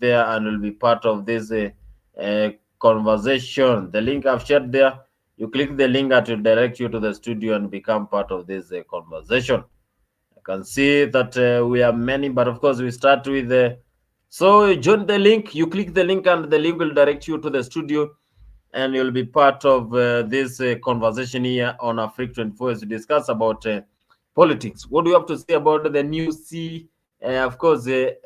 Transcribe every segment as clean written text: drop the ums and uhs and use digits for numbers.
there and will be part of this conversation. The link I've shared there, you click the link that will direct you to the studio and become part of this conversation. I can see that we are many, but of course we start with the so join the link. You click the link and the link will direct you to the studio, and you'll be part of this conversation here on our Frequent Voice to discuss about politics. What do you have to say about the new of course, the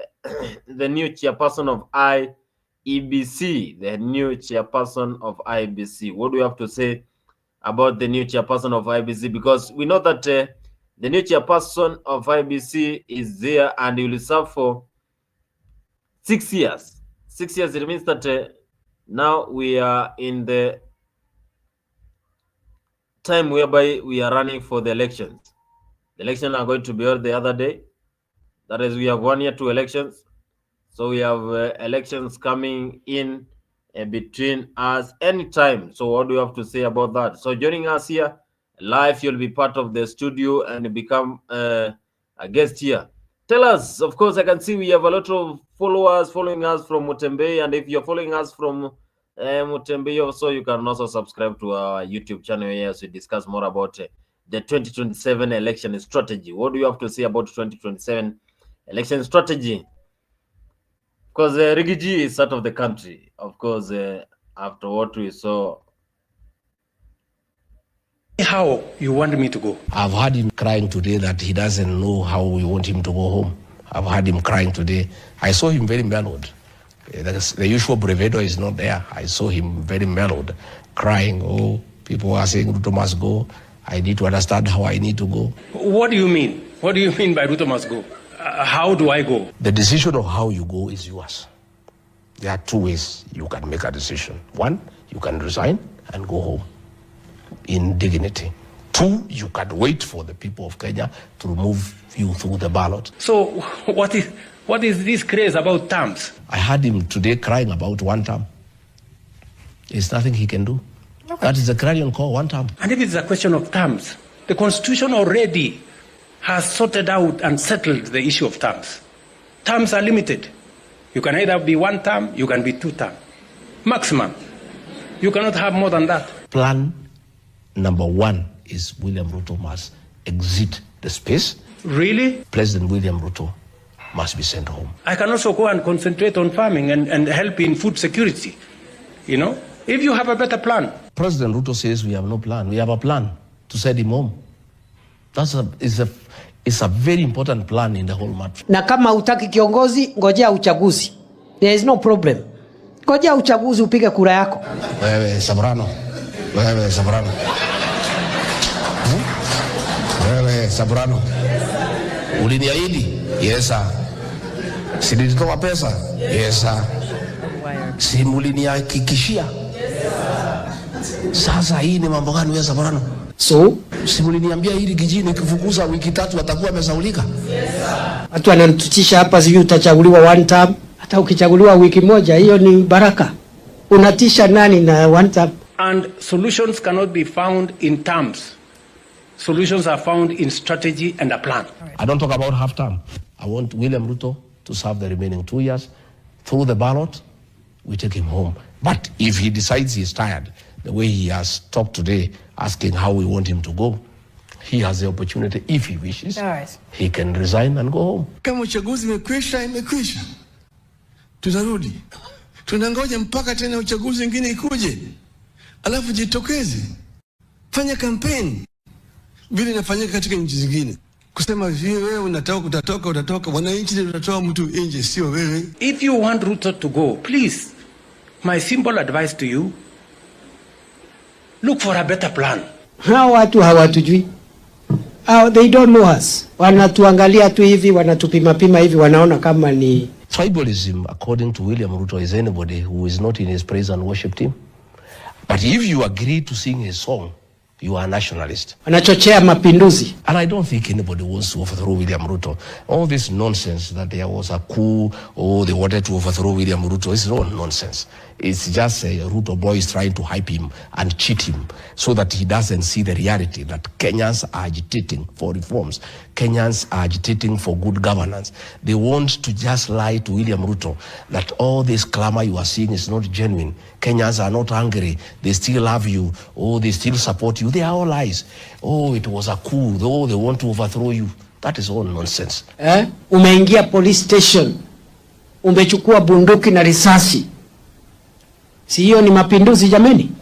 new chairperson of IEBC, the new chairperson of IEBC? What do you have to say about the new chairperson of IEBC? Because we know that the new chairperson of IEBC is there and he will serve for 6 years. 6 years, it means that now we are in the time whereby we are running for the elections. The elections are going to be held the other day. That is, we have 1 year to elections. So we have elections coming in between us anytime. So what do you have to say about that? So joining us here live, you'll be part of the studio and become a guest here. Tell us, of course, I can see we have a lot of followers following us from Mutembe, and if you're following us from Mutembe also, you can also subscribe to our YouTube channel here as we discuss more about the 2027 election strategy. What do you have to say about 2027 election strategy? Because Rigiji is out of the country, of course, after what we saw. How you want me to go? I've heard him crying today that he doesn't know how we want him to go home. I've heard him crying today. I saw him very mellowed. The usual bravado is not there. I saw him very mellowed, crying. Oh, people are saying Ruto must go. I need to understand how I need to go. What do you mean? What do you mean by Ruto must go? How do I go? The decision of how you go is yours. There are 2 ways you can make a decision. 1, you can resign and go home in dignity. 2, you can wait for the people of Kenya to remove you through the ballot. So what is this craze about terms? I heard him today crying about 1 term. There's nothing he can do. Okay. That is the clarion call, 1 term. And if it's a question of terms, the Constitution already has sorted out and settled the issue of terms. Terms are limited. You can either be 1 term, you can be 2 term. Maximum. You cannot have more than that. Plan number 1 is William Ruto must exit the space. Really? President William Ruto must be sent home. I can also go and concentrate on farming and help in food security. You know, if you have a better plan. President Ruto says we have no plan. We have a plan to send him home. It's a very important plan in the whole matter. Na kama hutaki kiongozi, ngojea uchaguzi. There is no problem. Ngojea uchaguzi upige kura yako. Wewe Sabrano. Wewe Sabrano. Wewe Sabrano. Uliniahidi? Yes sir. Si nilitoa pesa? Yes sir. Si mulinihakikishia? Sasa hii ni mambo gani wewe Sabrano? So, si muliniambia hili kijini kifukuza wiki 3 atakuwa amesaulika? Yes sir. Watu wanatutisha hapa sijui utachaguliwa 1 term, hata ukichaguliwa wiki moja hiyo ni baraka. Unatisha nani na 1 term? And solutions cannot be found in terms. Solutions are found in strategy and a plan. I don't talk about half term. I want William Ruto to serve the remaining 2 years. Through the ballot, we take him home. But if he decides he's tired, the way he has talked today, asking how we want him to go, he has the opportunity, if he wishes, he can resign and go home. Kama uchaguzi imekwisha. Tutarudi. Tunangoja mpaka tena uchaguzi mwingine ikuje. Alafu jitokeze. Fanya kampeni. Vile inafanyika katika nchi zingine. Kusema wewe utatoka, wananchi ndio utatoa mtu nje, sio wewe. If you want Ruto to go, please, my simple advice to you, look for a better plan. Hao watu hawatujui. They don't know us. Wanatuangalia tu hivi, wanatupima hivi, wanaona kama ni tribalism. According to William Ruto, is anybody who is not in his praise and worship team. But if you agree to sing his song, You are a nationalist. Anachochea mapinduzi. And I don't think anybody wants to overthrow William Ruto. All this nonsense that there was a coup or they wanted to overthrow William Ruto is all nonsense. It's just a Ruto boy is trying to hype him and cheat him so that he doesn't see the reality that Kenyans are agitating for reforms. Kenyans are agitating for good governance. They want to just lie to William Ruto that all this clamor you are seeing is not genuine. Kenyans are not angry. They still love you. Oh, they still support you. They are all lies. Oh, it was a coup. Oh, they want to overthrow you. That is all nonsense. Umeingia police station. Umechukua bunduki na risasi. Si hiyo ni mapinduzi jameni?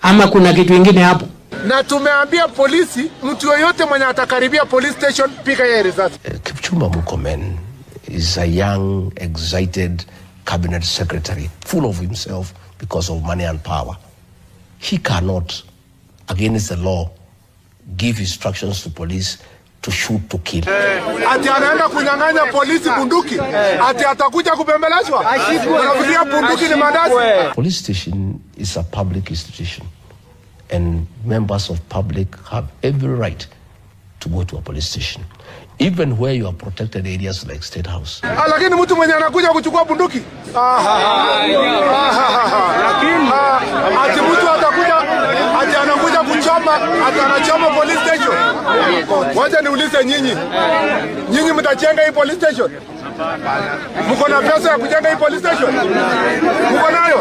Ama kuna kitu kingine hapo? Na tumeambia polisi mtu yoyote mwenye atakaribia police station piga yeye risasi. Kipchumba Murkomen is a young, excited cabinet secretary, full of himself because of money and power. He cannot, against the law, give instructions to police to shoot to kill. Ati anaenda kunyang'anya polisi bunduki. Ati atakuja kubembelezwa. Anafikiria bunduki ni mandazi. Police station is a public institution and members of public have every right to go to a police station, even where you are protected areas like State House. Lakini mtu mwenye anakuja kuchukua bunduki. Ati mtu atakuja, ati anakuja kuchoma, ati anachoma police station. Wacha niulize nyinyi. Nyinyi mtajenga hii police station? Mko na pesa ya kujenga hii police station? Mko nayo?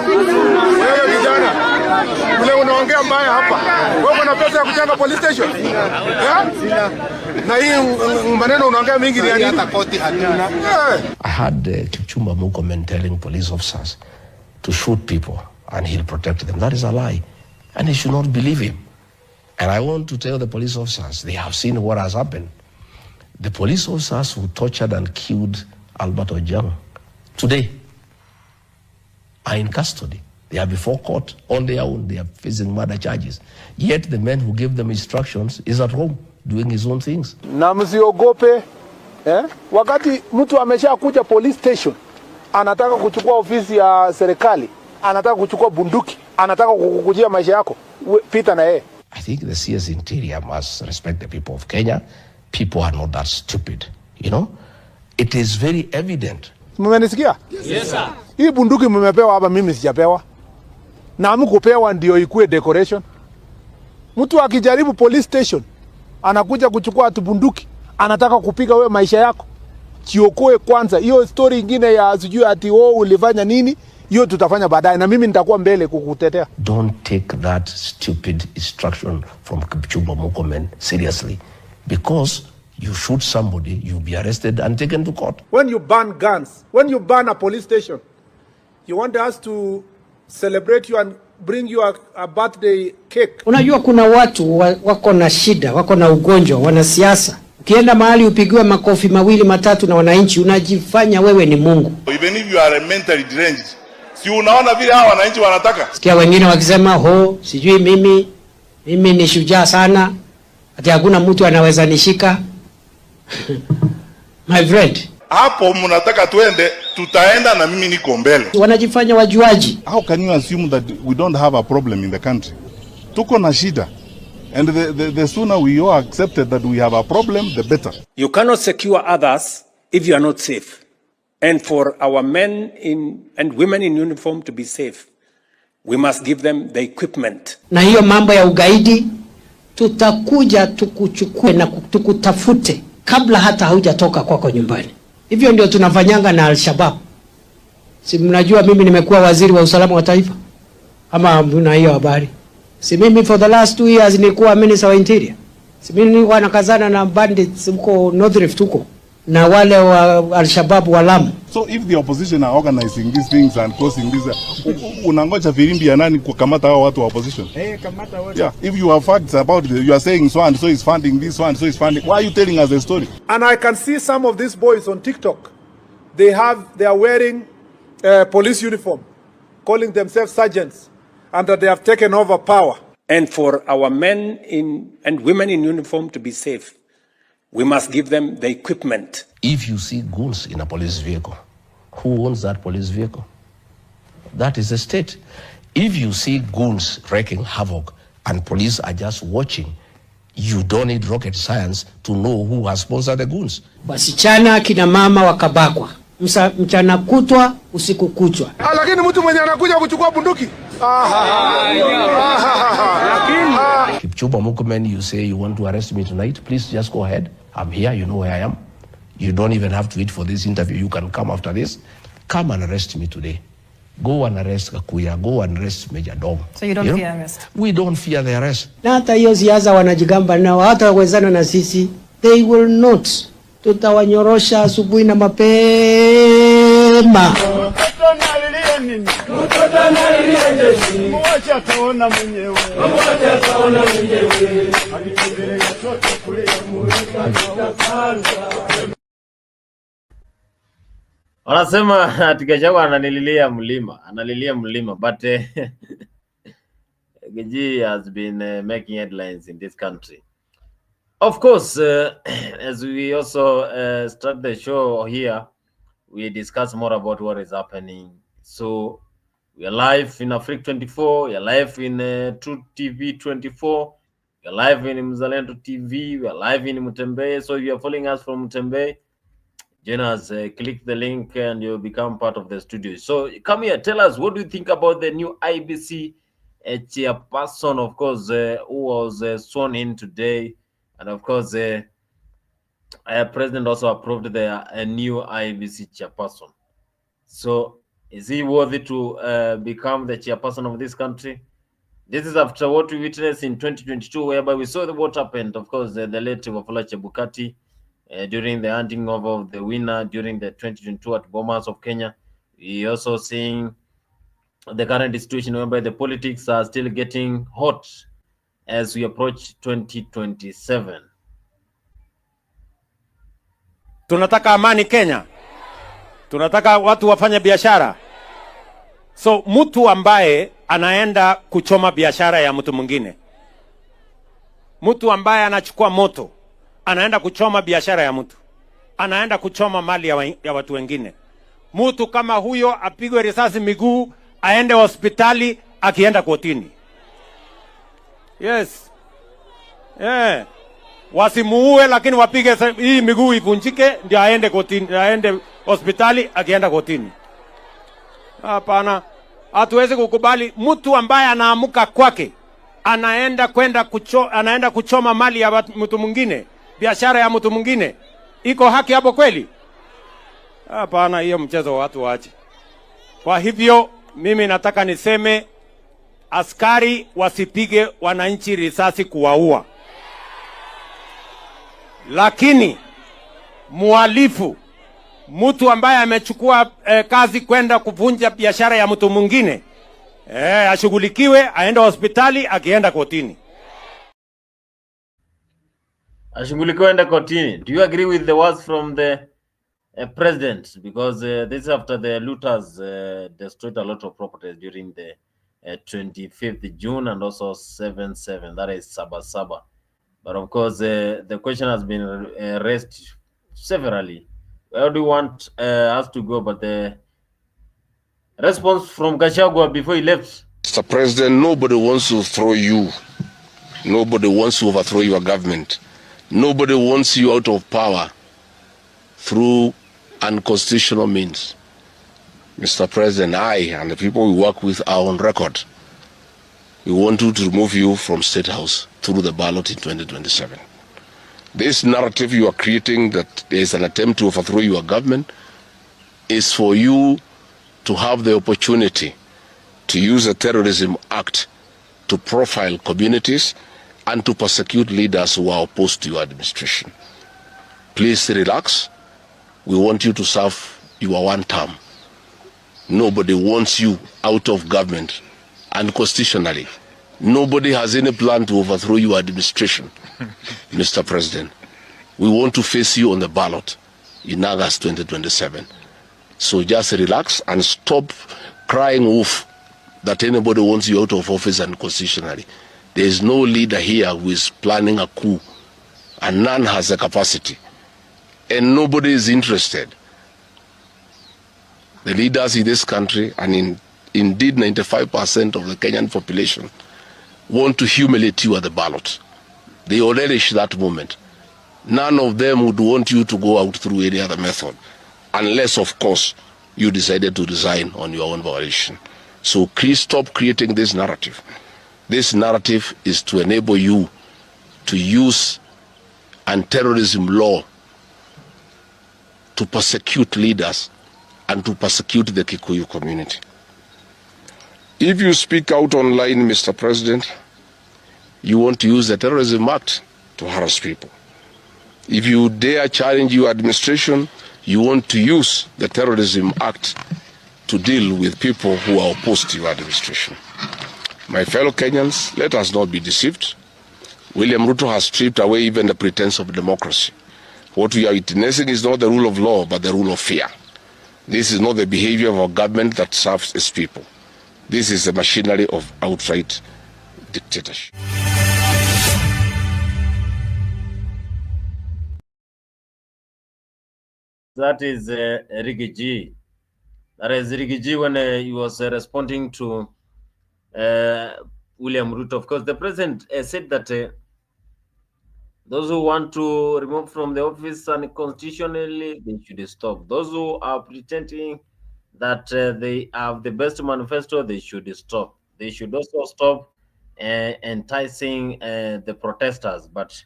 Wewe vijana. Ule unaongea mbaya hapa. Wewe uko na pesa ya kujenga police station? Na hii maneno unaongea mingi ni hata koti hatuna. I had Kipchumba Murkomen telling police officers to shoot people and he'll protect them. That is a lie. And they should not believe him. And I want to tell the police officers, they have seen what has happened. The police officers who tortured and killed Albert Ojwang today are in custody. They are before court on their own. They are facing murder charges. Yet the man who gave them instructions is at home doing his own things. Na msiogope, wakati mtu amesha kuja police station, anataka kuchukua ofisi ya serikali, anataka kuchukua bunduki, anataka kukujia maisha yako, pita na yeye. I think the CS Interior must respect the people of Kenya. People are not that stupid, you know. It is very evident. Mmenisikia? Yes sir. Hii bunduki mmepewa hapa, mimi sijapewa. Na mkupewa ndio ikue decoration. Mtu akijaribu police station, anakuja kuchukua atu bunduki, anataka kupiga we maisha yako. Jiokoe kwanza. Hiyo story nyingine ya sijui ati wewe ulifanya nini, hiyo tutafanya baadaye na mimi nitakuwa mbele kukutetea. Don't take that stupid instruction from Kipchumba Murkomen seriously, because you shoot somebody, you'll be arrested and taken to court. When you ban guns, when you ban a police station, you want us to celebrate you and bring you a birthday cake. Unajua kuna watu wako na shida, wako na ugonjwa, wanasiasa. Ukienda mahali upigiwe makofi mawili matatu na wananchi, unajifanya wewe ni Mungu. Even if you are mentally deranged, si unaona vile hawa wananchi wanataka. Sikia wengine wakisema sijui mimi ni shujaa sana, ati hakuna mtu anaweza nishika. My friend, hapo mnataka tuende, tutaenda na mimi niko mbele. Wanajifanya wajuaji. How can you assume that we don't have a problem in the country? Tuko na shida. And the sooner we all accepted that we have a problem, the better. You cannot secure others if you are not safe. And for our men and women in uniform to be safe, we must give them the equipment. Na hiyo mambo ya ugaidi, tutakuja tukuchukue na tukutafute kabla hata haujatoka kwako nyumbani. Hivyo ndio tunafanyanga na Al-Shabaab. Si mnajua mimi nimekuwa waziri wa usalama wa taifa? Ama mna hiyo habari? Si mimi for the last 2 years nilikuwa minister wa interior. Si mimi nilikuwa nakazana na bandits huko North Rift huko na wale wa Al-Shabaab wa Lamu. So if the opposition are organizing these things and causing this, unangoja filimbi ya nani kukamata hao watu wa opposition? Kamata wote. Yeah, if you have facts about it, you are saying so and so is funding this, so and so is funding. Why are you telling us the story? And I can see some of these boys on TikTok. They are wearing police uniform, calling themselves sergeants, and that they have taken over power. And for our men and women in uniform to be safe, we must give them the equipment. If you see goons in a police vehicle, who owns that police vehicle? That is the state. If you see goons wreaking havoc and police are just watching. You don't need rocket science to know who has sponsored the goons. Wasichana kina mama wakabakwa. Mchana kutwa usiku kuchwa. Lakini mtu mwenye anakuja kuchukua bunduki. Kipchumba Murkomen, you say you want to arrest me tonight. Please just go ahead. I'm here. You know where I am. You don't even have to wait for this interview. You can come after this. Come and arrest me today. Go and arrest Kakuya. Go and arrest Major Dom. So you don't fear arrest? We don't fear the arrest. Na hata hiyo siasa wanajigamba nao, hata wawezana na sisi. They will not. Tutawanyorosha asubuhi na mapema. Wanasema ati Gachagua analilia mlima, but Gigi has been making headlines in this country. Of course, as we also start the show here, we discuss more about what is happening. So we are live in Africa 24, we are live in True TV 24, we are live in Mzalendo TV, we are live in Mutembe. So if you are following us from Mutembe, join us, click the link and you'll become part of the studio. So come here, tell us, what do you think about the new IBC chairperson, of course, who was sworn in today? And of course, President also approved a new IBC chairperson. So is he worthy to become the chairperson of this country? This is after what we witnessed in 2022, whereby we saw what happened. Of course, the late Wafula Chebukati, during the handing over of the winner during the 2022 at Bomas of Kenya. We also seeing the current situation whereby the politics are still getting hot as we approach 2027. Tunataka amani Kenya. Tunataka watu wafanye biashara. So mtu ambaye anaenda kuchoma biashara ya mtu mwingine, mtu ambaye anachukua moto anaenda kuchoma biashara ya mtu, anaenda kuchoma mali ya watu wengine, mtu kama huyo apigwe risasi miguu, aende hospitali, akienda kotini. Yes. Wasimuue, lakini wapige hii miguu ivunjike ndio aende kotini, aende hospitali, akienda kotini. Hapana, hatuwezi kukubali mtu ambaye anaamuka kwake anaenda kuchoma mali ya mtu mwingine, biashara ya mtu mwingine. Iko haki hapo kweli? Hapana, hiyo mchezo watu waache. Kwa hivyo mimi nataka niseme askari wasipige wananchi risasi kuwaua. Lakini muhalifu, mtu ambaye amechukua kazi kwenda kuvunja biashara ya mtu mwingine, ashughulikiwe, aende hospitali, akienda kotini. Ashughulikiwe, aende kotini. Do you agree with the words from the president? Because this is after the looters destroyed a lot of properties during the 25th June and also 7/7, that is Sabasaba. But of course, the question has been raised severally. Where do you want us to go? But the response from Gachagua before he left. Mr. President, nobody wants to throw you. Nobody wants to overthrow your government. Nobody wants you out of power through unconstitutional means. Mr. President, I and the people we work with are on record. We want to remove you from State House through the ballot in 2027. This narrative you are creating that there is an attempt to overthrow your government is for you to have the opportunity to use the Terrorism Act to profile communities and to persecute leaders who are opposed to your administration. Please relax. We want you to serve your one term. Nobody wants you out of government unconstitutionally. Nobody has any plan to overthrow your administration, Mr. President. We want to face you on the ballot in August 2027. So just relax and stop crying wolf that anybody wants you out of office unconstitutionally. There is no leader here who is planning a coup, and none has the capacity. And nobody is interested. The leaders in this country, and indeed 95% of the Kenyan population, want to humiliate you at the ballot. They will relish that moment. None of them would want you to go out through any other method, unless, of course, you decided to resign on your own volition. So please stop creating this narrative. This narrative is to enable you to use anti-terrorism law to persecute leaders and to persecute the Kikuyu community. If you speak out online, Mr. President, you want to use the Terrorism Act to harass people. If you dare challenge your administration, you want to use the Terrorism Act to deal with people who are opposed to your administration. My fellow Kenyans, let us not be deceived. William Ruto has stripped away even the pretense of democracy. What we are witnessing is not the rule of law, but the rule of fear. This is not the behavior of a government that serves its people. This is the machinery of outright dictatorship. That is Ricky G. That is Ricky G when he was responding to William Ruto. Of course, the president said that those who want to remove from the office unconstitutionally, they should stop. Those who are pretending that they have the best manifesto, they should stop. They should also stop enticing the protesters. But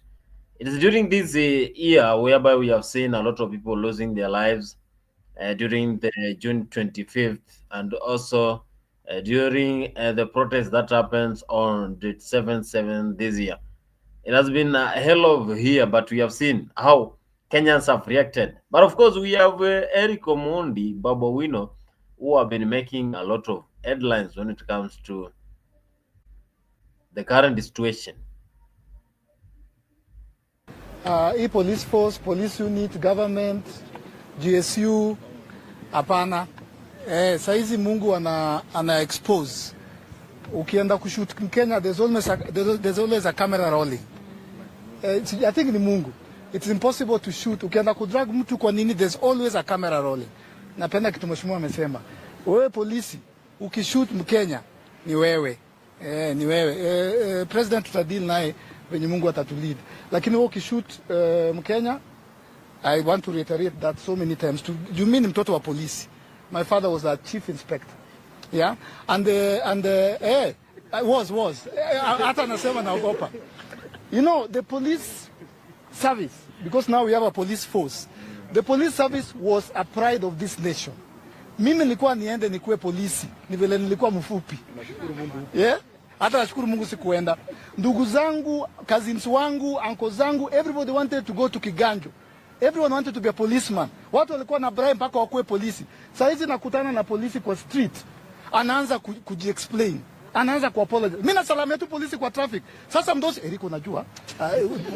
it is during this year whereby we have seen a lot of people losing their lives during the June 25th and also during the protest that happens on the 7/7 this year. It has been a hell of a year, but we have seen how Kenyans have reacted. But of course, we have Eric Omondi, Babo Wino, who have been making a lot of headlines when it comes to the current situation. Police force, police unit, government, GSU, hapana. Saizi Mungu ana expose. Ukienda kushoot in Kenya, there's always a camera rolling. I think ni Mungu. It's impossible to shoot. Ukienda kudrag mtu kwa nini, there's always a camera rolling. Napenda kitu mheshimiwa amesema. Wewe polisi, ukishoot Mkenya, ni wewe. Ni wewe. President tutadil naye venye Mungu atatulead. Lakini wewe ukishoot Mkenya, I want to reiterate that so many times. You mean mtoto wa polisi. My father was a chief inspector. Yeah, was. Hata nasema naogopa. You know, the police service, because now we have a police force. The police service was a pride of this nation. Mimi nilikuwa niende nikuwe polisi, ni vile nilikuwa mfupi. Yeah? Hata nashukuru Mungu sikuenda. Ndugu zangu, cousins wangu, uncles zangu, everybody wanted to go to Kiganjo. Everyone wanted to be a policeman. Watu walikuwa na bribe mpaka wakuwe polisi. Sasa hizi nakutana na polisi kwa street. Anaanza kuji-explain. Anaanza ku-apologize. Mimi nasalamia tu polisi kwa traffic. Sasa mdosi, Eriko unajua?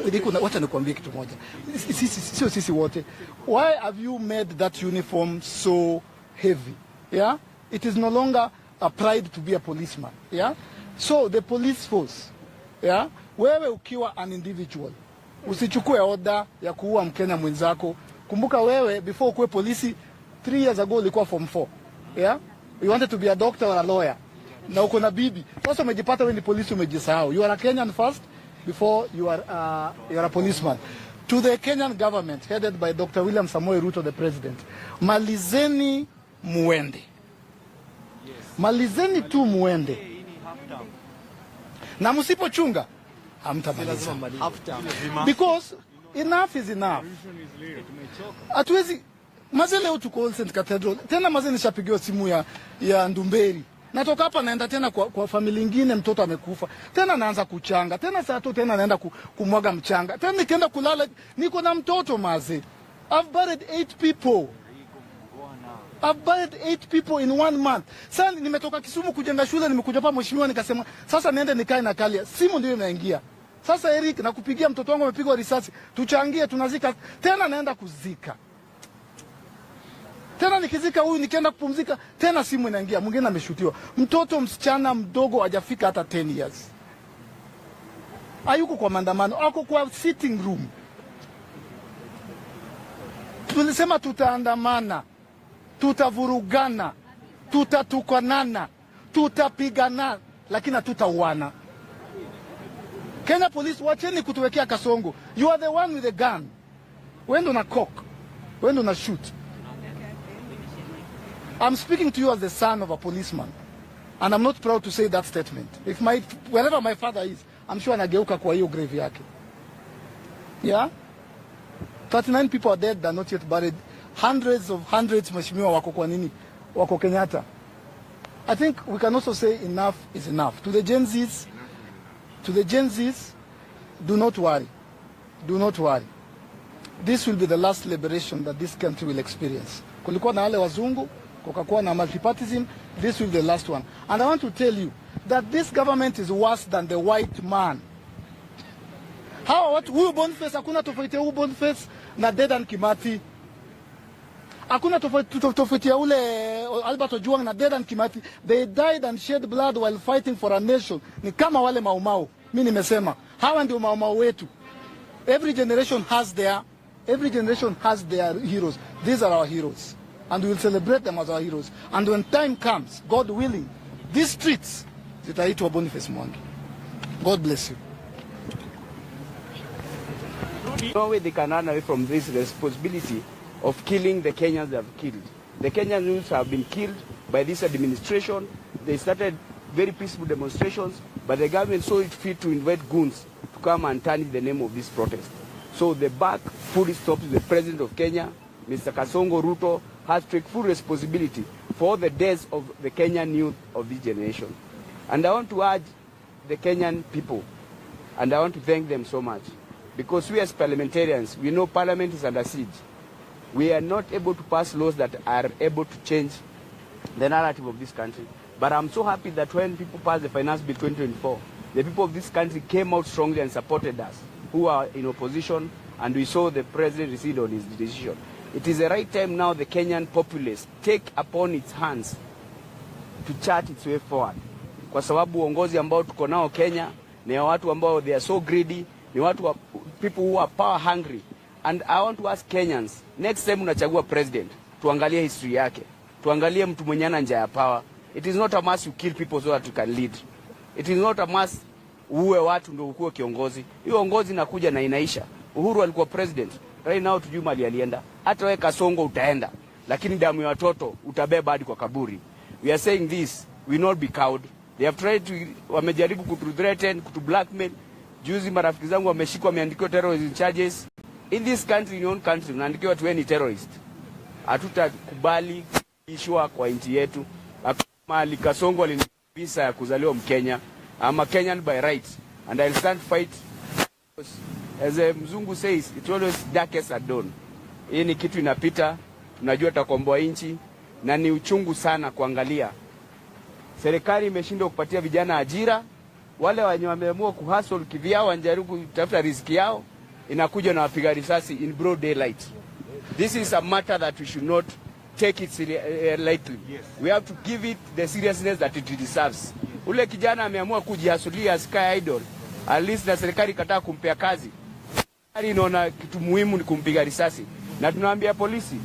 Eriko, wacha nikwambie kitu moja. Sisi wote. Why have you made that uniform so heavy? Yeah? It is no longer a pride to be a policeman. Yeah? So the police force, yeah? Wewe ukiwa an individual, usichukue order ya kuua Mkenya mwenzako. Kumbuka wewe, before ukuwe polisi, 3 years ago ulikuwa form 4. Yeah? You wanted to be a doctor or a lawyer. Na uko na bibi. Sasa umejipata wewe ni polisi, umejisahau. You are a Kenyan first before you are a policeman. To the Kenyan government headed by Dr. William Samoei Ruto, the president. Malizeni muende. Malizeni tu muende. Na msipochunga hamtamaliza. Because enough is enough. Hatuwezi Maze leo tuko All Saints Cathedral. Tena maze nishapigiwa simu ya Ndumberi. Natoka hapa naenda tena kwa familia nyingine, mtoto amekufa. Tena naanza kuchanga. Tena saa tu tena naenda kumwaga mchanga. Tena nikienda kulala niko na mtoto maze. I've buried 8 people. I've buried 8 people in 1 month. Sasa nimetoka Kisumu kujenga shule, nimekuja hapa mheshimiwa nikasema sasa niende nikae na Kalia. Simu ndio inaingia. Sasa Eric, nakupigia mtoto wangu amepigwa risasi. Tuchangie tunazika. Tena naenda kuzika. Tena nikizika huyu nikienda kupumzika, tena simu inaingia, mwingine ameshutiwa. Mtoto msichana mdogo hajafika hata 10 years. Hayuko kwa maandamano, ako kwa sitting room. Tulisema tutaandamana, tutavurugana, tutatukanana, tutapigana, lakini hatutauana. Kenya police, wacheni kutuwekea kasongo. You are the one with the gun. Wewe ndo na cock. Wewe ndo na shoot. I'm speaking to you as the son of a policeman. And I'm not proud to say that statement. If wherever my father is, I'm sure anageuka kwa hiyo grave yake. Yeah? 39 people are dead, they're not yet buried. Hundreds mheshimiwa wako kwa nini? Wako Kenyatta. I think we can also say enough is enough. To the Gen Zs, do not worry. Do not worry. This will be the last liberation that this country will experience. Kulikuwa na wale wazungu, kukakuwa na multipartism, this will be the last one. And I want to tell you that this government is worse than the white man. Huyu Boniface, hakuna tofauti ya huyu Boniface na Dedan Kimathi. Hakuna tofauti ya ule Albert Ojwang na Dedan Kimathi. They died and shed blood while fighting for a nation. Ni kama wale maumau. Mimi nimesema, hawa ndio maumau wetu. Every generation has their heroes. These are our heroes. And we will celebrate them as our heroes. And when time comes, God willing, these streets zitaitwa Boniface Mwangi. God bless you. No way they can run away from this responsibility of killing the Kenyans they have killed. The Kenyan youths have been killed by this administration. They started very peaceful demonstrations, but the government saw it fit to invite goons to come and tarnish the name of this protest. So the back fully stops the President of Kenya, Mr. Kasongo Ruto, has to take full responsibility for the deaths of the Kenyan youth of this generation. And I want to urge the Kenyan people, and I want to thank them so much, because we as parliamentarians, we know Parliament is under siege. We are not able to pass laws that are able to change the narrative of this country. But I'm so happy that when people passed the Finance Bill 2024, the people of this country came out strongly and supported us, who are in opposition, and we saw the president recede on his decision. It is the right time now the Kenyan populace take upon its hands to chart its way forward. Kwa sababu uongozi ambao tuko nao Kenya ni watu ambao they are so greedy, ni watu people who are power hungry. And I want to ask Kenyans, next time unachagua president, tuangalie history yake. Tuangalie mtu mwenye ana njaa ya power. It is not a must you kill people so that you can lead. It is not a must uwe watu ndio ukuwe kiongozi. Hiyo uongozi inakuja na inaisha. Uhuru alikuwa president. Right now tujui mali alienda. Hata wewe Kasongo utaenda. Lakini damu ya watoto utabeba hadi kwa kaburi. We are saying this, we will not be cowed. They have tried to, wamejaribu kutu-threaten, kutu-blackmail. Juzi marafiki zangu wameshikwa wameandikiwa terrorism charges. In this country, in your own country, unaandikiwa tu ni terrorist. Hatutakubali kuishwa kwa nchi yetu. Mali Kasongo alina visa ya kuzaliwa Mkenya. I'm a Kenyan by right, and I'll stand fight. As a mzungu says, it's always darkest at dawn. Hii ni kitu inapita, tunajua tutakomboa nchi, na ni uchungu sana kuangalia. Serikali imeshindwa kupatia vijana ajira, wale wenye wameamua kuhustle kivyao wanajaribu kutafuta riziki yao, inakuja na wapiga risasi in broad daylight. This is a matter that we should not take it lightly. Yes. We have to give it the seriousness that it deserves. Ule kijana ameamua kujihasulia sky idol. At least na serikali kataa kumpea kazi. Serikali inaona kitu muhimu ni kumpiga risasi. Na tunaambia polisi,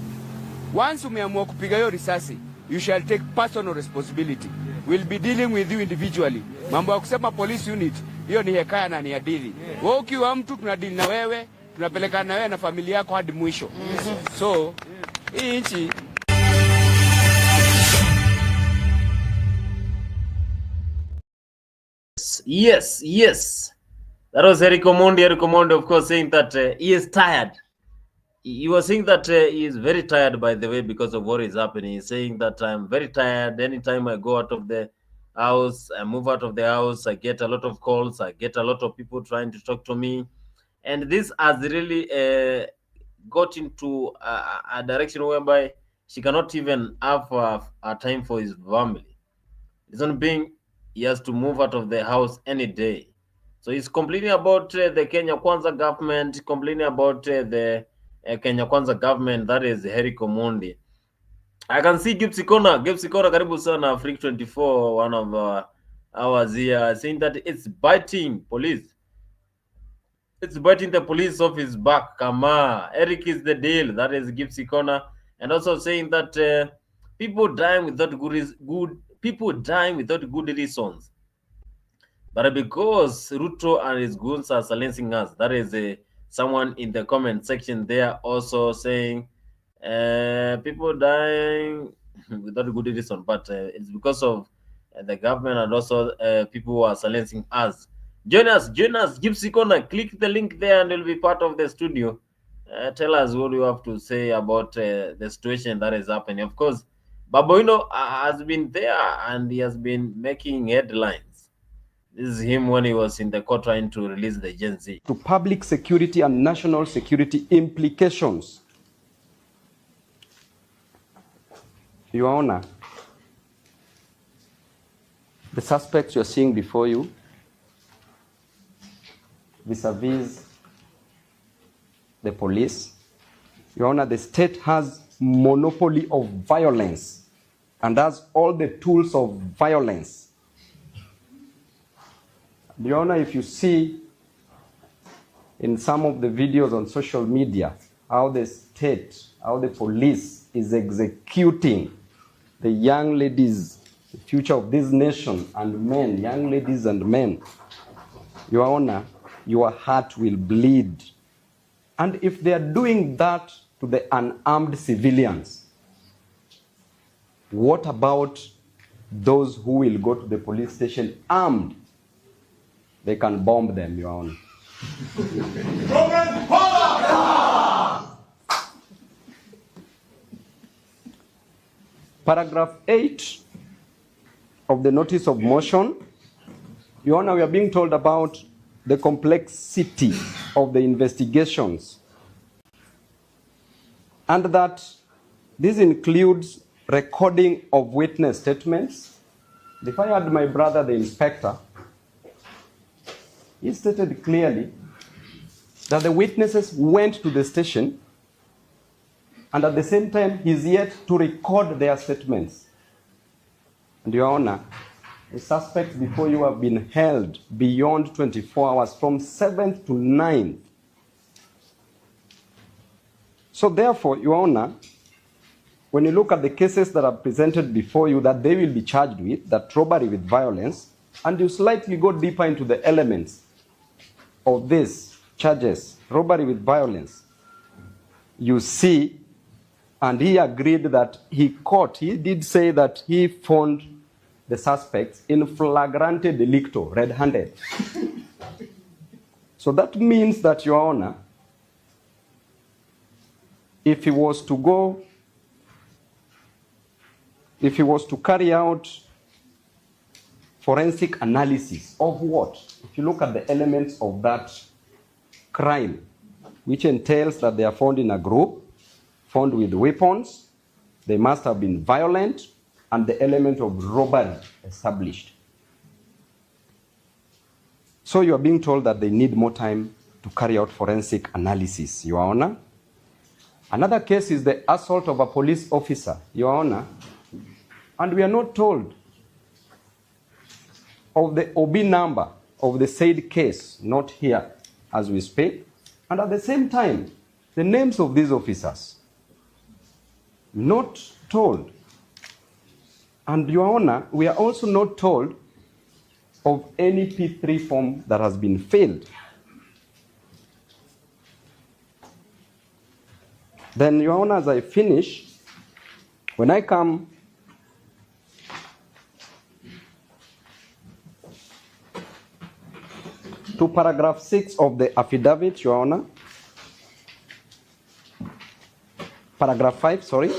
once umeamua kupiga hiyo risasi, you shall take personal responsibility. We'll be dealing with you individually. Mambo ya kusema police unit, hiyo ni hekaya na ni hadithi. Wewe ukiwa mtu tunadili na wewe, tunapelekana na wewe na familia yako hadi mwisho. So, hii nchi Yes. That was Eric Omondi. Eric Omondi, of course, saying that he is tired. He was saying that he is very tired, by the way, because of what is happening. He's saying that I'm very tired. Anytime I go out of the house, I move out of the house, I get a lot of calls, I get a lot of people trying to talk to me. And this has really got into a direction whereby she cannot even have a time for his family. Reason being, he has to move out of the house any day. So he's complaining about the Kenya Kwanza government, complaining about the Kenya Kwanza government, that is Eric Omondi. I can see Gibbs Sikona karibu sana, Freak 24, one of ours here, saying that it's biting police. It's biting the police off his back. Kama Eric is the deal. That is Gibbs Sikona, and also saying that people dying without good reasons. But because Ruto and his goons are silencing us, that is someone in the comment section there also saying people dying without a good reason, but it's because of the government and also people who are silencing us. Join us, Gypsy Corner. Click the link there and you'll be part of the studio. Tell us what you have to say about the situation that is happening. Of course, Baboino has been there and he has been making headlines. This is him when he was in the court trying to release the Gen Z. To public security and national security implications. Your Honor, the suspects you're seeing before you, vis-a-vis the police, Your Honor, the state has monopoly of violence and has all the tools of violence. Your Honor, if you see in some of the videos on social media how the state, how the police is executing the young ladies, the future of this nation, and men, young ladies and men, Your Honor, your heart will bleed. And if they are doing that to the unarmed civilians, what about those who will go to the police station armed? They can bomb them, Your Honor. Paragraph 8 of the notice of motion, Your Honor, we are being told about the complexity of the investigations and that this includes recording of witness statements. If I had my brother, the inspector, he stated clearly that the witnesses went to the station and at the same time he's yet to record their statements. And Your Honor, the suspects before you have been held beyond 24 hours from 7th to 9th. So therefore, Your Honor, when you look at the cases that are presented before you that they will be charged with, that robbery with violence, and you slightly go deeper into the elements of these charges, robbery with violence, you see, and he agreed that he did say that he found the suspects in flagrante delicto, red-handed. So that means that, Your Honor, if he was to carry out forensic analysis of what? If you look at the elements of that crime, which entails that they are found in a group, found with weapons, they must have been violent, and the element of robbery established. So you are being told that they need more time to carry out forensic analysis, Your Honor. Another case is the assault of a police officer, Your Honor, and we are not told of the OB number of the said case, not here as we speak, and at the same time, the names of these officers, not told. And Your Honor, we are also not told of any P3 form that has been filled. Then, Your Honor, as I finish, when I come to paragraph 6 of the affidavit, Your Honor, paragraph 5, sorry,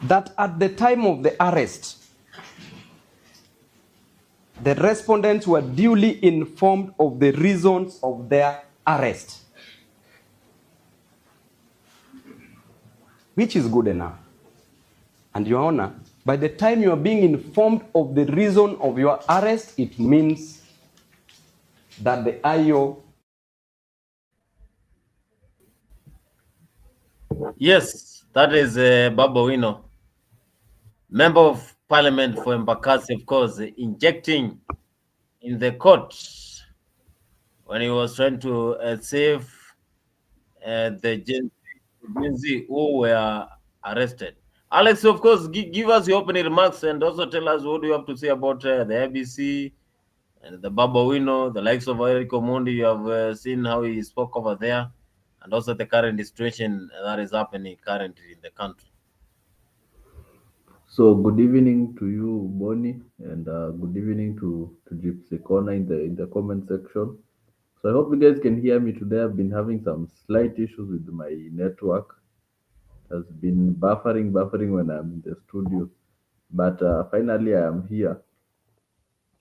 that at the time of the arrest, the respondents were duly informed of the reasons of their arrest, which is good enough. And Your Honor, by the time you are being informed of the reason of your arrest, it means that the IO. Yes, that is Baboino, Member of Parliament for Embakasi, of course, injecting in the court when he was trying to save the Gen Z who were arrested. Alex, of course, give us your opening remarks and also tell us what you have to say about the ABC and the Babawino, the likes of Eric Omondi. You have seen how he spoke over there, and also the current situation that is happening currently in the country. So good evening to you, Bonnie, and good evening to Gypsy Corner in the comment section. So I hope you guys can hear me today. I've been having some slight issues with my network. It has been buffering when I'm in the studio, but finally I am here.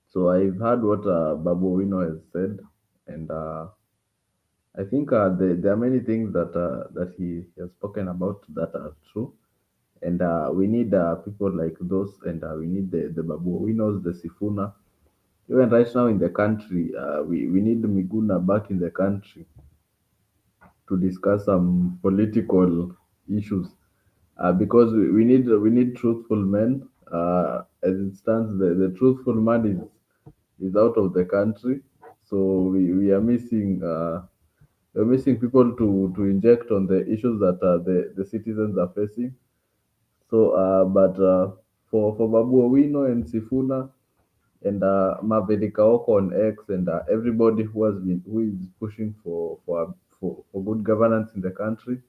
So I've heard what Babu Wino has said, and I think there are many things that he has spoken about that are true. And we need people like those, and we need the Babu Winos, the Sifuna. Even right now in the country, we need Miguna back in the country to discuss some political issues, because we need truthful men. As it stands, the truthful man is out of the country, so we are missing. We're missing people to inject on the issues that the citizens are facing. So, for Babu Owino and Sifuna and Maverick Kaoko on X and everybody who is pushing for good governance in the country,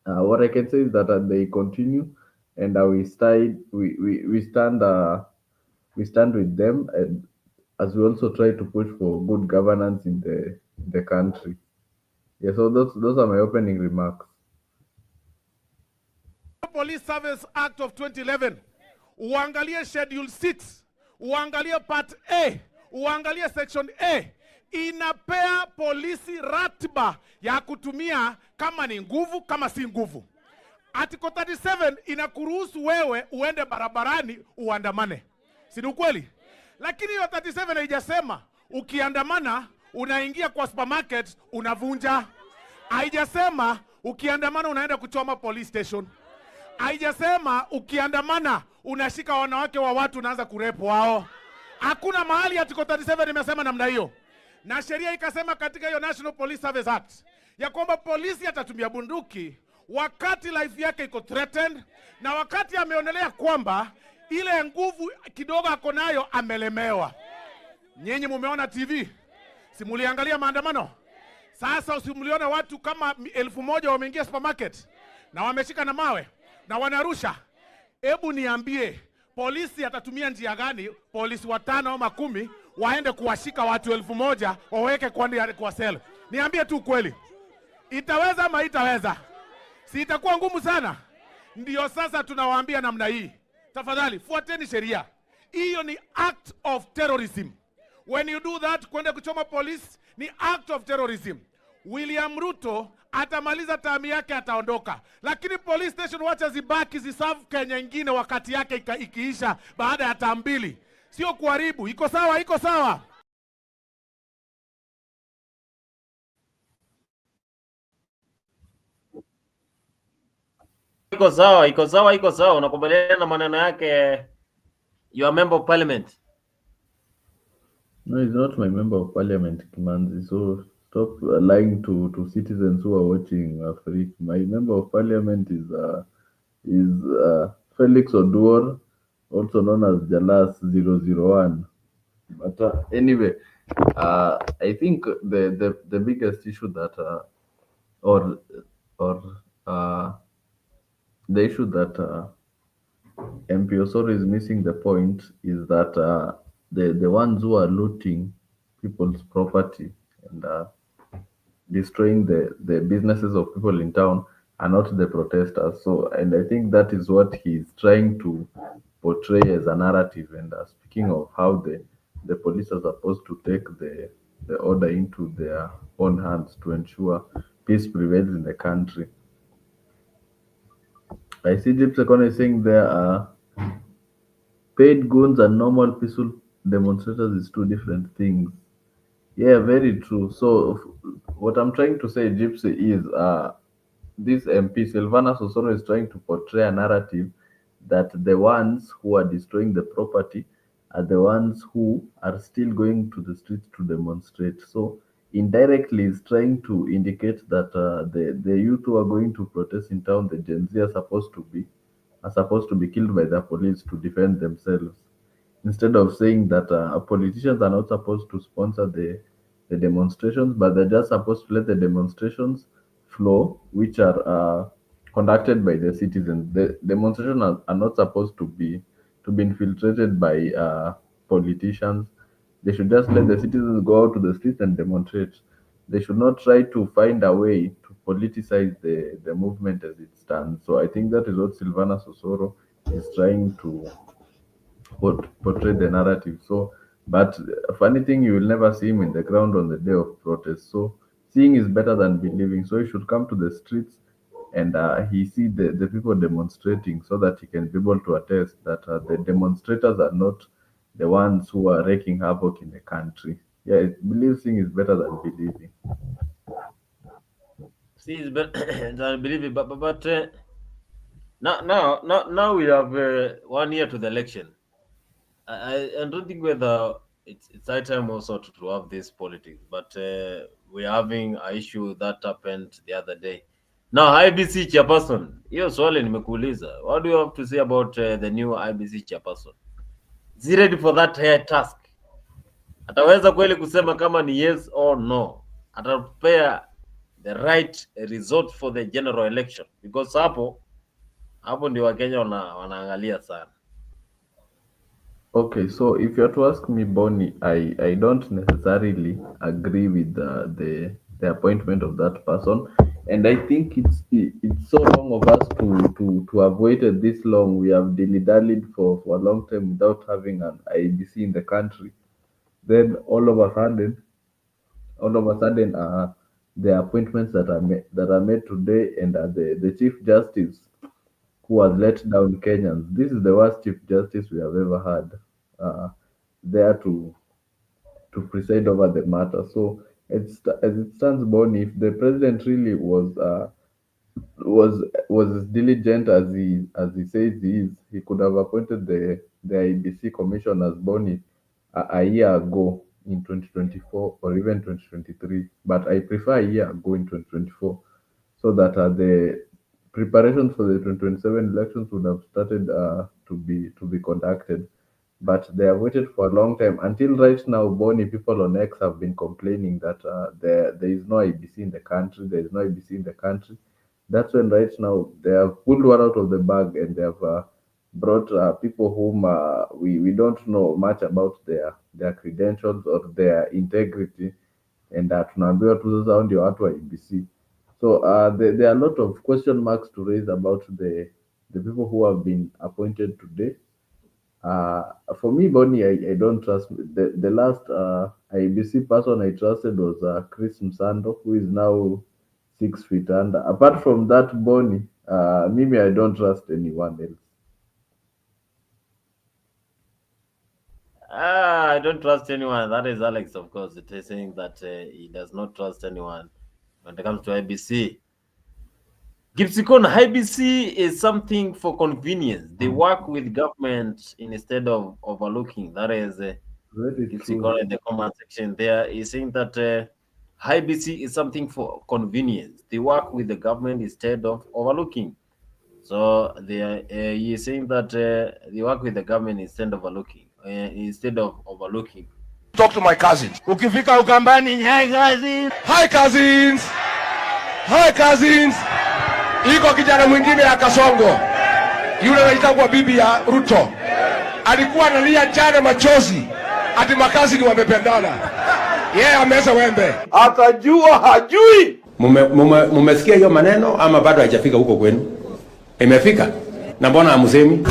what I can say is that they continue, and we stand with them, and as we also try to push for good governance in the country. Yeah, so those are my opening remarks. Police Service Act of 2011, uangalie Schedule 6, uangalie Part A, uangalie Section A, inapea polisi ratiba ya kutumia kama ni nguvu, kama si nguvu. Article 37 inakuruhusu wewe uende barabarani uandamane. Si ni ukweli? Lakini hiyo 37 haijasema ukiandamana unaingia kwa supermarket unavunja. Haijasema ukiandamana unaenda kuchoma police station. Haijasema ukiandamana unashika wanawake wa watu unaanza kurepo wao. Hakuna mahali Article 37 imesema namna hiyo. Na sheria ikasema katika hiyo National Police Service Act ya kwamba polisi atatumia bunduki wakati life yake iko threatened, na wakati ameonelea kwamba ile nguvu kidogo ako nayo amelemewa. Nyinyi mumeona TV? Simuliangalia maandamano? Sasa usimuliona watu kama 1000 wameingia supermarket na wameshika na mawe na wanarusha. Hebu niambie, polisi atatumia njia gani polisi 5 au 10 waende kuwashika watu 1000 waweke kwa sel? Niambie tu kweli. Itaweza ama itaweza? Si itakuwa ngumu sana? Ndio sasa tunawaambia namna hii. Tafadhali fuateni sheria. Hiyo ni act of terrorism. When you do that, kwenda kuchoma police ni act of terrorism. William Ruto atamaliza tamu yake, ataondoka. Lakini police station wacha zibaki ziserve Kenya ingine wakati yake ikiisha baada ya tamu 2. Sio kuharibu. Iko sawa, iko sawa. Iko sawa. Unakubaliana na maneno yake? You are a member of parliament. No, he's not my member of parliament, Kimanzi. So stop lying to citizens who are watching Africa. My member of parliament is Felix Oduor, also known as Jalas 001. But anyway, I think the biggest issue that or the issue that MP Osoro is missing the point is that the ones who are looting people's property and destroying the businesses of people in town are not the protesters. So, and I think that is what he's trying to portray as a narrative. And speaking of how the police are supposed to take the order into their own hands to ensure peace prevails in the country. I see Gypsy Second is saying there are paid goons and normal peaceful demonstrators is two different things. Yeah, very true. So what I'm trying to say, Gypsy, is this MP Sylvana Sosoro is trying to portray a narrative that the ones who are destroying the property are the ones who are still going to the streets to demonstrate. So indirectly is trying to indicate that the youth who are going to protest in town, the Gen Z, are supposed to be are supposed to be killed by the police to defend themselves, instead of saying that politicians are not supposed to sponsor the demonstrations, but they're just supposed to let the demonstrations flow, which are conducted by the citizens. The demonstrations are not supposed to be infiltrated by politicians. They should just let the citizens go out to the streets and demonstrate. They should not try to find a way to politicize the movement as it stands. So I think that is what Silvana Sosoro is trying to portray the narrative. So, but funny thing, you will never see him in the ground on the day of protest. So seeing is better than believing. So he should come to the streets and he see the people demonstrating, so that he can be able to attest that the demonstrators are not the ones who are wreaking havoc in the country. Yeah, seeing is better than believing. See, it's better than believing, but now we have 1 year to the election. I don't think whether it's high time also to have this politics, but we're having an issue that happened the other day. Now, IBC chairperson, hiyo swali nimekuuliza. What do you have to say about the new IBC chairperson? Is he ready for that task? Ataweza kweli kusema kama ni yes or no? Atapea the right result for the general election? Because hapo ndio Wakenya wanaangalia sana. Okay, so if you are to ask me, Bonnie, I don't necessarily agree with the appointment of that person, and I think it's so wrong of us to have waited this long. We have dilly-dallied for a long time without having an IBC in the country. Then all of a sudden, the appointments that are made today, and the Chief Justice who has let down Kenyans. This is the worst Chief Justice we have ever had there to preside over the matter. So as it stands, Bonnie, if the president really was as diligent as he says he is, he could have appointed the IBC commissioners, Bonnie, a year ago in 2024 or even 2023. But I prefer a year ago in 2024, so that the preparations for the 2027 elections would have started to be conducted. But they have waited for a long time. Until right now, Bonnie, people on X have been complaining that there is no IBC in the country. There is no IBC in the country. That's when right now they have pulled one out of the bag, and they have brought people whom we don't know much about their credentials or their integrity, and tunaambiwa tu sasa ndio watu wa IBC. So there are a lot of question marks to raise about the people who have been appointed today. For me, Bonnie, I don't trust. The last IBC person I trusted was Chris Msando, who is now 6 feet under. Apart from that, Bonnie, maybe I don't trust anyone else. I don't trust anyone. That is Alex, of course. It is saying that he does not trust anyone when it comes to IBC. Gipsikon, IBC is something for convenience. They work with government instead of overlooking. That is Gipsikon in the comment section there. He's saying that IBC is something for convenience. They work with the government instead of overlooking. So he is saying that they work with the government instead of overlooking. Talk to my cousins. Ukifika Ukambani, hi cousins. Hi cousins. Hi cousins. Iko kijana mwingine ya Kasongo, yule anaitwa bibi ya Ruto, alikuwa analia jana machozi ati makazi ni wamependana. Yeye ameza wembe, atajua hajui. Mumesikia hiyo maneno ama bado haijafika huko kwenu? Imefika? Na mbona hamsemi?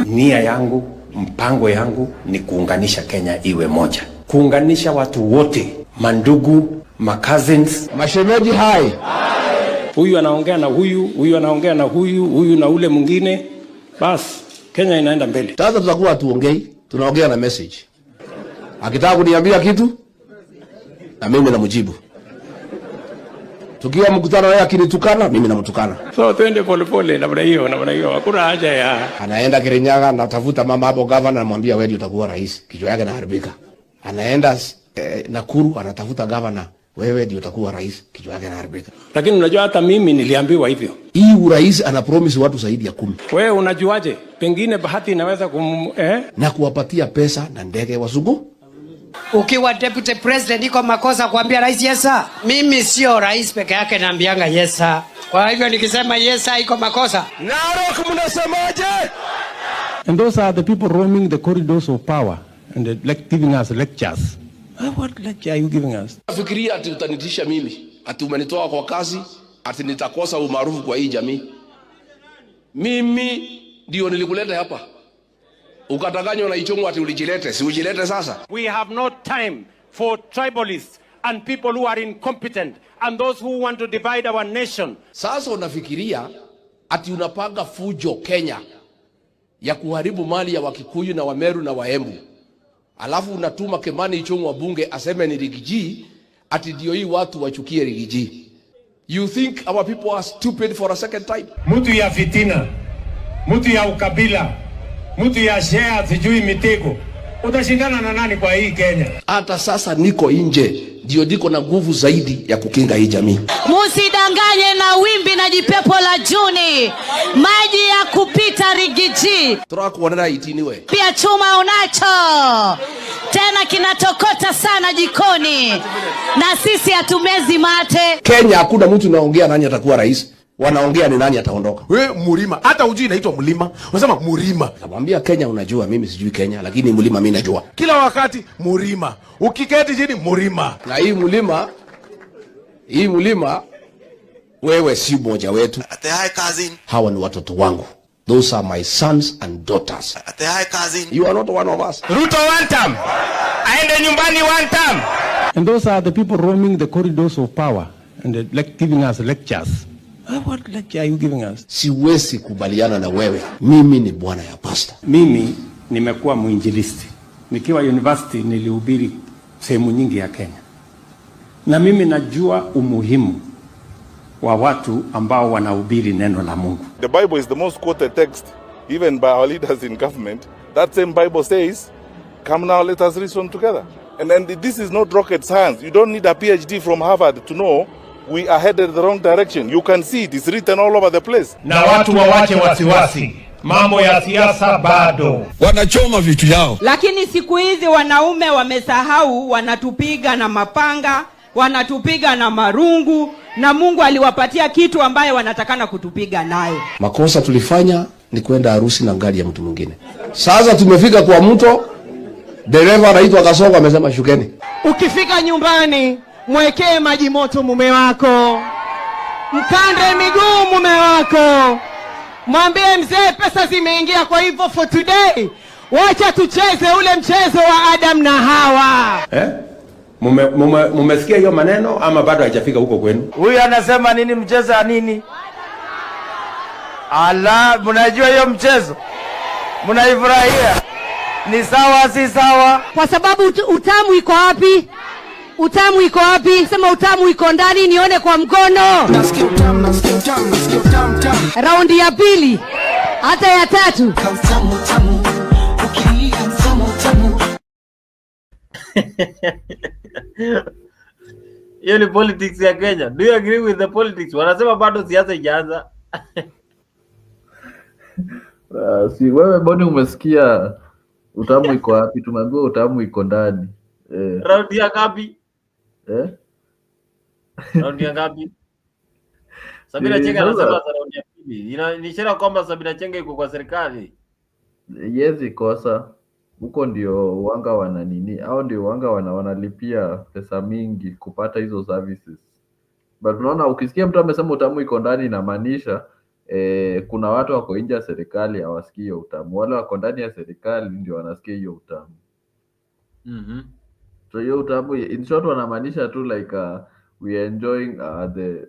Nia yangu, mpango yangu ni kuunganisha Kenya iwe moja, kuunganisha watu wote, mandugu, cousins, mashemeji. Hai, huyu anaongea na huyu, huyu anaongea na huyu, huyu na ule mwingine, bas Kenya inaenda mbele. Sasa tutakuwa tuongei, tunaongea na message. Akitaka kuniambia kitu na mimi namjibu. Tukiwa mkutano yeye akinitukana, mimi namtukana. So twende polepole namna hiyo. Hakuna haja ya anaenda Kirinyaga, anatafuta mama hapo governor, anamwambia wewe utakuwa rais. Kichwa yake inaharibika. Anaenda Nakuru, anatafuta governor, wewe ndio utakuwa rais, kichwa yake inaharibika. Lakini unajua hata mimi niliambiwa hivyo. Hii urais ana promise watu zaidi ya 10. Wewe unajuaje? Pengine bahati inaweza na kuwapatia pesa na ndege wazungu. Ukiwa deputy president iko makosa kuambia rais yesa. Mimi sio rais peke yake naambianga yesa. Kwa hivyo nikisema yesa iko makosa. Narok mnasemaje? And those are the people roaming the corridors of power and giving us lectures. What lecture are you giving us? Fikiria ati utanitisha mimi, ati umenitoa kwa kazi, ati nitakosa umaarufu kwa hii jamii. Mimi ndio nilikuleta hapa. Ukatanganywa na Ichung'wa ati ulijilete, si ujilete sasa. We have no time for tribalists and people who are incompetent and those who want to divide our nation. Sasa unafikiria ati unapanga fujo Kenya ya kuharibu mali ya Wakikuyu na Wameru na Waembu. Alafu unatuma Kimani Ichung'wa bunge aseme ni Rigiji, ati ndio hii watu wachukie Rigiji. You think our people are stupid for a second time? Mtu ya fitina, mtu ya ukabila, mtu ya share sijui mitego. Utashindana na nani kwa hii Kenya? Hata sasa niko nje, ndio niko na nguvu zaidi ya kukinga hii jamii. Musidanganye na wimbi na jipepo la Juni. Maji ya kupita Rigiji. Turakuonera itiniwe. Pia chuma unacho. Tena kinatokota sana jikoni. Na sisi hatumezi mate. Kenya hakuna mtu naongea nani atakuwa rais. Wanaongea ni nani ataondoka. Wewe mlima, hata ujui inaitwa mlima. Unasema mlima. Namwambia Kenya unajua, mimi sijui Kenya, lakini mlima mimi najua. Kila wakati mlima. Ukiketi chini mlima. Na hii mlima wewe si mmoja wetu. The high cousin. Hawa ni watoto wangu. Those are my sons and daughters. The high cousin. You are not one of us. Ruto one time. Aende nyumbani one time. And those are the people roaming the corridors of power and giving us lectures. What lecture are you giving us? Siwezi kubaliana na wewe. Mimi ni bwana ya pasta. Mimi nimekuwa mwinjilisti. Nikiwa university nilihubiri sehemu nyingi ya Kenya. Na mimi najua umuhimu wa watu ambao wanahubiri neno la Mungu. The Bible is the most quoted text, even by our leaders in government. That same Bible says, come now, let us reason together. And this is not rocket science. You don't need a PhD from Harvard to know we are headed the wrong direction. You can see it is written all over the place. Na watu wawache wasiwasi. Mambo ya siasa bado. Wanachoma vitu yao. Lakini siku hizi wanaume wamesahau, wanatupiga na mapanga, wanatupiga na marungu, na Mungu aliwapatia kitu ambaye wanatakana kutupiga nayo. Makosa tulifanya ni kwenda harusi na gari ya mtu mwingine. Sasa tumefika kwa mto, dereva anaitwa Kasongo amesema shukeni. Ukifika nyumbani, mwekee maji moto mume wako. Mkande miguu mume wako. Mwambie mzee pesa zimeingia, kwa hivyo for today wacha tucheze ule mchezo wa Adam na Hawa. Mumesikia hiyo maneno ama bado haijafika huko kwenu? Huyu anasema nini, mchezo wa nini? Ala, mnajua hiyo mchezo? Mnaifurahia? Ni sawa si sawa? Kwa sababu utamu iko wapi? Utamu iko wapi? Sema utamu iko ndani, nione kwa mkono. Nasikia utamu, nasikia utamu, nasikia utamu, utamu. Raundi ya pili, hata ya tatu. Utamu, utamu. Ukilia utamu, utamu. Hiyo ni politics ya Kenya. Do you agree with the politics? Wanasema bado siasa ijaanza. Si wewe Boni umesikia utamu iko wapi? Tumeambiwa utamu iko ndani. Raundi ya ngapi? Raundi ya ngapi? Sabina Chenga anasema raundi ya pili. Ni ishara kwamba Sabina Chenga iko kwa serikali. Yezi kosa. Huko ndio wanga wana nini? Hao ndio wanga wanalipia pesa mingi kupata hizo services. But unaona ukisikia mtu amesema utamu iko ndani inamaanisha kuna watu wako nje ya serikali hawasikii hiyo utamu. Wale wako ndani ya serikali ndio wanasikia hiyo utamu. So hiyo utamu in short wanamaanisha tu like we are enjoying the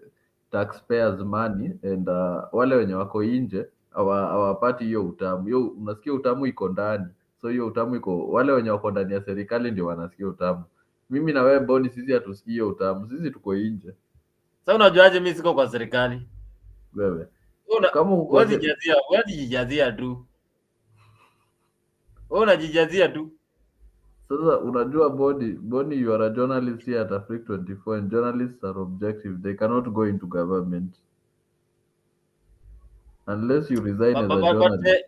taxpayers money and wale wenye wako nje hawapati hiyo utamu. Hiyo unasikia utamu iko ndani. So hiyo utamu iko wale wenye wako ndani ya serikali ndio wanasikia utamu. Mimi na wewe Boni sisi hatusikii hiyo utamu. Sisi tuko nje. Sasa unajuaje mimi siko kwa serikali? Wewe. Kama unajijazia tu. Wewe unajijazia tu. Sasa unajua Boni, you are a journalist here at Africa 24 and journalists are objective. They cannot go into government unless you resign as a journalist.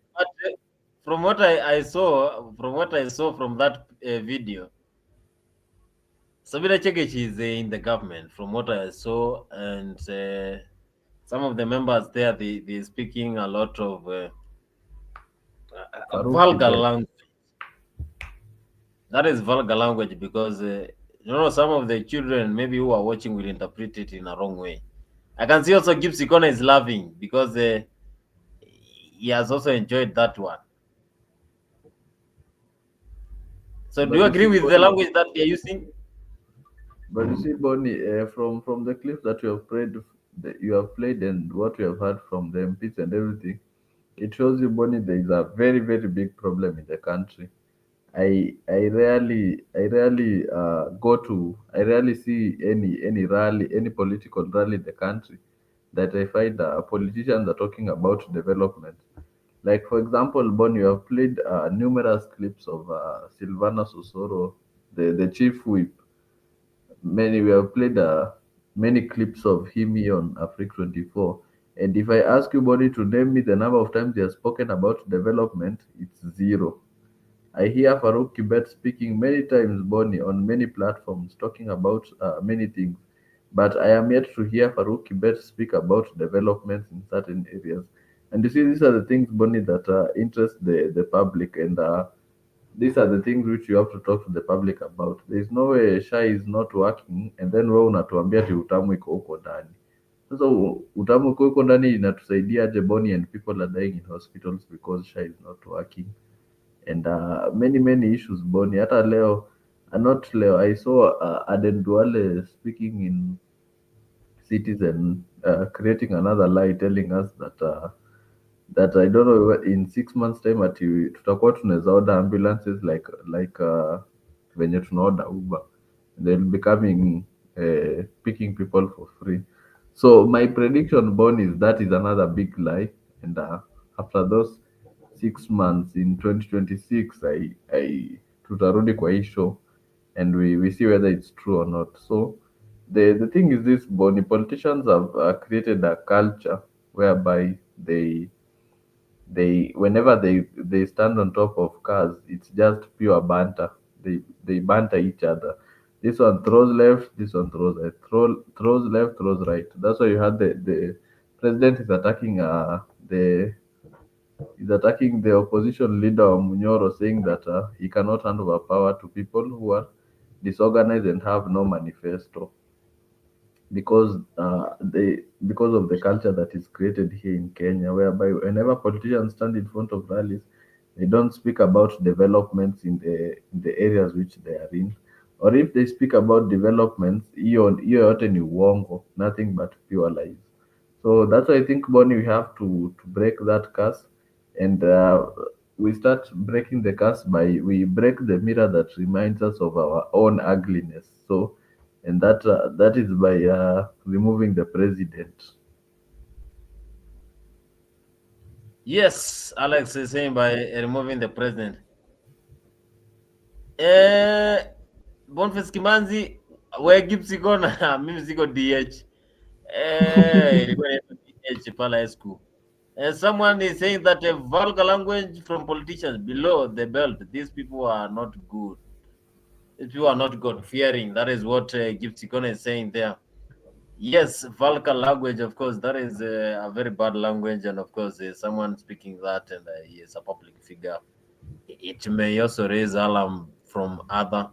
From what I saw, from that video, Sabina Chegech is in the government. From what I saw, and some of the members there, they speaking a lot of vulgar language. That is vulgar language because some of the children maybe who are watching will interpret it in a wrong way. I can see also Gibbs Ikona is laughing because he has also enjoyed that one. So do you agree with the language that they are using? But you see, Bonnie, from the clips that you have played and what you have heard from the MPs and everything, it shows you, Bonnie, there is a very, very big problem in the country. I rarely see any rally, any political rally in the country that I find politicians are talking about development. Like for example, Bonnie, you have played numerous clips of Silvana Sosoro, the chief whip. We have played many clips of him here on Africa 24. And if I ask you, Bonnie, to name me the number of times he has spoken about development, it's zero. I hear Farouk Kibet speaking many times, Bonnie, on many platforms, talking about many things. But I am yet to hear Farouk Kibet speak about developments in certain areas. And you see, these are the things, Bonnie, that interest the public. And these are the things which you have to talk to the public about. There is no way SHA is not working, and then wewe unatuambia ati utamu iko huko ndani. Sasa utamu iko huko ndani inatusaidia aje, Bonnie, and people are dying in hospitals because SHA is not working. And many issues, Bonnie. Hata leo, not leo, I saw Aden Duale speaking in Citizen, creating another lie, telling us that I don't know, in 6 months time ati tutakuwa tunaweza order ambulances like venye tuna order Uber. They'll be coming picking people for free. So my prediction, Bonnie, is that is another big lie. And after those 6 months in 2026, I tutarudi kwa hii show and we see whether it's true or not. So the thing is this, Bonnie, politicians have created a culture whereby whenever they stand on top of cars, it's just pure banter. They banter each other. This one throws left, this one throws right, throws left, throws right. That's why you had the president is attacking the opposition leader Munyoro, saying that he cannot hand over power to people who are disorganized and have no manifesto, because of the culture that is created here in Kenya, whereby whenever politicians stand in front of rallies, they don't speak about developments in the areas which they are in, or if they speak about developments, hiyo yote ni uongo, nothing but pure lies. So that's why I think, Bonnie, we have to break that curse, and we start breaking the curse by we break the mirror that reminds us of our own ugliness. So, and that is by removing the president. Yes, Alex is saying by removing the president. Boniface Kimanzi, where Gibbs Ikona, mimi siko DH. Ilikuwa inaitwa DH pala high school. Someone is saying that a vulgar language from politicians below the belt, these people are not good. These people are not God-fearing. That is what Gibbs Ikona is saying there. Yes, vulgar language, of course, that is a very bad language, and of course, someone speaking that, and he is a public figure. It may also raise alarm from other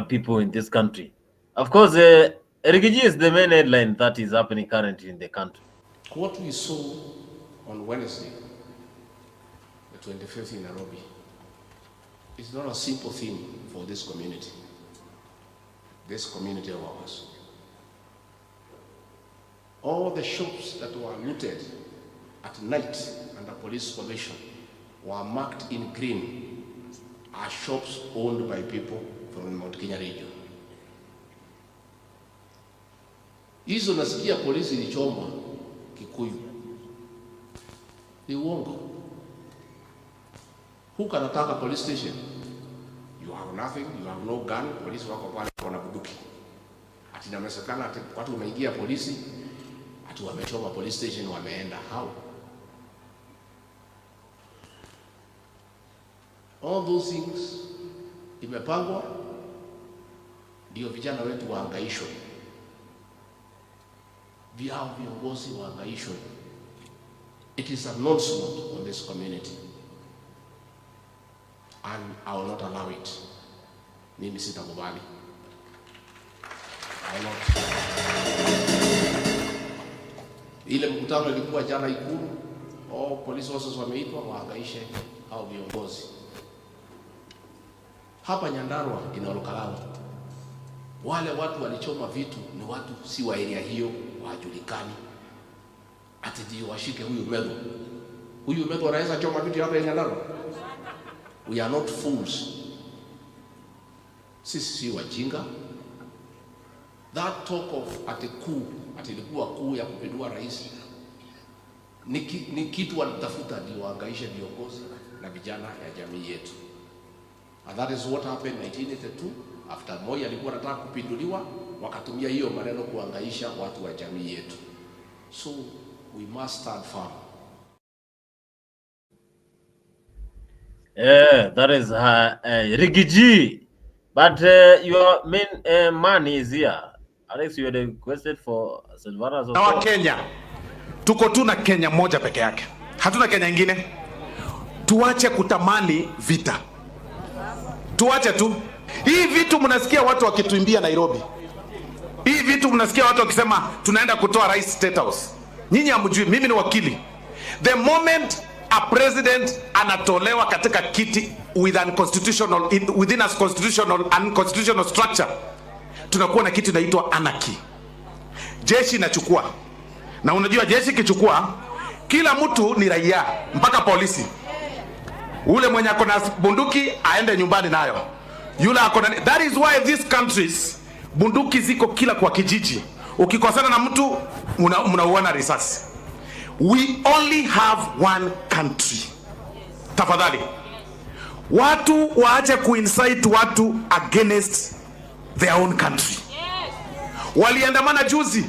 people in this country. Of course, Rigiji is the main headline that is happening currently in the country. What we saw on Wednesday, the 25th in Nairobi, is not a simple thing for this community of ours. All the shops that were looted at night under police supervision were marked in green as shops owned by people from the Mount Kenya region. Hizo nasikia polisi ilichoma Kikuyu. Ni uongo. Who can attack a police station? You have nothing, you have no gun, polisi wako pale wana bunduki. Ati inasemekana ati watu wameingia polisi, ati wamechoma police station wameenda. How? All those things imepangwa ndio vijana wetu wahangaishwe. Viongozi wahangaishwe. It is a nonsense on this community. And I will not allow it. Mimi sitakubali. I will not. Ile mkutano ilikuwa jana Ikulu, police officers wameitwa wahangaishe hao viongozi. Hapa Nyandarua inaolokalawa. Wale watu walichoma vitu ni watu si wa area hiyo, wajulikani. Ati ndio washike huyu Medho. Huyu Medho anaweza choma vitu hapa Nyandarua? We are not fools. Sisi si wajinga. That talk of ati ilikuwa kuu ya kupindua rais ni kitu wanatafuta ndio wahangaishe viongozi na vijana ya jamii yetu. And that is what happened in 1982 after Moi alikuwa anataka kupinduliwa, wakatumia hiyo maneno kuhangaisha watu wa jamii yetu. So we must stand firm. That is Rigiji. But your main man is here. Alex, you had requested for Silvana. Na wa Kenya tuko tu na Kenya moja peke yake, hatuna Kenya ingine. Tuache kutamani vita, tuache tu hii vitu. Mnasikia watu wakituimbia Nairobi, hii vitu mnasikia watu wakisema tunaenda kutoa rais State House. Nyinyi hamjui, mimi ni wakili. The moment a president anatolewa katika kiti within a constitutional and unconstitutional structure, tunakuwa na kitu inaitwa anarchy. Jeshi inachukua, na unajua jeshi kichukua, kila mtu ni raia mpaka polisi. Ule mwenye akona bunduki aende nyumbani nayo. Yule akona. That is why these countries bunduki ziko kila kwa kijiji. Ukikosana na mtu mnauana risasi. We only have one country. Tafadhali watu waache kuincite watu against their own country. Waliandamana juzi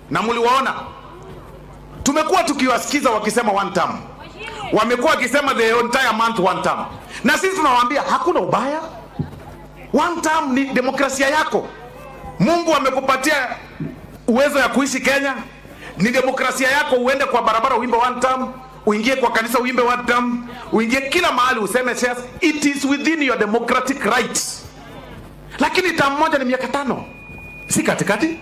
na mliwaona. Tumekuwa tukiwasikiza wakisema one term. Wamekuwa wakisema the entire month one term. Na sisi tunawaambia hakuna ubaya. One term ni demokrasia yako. Mungu amekupatia uwezo ya kuishi Kenya. Ni demokrasia yako, uende kwa barabara uimbe one term, uingie kwa kanisa uimbe one term, uingie kila mahali useme yes. It is within your democratic rights. Lakini term moja ni miaka 5. Si katikati.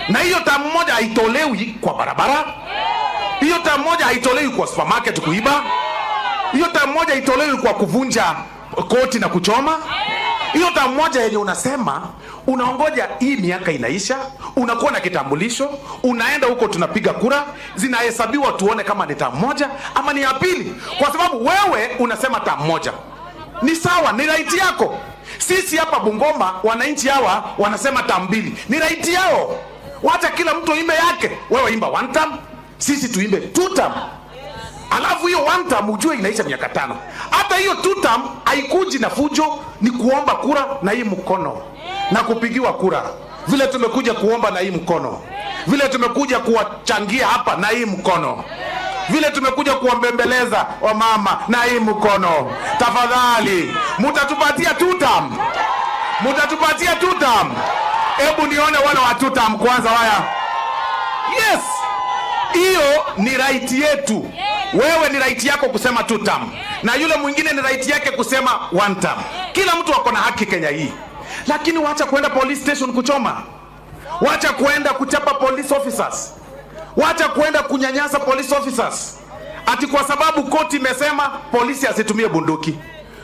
Na hiyo term moja haitolewi kwa barabara. Hiyo term moja haitolewi kwa supermarket kuiba. Hiyo term moja haitolewi kwa kuvunja koti na kuchoma. Hiyo term moja yenye unasema unaongoja hii miaka inaisha, unakuwa na kitambulisho, unaenda huko tunapiga kura, zinahesabiwa tuone kama ni term moja ama ni ya pili. Kwa sababu wewe unasema term moja. Ni sawa, ni right yako. Sisi hapa Bungoma wananchi hawa wanasema term 2. Ni right yao. Wacha kila mtu imbe yake. Wewe imba one term, sisi tuimbe 2 term. Alafu hiyo one term ujue inaisha miaka 5. Hata hiyo 2 term haikuji na fujo, ni kuomba kura na hii mkono. Na kupigiwa kura. Vile tumekuja kuomba na hii mkono. Vile tumekuja kuwachangia hapa na hii mkono. Vile tumekuja kuwambembeleza wa mama na hii mkono. Tafadhali, mutatupatia 2 term. Mutatupatia 2 term. Hebu nione wale wa 2 term kwanza waya. Yes. Hiyo ni right yetu. Wewe ni right yako kusema 2 term. Na yule mwingine ni right yake kusema 1 term. Kila mtu ako na haki Kenya hii. Lakini wacha kuenda police station kuchoma. Wacha kuenda kuchapa police officers. Wacha kuenda kunyanyasa police officers. Ati kwa sababu koti imesema polisi asitumie bunduki.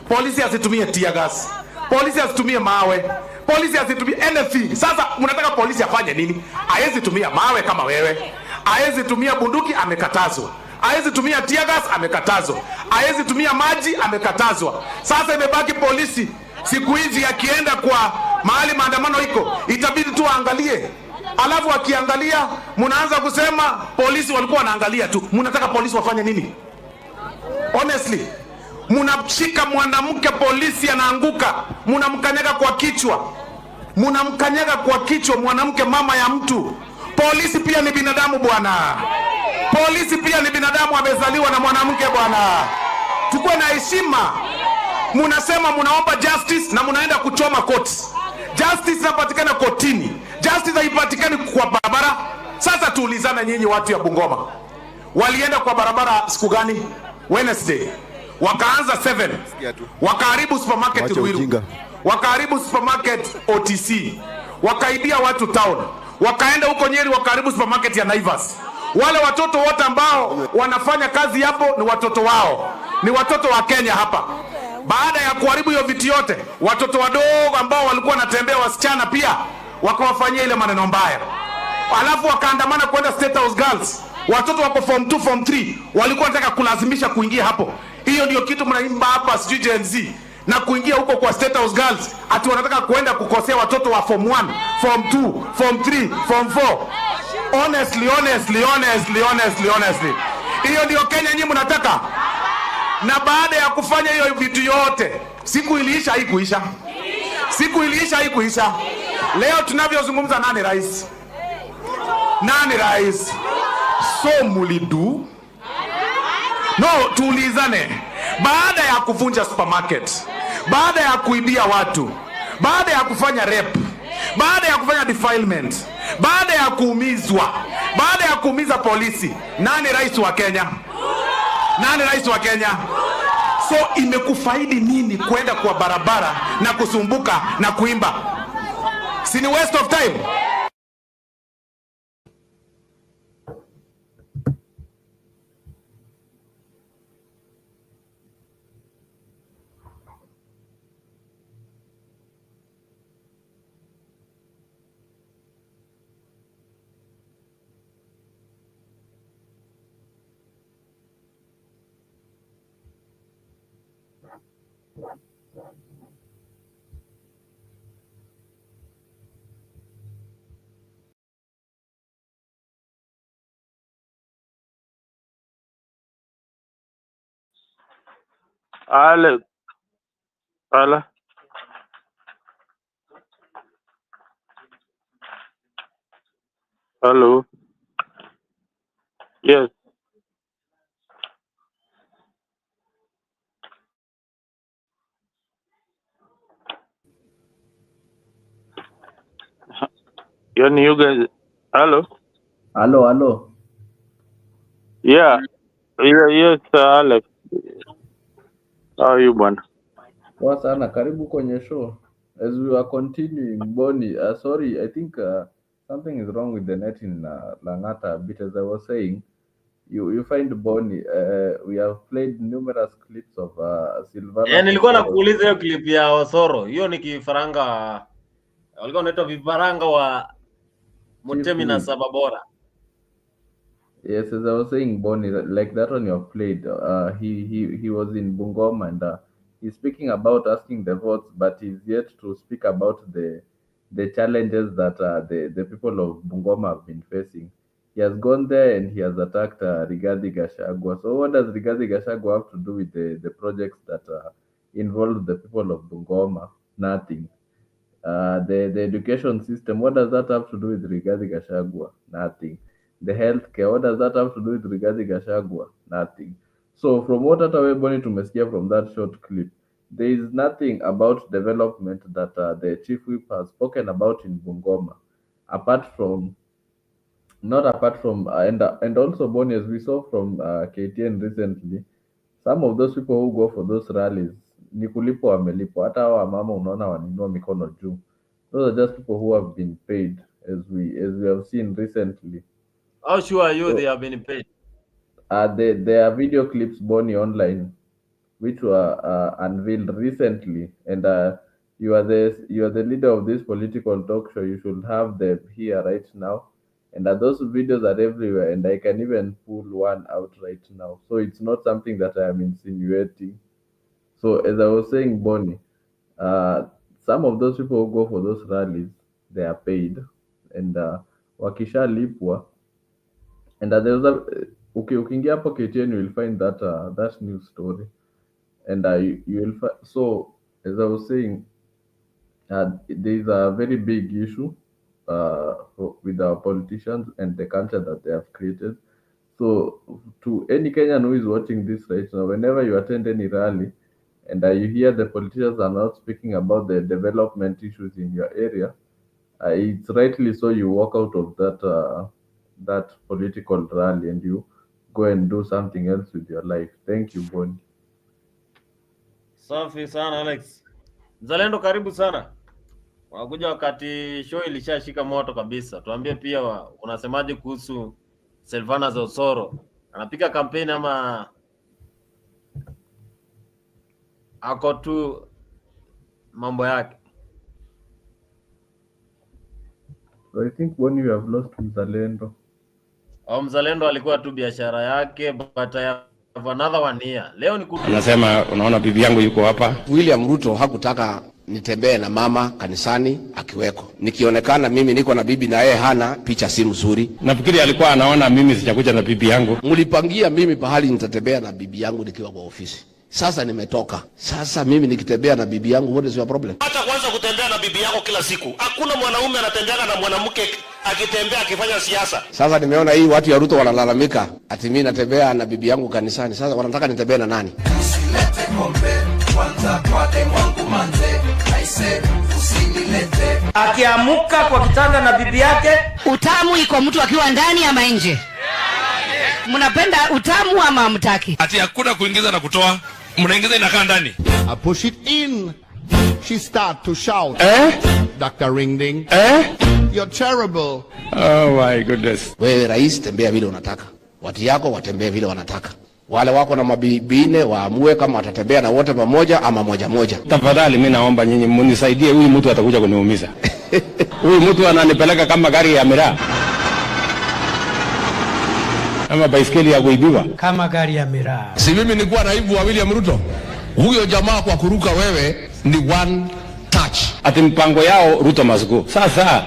Polisi asitumie tear gas. Polisi asitumie mawe. Polisi asitumie anything. Sasa mnataka polisi afanye nini? Haezi tumia mawe kama wewe. Haezi tumia bunduki, amekatazwa. Haezi tumia tear gas, amekatazwa. Haezi tumia maji, amekatazwa. Sasa imebaki polisi. Siku hizi akienda kwa mahali maandamano iko, itabidi tu aangalie. Alafu akiangalia, mnaanza kusema polisi walikuwa wanaangalia tu. Mnataka polisi wafanye nini? Honestly, Munamshika mwanamke polisi anaanguka, munamkanyaga kwa kichwa. Munamkanyaga kwa kichwa mwanamke, mama ya mtu. Polisi pia ni binadamu bwana. Polisi pia ni binadamu, amezaliwa na mwanamke bwana. Tukue na heshima. Munasema munaomba justice na munaenda kuchoma koti. Justice inapatikana kotini. Justice haipatikani kwa barabara. Sasa tuulizana nyinyi watu ya Bungoma. Walienda kwa barabara siku gani? Wednesday. Wakaanza 7. Wakaharibu supermarket Ruiru. Wakaharibu supermarket OTC. Wakaibia watu town. Wakaenda huko Nyeri wakaharibu supermarket ya Naivas. Wale watoto wote ambao wanafanya kazi hapo ni watoto wao. Ni watoto wa Kenya hapa. Baada ya kuharibu hiyo vitu yote, watoto wadogo ambao walikuwa wanatembea wasichana pia wakawafanyia ile maneno mbaya. Alafu wakaandamana kwenda State House Girls. Watoto wako form 2 form 3 walikuwa wanataka kulazimisha kuingia hapo. Hiyo ndio kitu mnaimba hapa sijui Gen Z. Na kuingia huko kwa State House Girls ati wanataka kuenda kukosea watoto wa form 1, form 2, form 3, form 4. Honestly. Hiyo ndio Kenya nyinyi mnataka? Na baada ya kufanya hiyo vitu yote, siku iliisha haikuisha. Siku iliisha haikuisha. Leo tunavyozungumza nani rais? Nani rais? So mulidu? No, tuulizane. Baada ya kuvunja supermarket, baada ya kuibia watu, baada ya kufanya rape, baada ya kufanya defilement, baada ya kuumizwa, baada ya kuumiza polisi, nani rais wa Kenya? Nani rais wa Kenya? So imekufaidi nini kwenda kwa barabara na kusumbuka na kuimba? Si ni waste of time? Alex, hello. Hello. Yes. You guys. Hello. Hello. Yeah. Yes, Alex. How are you, bwana? Poa sana, karibu kwenye show. As we are continuing, Bonnie, sorry, I think something is wrong with the net in Langata a bit. As I was saying, you find Bonnie. We have played numerous clips of Silvana. Nilikuwa nakuuliza hiyo clip ya Osoro. Hiyo ni kifaranga. Walikuwa wanaitwa vifaranga wa Mutemi na Sababora. Yes, as I was saying, Bonnie, like that one you have played, he was in Bungoma and he's speaking about asking the votes, but he's yet to speak about the challenges that the people of Bungoma have been facing. He has gone there and he has attacked Rigathi Gachagua. So what does Rigathi Gachagua have to do with the projects that involve the people of Bungoma? Nothing. The education system, what does that have to do with Rigathi Gachagua? Nothing. The healthcare, what does that have to do with Rigathi Gachagua? Nothing. So from what Ataweboni tumesikia from that short clip, there is nothing about development that the chief whip has spoken about in Bungoma, apart from and also Boni, as we saw from KTN recently, some of those people who go for those rallies ni kulipo wamelipo, hata hawa mama unaona waninua mikono juu. Those are just people who have been paid, as we have seen recently. How sure are you they have been paid? There are video clips, Bonnie, online, which were unveiled recently, and you are the leader of this political talk show. You should have them here right now, and those videos are everywhere, and I can even pull one out right now. So it's not something that I am insinuating. So as I was saying, Bonnie, some of those people who go for those rallies, they are paid, and wakisha lipwa. And there's ukiingia hapo KTN, you will find that news story. and you will so as I was saying, there is a very big issue with our politicians and the culture that they have created. So to any Kenyan who is watching this right now, whenever you attend any rally and you hear the politicians are not speaking about the development issues in your area, it's rightly so you walk out of that political rally and you go and do something else with your life. Thank you, Bonnie. Safi sana Alex. Mzalendo, karibu sana. Unakuja wakati show ilishashika moto kabisa. Tuambie pia unasemaje kuhusu Silvana Zosoro? Anapiga kampeni ama ako tu mambo yake? I think Bonnie, you have lost Mzalendo. Mzalendo alikuwa tu biashara yake, but I have another one here. Leo ni Anasema unaona bibi yangu yuko hapa. William Ruto hakutaka nitembee na mama kanisani akiweko. Nikionekana mimi niko na bibi na yeye hana, picha si mzuri. Nafikiri alikuwa anaona mimi sijakuja na bibi yangu. Mlipangia mimi pahali nitatembea na bibi yangu nikiwa kwa ofisi. Sasa nimetoka. Sasa mimi nikitembea na bibi yangu, what is your problem? Hata kwanza kutembea na bibi yako kila siku. Hakuna mwanaume anatembea na mwanamke akitembea akifanya siasa. Sasa nimeona hii watu ya Ruto wanalalamika ati mimi natembea na bibi yangu kanisani. Sasa wanataka nitembee na nani? Usilete kombe kwanza kwa wangu manze. I said usilete. Akiamuka kwa kitanda na bibi yake, Utamu iko mtu akiwa ndani ama nje? Mnapenda utamu ama mtaki? Ati hakuna kuingiza na kutoa, mnaingiza inakaa ndani. I push it in. She start to shout. Dr. Ringding. You're terrible. Oh my goodness. Wewe rais, tembea vile unataka. Watu yako watembee vile wanataka. Wale wako na mabibine waamue kama watatembea na wote pamoja ama moja moja. Tafadhali mimi naomba nyinyi mnisaidie, huyu mtu atakuja kuniumiza. Huyu mtu ananipeleka kama gari ya miraa. Ama baiskeli ya kuibiwa. Kama gari ya miraa. Si mimi nilikuwa naibu wa William Ruto. Huyo jamaa kwa kuruka wewe ni one touch. Ati mpango yao Ruto must go. Sasa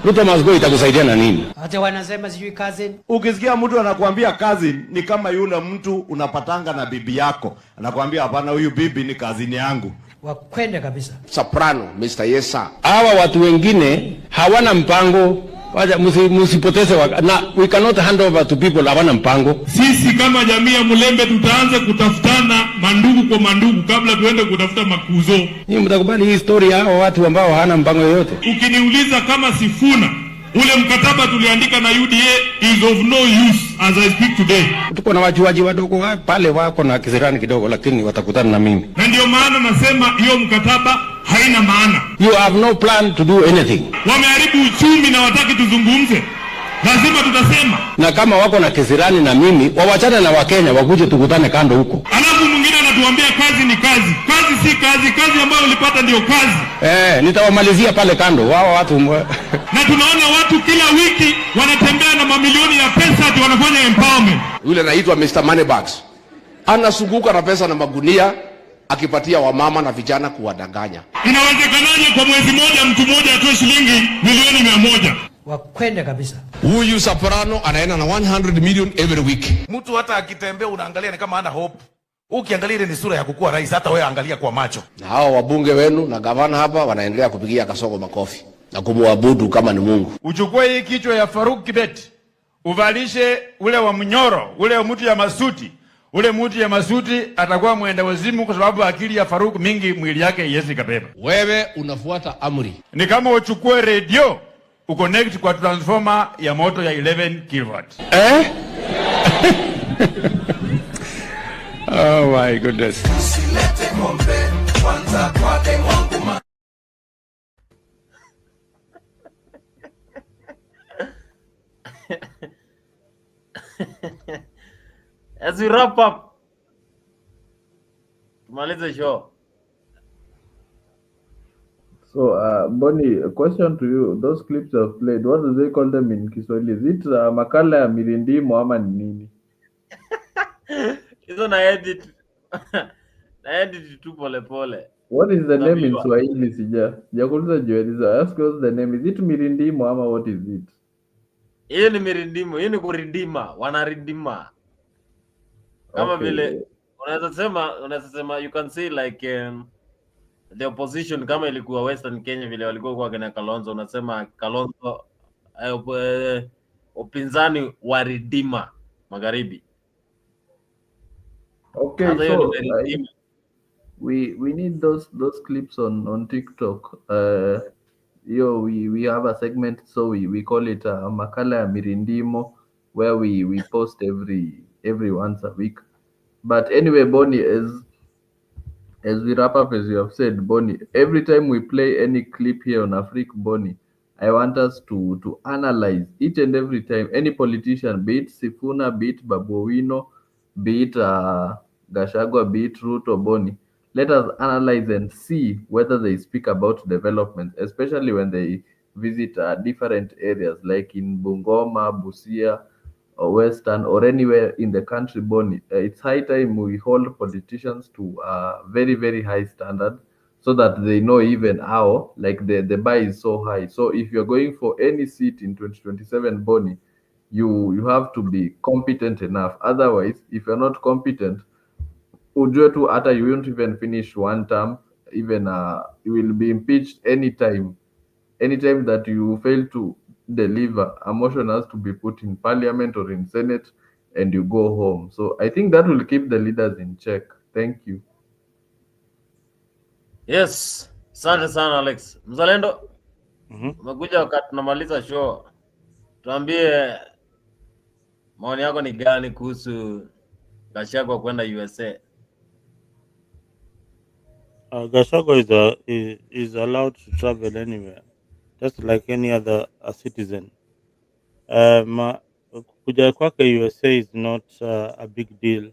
Ruto must go itakusaidia na nini? Hata wanasema sijui cousin. Ukisikia mtu anakuambia cousin ni kama yule mtu unapatanga na bibi yako. Anakuambia hapana, huyu bibi ni cousin yangu. Wakwende kabisa. Soprano, Mr. Yesa. Hawa watu wengine hawana mpango. Waja musipoteze na we cannot hand over to people hawana mpango. Sisi kama jamii ya Mulembe tutaanza kutafutana mandugu kwa mandugu kabla tuende kutafuta makuzo. Nyinyi mtakubali hii story hao watu ambao hawana mpango yoyote? Ukiniuliza kama Sifuna, ule mkataba tuliandika na UDA is of no use as I speak today. Tuko na wajuaji wadogo pale wako na kisirani kidogo, lakini watakutana na mimi. Na ndio maana nasema hiyo mkataba haina maana. You have no plan to do anything. Wameharibu uchumi na wataki tuzungumze. Lazima tutasema. Na kama wako na kisirani na mimi, wawachane na Wakenya wakuje tukutane kando huko. Alafu mwingine anatuambia kazi ni kazi. Kazi si kazi, kazi ambayo ulipata ndio kazi. Nitawamalizia pale kando wao watu. Na tunaona watu kila wiki wanatembea na mamilioni ya pesa ati wanafanya empowerment. Yule anaitwa Mr. Moneybags. Anazunguka na pesa na magunia akipatia wamama na vijana kuwadanganya. Inawezekanaje kwa mwezi moja mtu mmoja atoe shilingi milioni 100? Wakwende kabisa. Huyu Soprano anaenda na 100 million every week. Mtu hata akitembea unaangalia ni kama hana hope. Ukiangalia ile ni sura ya kukua rais, hata wewe angalia kwa macho. Na hao wabunge wenu na gavana hapa wanaendelea kupigia Kasongo makofi na kumwabudu kama ni Mungu. Uchukue hii kichwa ya Faruk Kibet, uvalishe ule wa Mnyoro, ule wa mtu ya Masuti. Ule mtu ya Masuti atakuwa mwenda wazimu kwa sababu akili ya Faruk mingi mwili yake yesi kabeba. Wewe unafuata amri. Ni kama uchukue radio uconnect kwa transformer ya moto ya 11 kilowatt. Oh my goodness. Usilete kombe kwanza kwa wangu manze. As we wrap up, tumalize show. So, Bonnie, a question to you. Those clips I've played, what do they call them in Kiswahili? Is it makala ya mirindimo ama ni nini? Hizo na edit. Na edit tu pole pole. What is the name in Swahili? Sijakuuliza Joeliza. I ask what's the name. Is it mirindimo ama what is it? Hiyo ni mirindimo, hiyo ni kurindima, wanarindima. Kama vile unaweza sema you can see like the opposition kama ilikuwa Western Kenya vile walikuwa kwa kina Kalonzo, unasema Kalonzo upinzani wa Ridima Magharibi. Okay, so we need those clips on TikTok. We have a segment, so we call it Makala ya Mirindimo, where we post every once a week. But anyway, Bonnie, as we wrap up, as you have said, Bonnie, every time we play any clip here on Afrique, Bonnie, I want us to analyze each and every time any politician, be it Sifuna, be it Babu Owino, be it Gachagua, be it Ruto, Bonnie, let us analyze and see whether they speak about development, especially when they visit different areas like in Bungoma, Busia, or Western, or anywhere in the country, Bonnie. It's high time we hold politicians to a very, very high standard so that they know even how, like the bar is so high. So if you're going for any seat in 2027, Bonnie, you have to be competent enough. Otherwise, if you're not competent, ujue tu hata you won't even finish one term, even you will be impeached anytime that you fail to deliver. A motion has to be put in parliament or in senate and you go home. So I think that will keep the leaders in check. Thank you. Yes, asante sana Alex. Mzalendo, umekuja wakati tunamaliza show. Tuambie maoni yako ni gani kuhusu Gachagua kwenda USA? Gachagua is allowed to travel anywhere, just like any other citizen. Kuja kwake USA is not a big deal.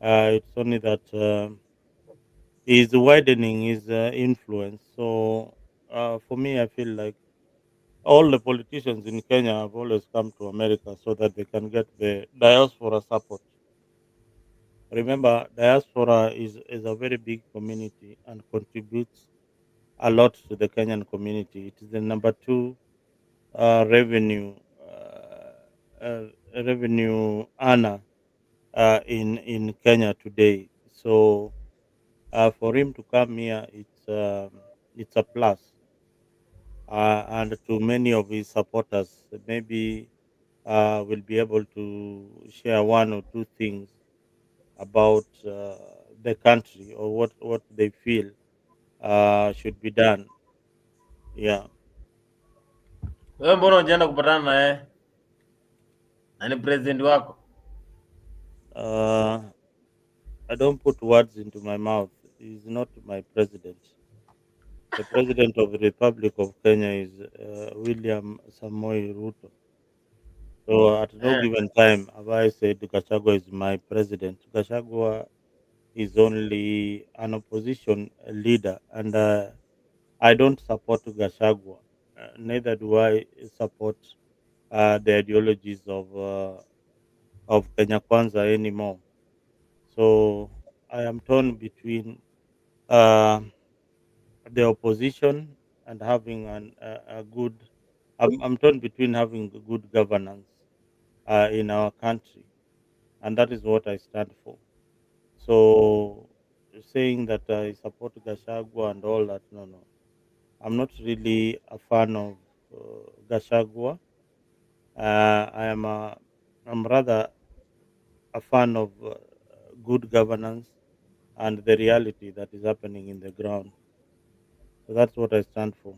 It's only that he's widening his influence. So for me, I feel like all the politicians in Kenya have always come to America so that they can get the diaspora support. Remember, diaspora is a very big community and contributes a lot to the Kenyan community. It is the number 2 revenue earner in Kenya today. So for him to come here, it's a plus. And to many of his supporters, maybe will be able to share one or two things about the country or what they feel should be done. Yeah. Wewe mbona unaenda kupatana naye? Ani president wako? I don't put words into my mouth. He's not my president. The president of the Republic of Kenya is William Samoei Ruto. So at no given time have I said Gachagua is my president. Gachagua is only an opposition leader, and I don't support Gachagua. Neither do I support the ideologies of Kenya Kwanza anymore. So I am torn between the opposition and having a good. I'm torn between having good governance in our country, and that is what I stand for. So saying that I support Gachagua and all that, no. I'm not really a fan of Gachagua. I'm rather a fan of good governance and the reality that is happening in the ground. So that's what I stand for.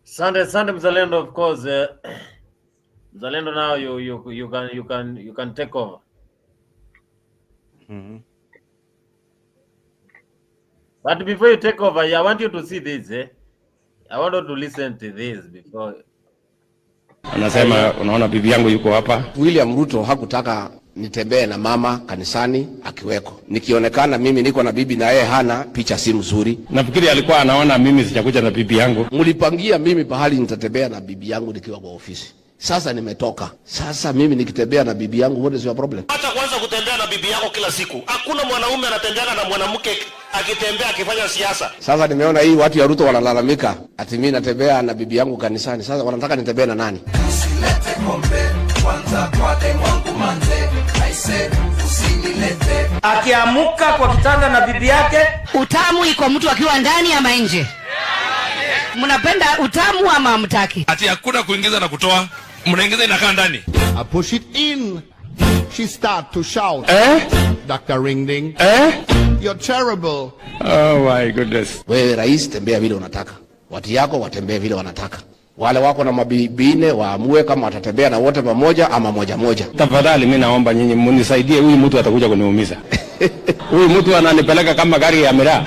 Sunday Mzalendo, of course. Mzalendo, now you can take over. Mm-hmm. But before you take over, I want you to see this. I want you to listen to this before. Anasema unaona bibi yangu yuko hapa. William Ruto hakutaka nitembee na mama kanisani akiweko. Nikionekana mimi niko na bibi na yeye hana, picha si mzuri. Nafikiri alikuwa anaona mimi sijakuja na bibi yangu. Mlipangia mimi pahali nitatembea na bibi yangu nikiwa kwa ofisi. Sasa nimetoka. Sasa mimi nikitembea na bibi yangu, what is your problem? Hata kwanza kutembea na bibi yako kila siku. Hakuna mwanaume anatembea na mwanamke akitembea akifanya siasa. Sasa nimeona hii watu ya Ruto wanalalamika ati mimi natembea na bibi yangu kanisani. Sasa wanataka nitembee na nani? Usilete kombe kwanza kwa demu wangu manze. akiamuka kwa kitanda na bibi yake. Utamu iko mtu akiwa ndani ama nje? Mnapenda utamu ama hamtaki? Ati hakuna kuingiza na kutoa, mnaingiza inakaa ndani. I push it in. She start to shout. Dr. Ringding. You're terrible. Oh my goodness. Wewe rais, tembea vile unataka. Watu yako watembee vile wanataka. Wale wako na mabibine waamue kama watatembea na wote pamoja ama moja moja. Tafadhali mimi naomba nyinyi mnisaidie, huyu mtu atakuja kuniumiza. Huyu mtu ananipeleka kama gari ya miraa.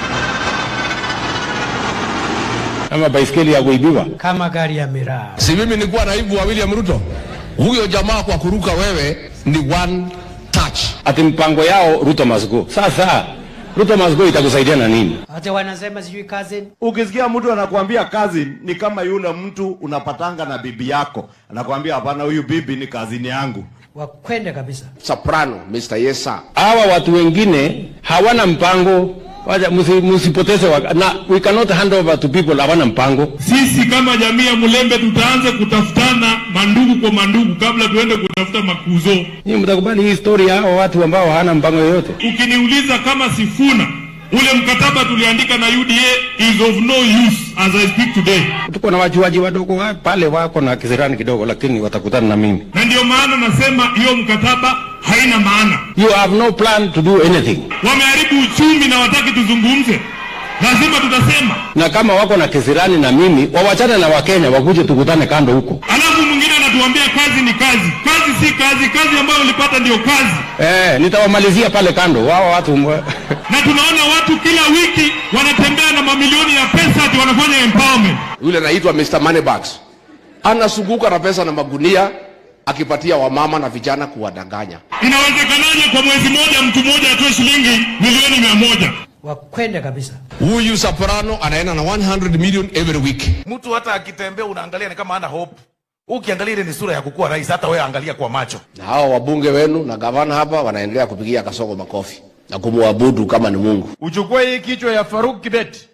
Kama baiskeli ya kuibiwa. Kama gari ya miraa. Si mimi nilikuwa naibu wa William Ruto. Huyo jamaa kwa kuruka wewe ni one touch. Ati mpango yao Ruto must go. Sasa Ruto must go itakusaidia na nini? Hata wanasema sijui cousin. Ukisikia mtu anakuambia cousin ni kama yule mtu unapatanga na bibi yako. Anakuambia hapana, huyu bibi ni cousin yangu. Wakwende kabisa. Soprano, Mr. Yesa. Hawa watu wengine hawana mpango. Waja msipoteze na we cannot hand over to people hawana mpango. Sisi kama jamii ya Mulembe tutaanza kutafutana mandugu kwa mandugu kabla tuende kutafuta makuzo. Ni mtakubali hii story hao watu ambao hawana mpango yoyote. Ukiniuliza kama Sifuna, ule mkataba tuliandika na UDA is of no use as I speak today. Tuko na wajuaji wadogo pale wako na kisirani kidogo, lakini watakutana na mimi. Na ndio maana nasema hiyo mkataba haina maana. You have no plan to do anything. Wameharibu uchumi na wataki tuzungumze. Lazima tutasema. Na kama wako na kisirani na mimi, wawachane na Wakenya wakuje tukutane kando huko. Alafu mwingine anatuambia kazi ni kazi. Kazi si kazi, kazi ambayo ulipata ndio kazi. Nitawamalizia pale kando. Wao watu na tunaona watu kila wiki wanatembea na mamilioni ya pesa ati wanafanya empowerment. Yule anaitwa Mr. Moneybags. Anasuguka na pesa na magunia akipatia wamama na vijana kuwadanganya. Inawezekanaje kwa mwezi mmoja mtu mmoja atoe shilingi milioni 100? Wakwende kabisa. Huyu Soprano anaenda na 100 million every week. Mtu hata akitembea unaangalia ni kama hana hope. Ukiangalia ile ni sura ya kukua rais, hata wewe angalia kwa macho. Na hao wabunge wenu na gavana hapa wanaendelea kupigia Kasongo makofi na kumwabudu kama ni Mungu. Uchukue hii kichwa ya Faruk Kibet,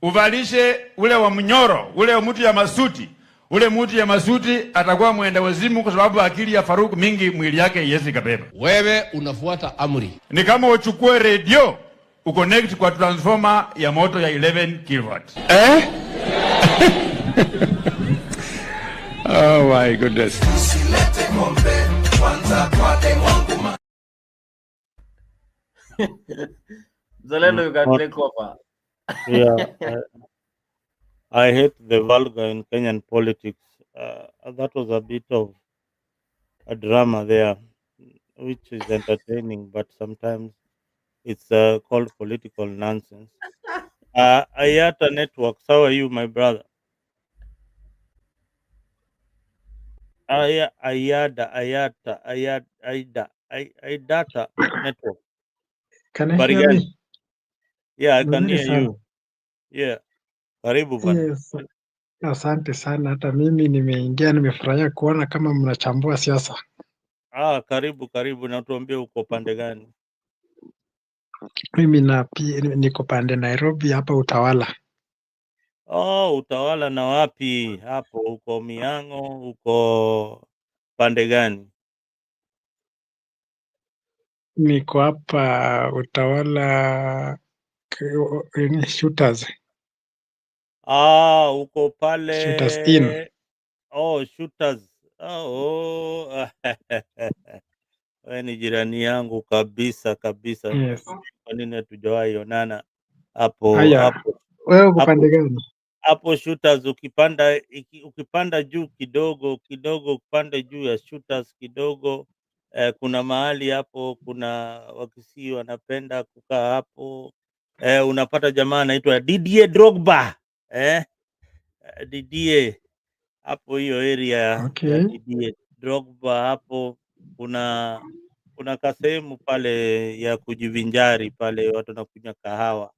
uvalishe ule wa Mnyoro, ule wa mtu ya Masuti. Ule mtu ya Masuti atakuwa mwenda wazimu kwa sababu akili ya Faruk mingi mwili yake yesi kabeba. Wewe unafuata amri. Ni kama uchukue radio uconnect kwa transformer ya moto ya 11 kilowatt. Oh my goodness. Zalendo, you can take over. Yeah, I hate the vulgar in Kenyan politics. That was a bit of a drama there, which is entertaining, but sometimes it's called political nonsense. Ayata Networks, how are you, my brother? Ayada Network. Can I hear me? Yeah, I can Vizuri hear sana. you. Yeah. Karibu bwana. Yes. Asante sana, hata mimi nimeingia, nimefurahia kuona kama mnachambua siasa. Karibu na tuambie uko pande gani? Mimi niko pande Nairobi hapa Utawala. Utawala na wapi hapo? Uko Miang'o, uko pande gani? Niko hapa Utawala Shooters. Uko pale Shooters in. Shooters. Wewe ni jirani yangu kabisa. Yes. Kwa nini hatujawahi onana hapo? Haya. Wewe uko pande gani? Hapo Shooters ukipanda juu kidogo, ukipanda juu ya Shooters kidogo, kuna mahali hapo, kuna Wakisii wanapenda kukaa hapo. Unapata jamaa anaitwa Didier Drogba. Didier hapo hiyo area. Okay. Ya Didier Drogba hapo kuna kasehemu pale ya kujivinjari pale, watu wanakunywa kahawa.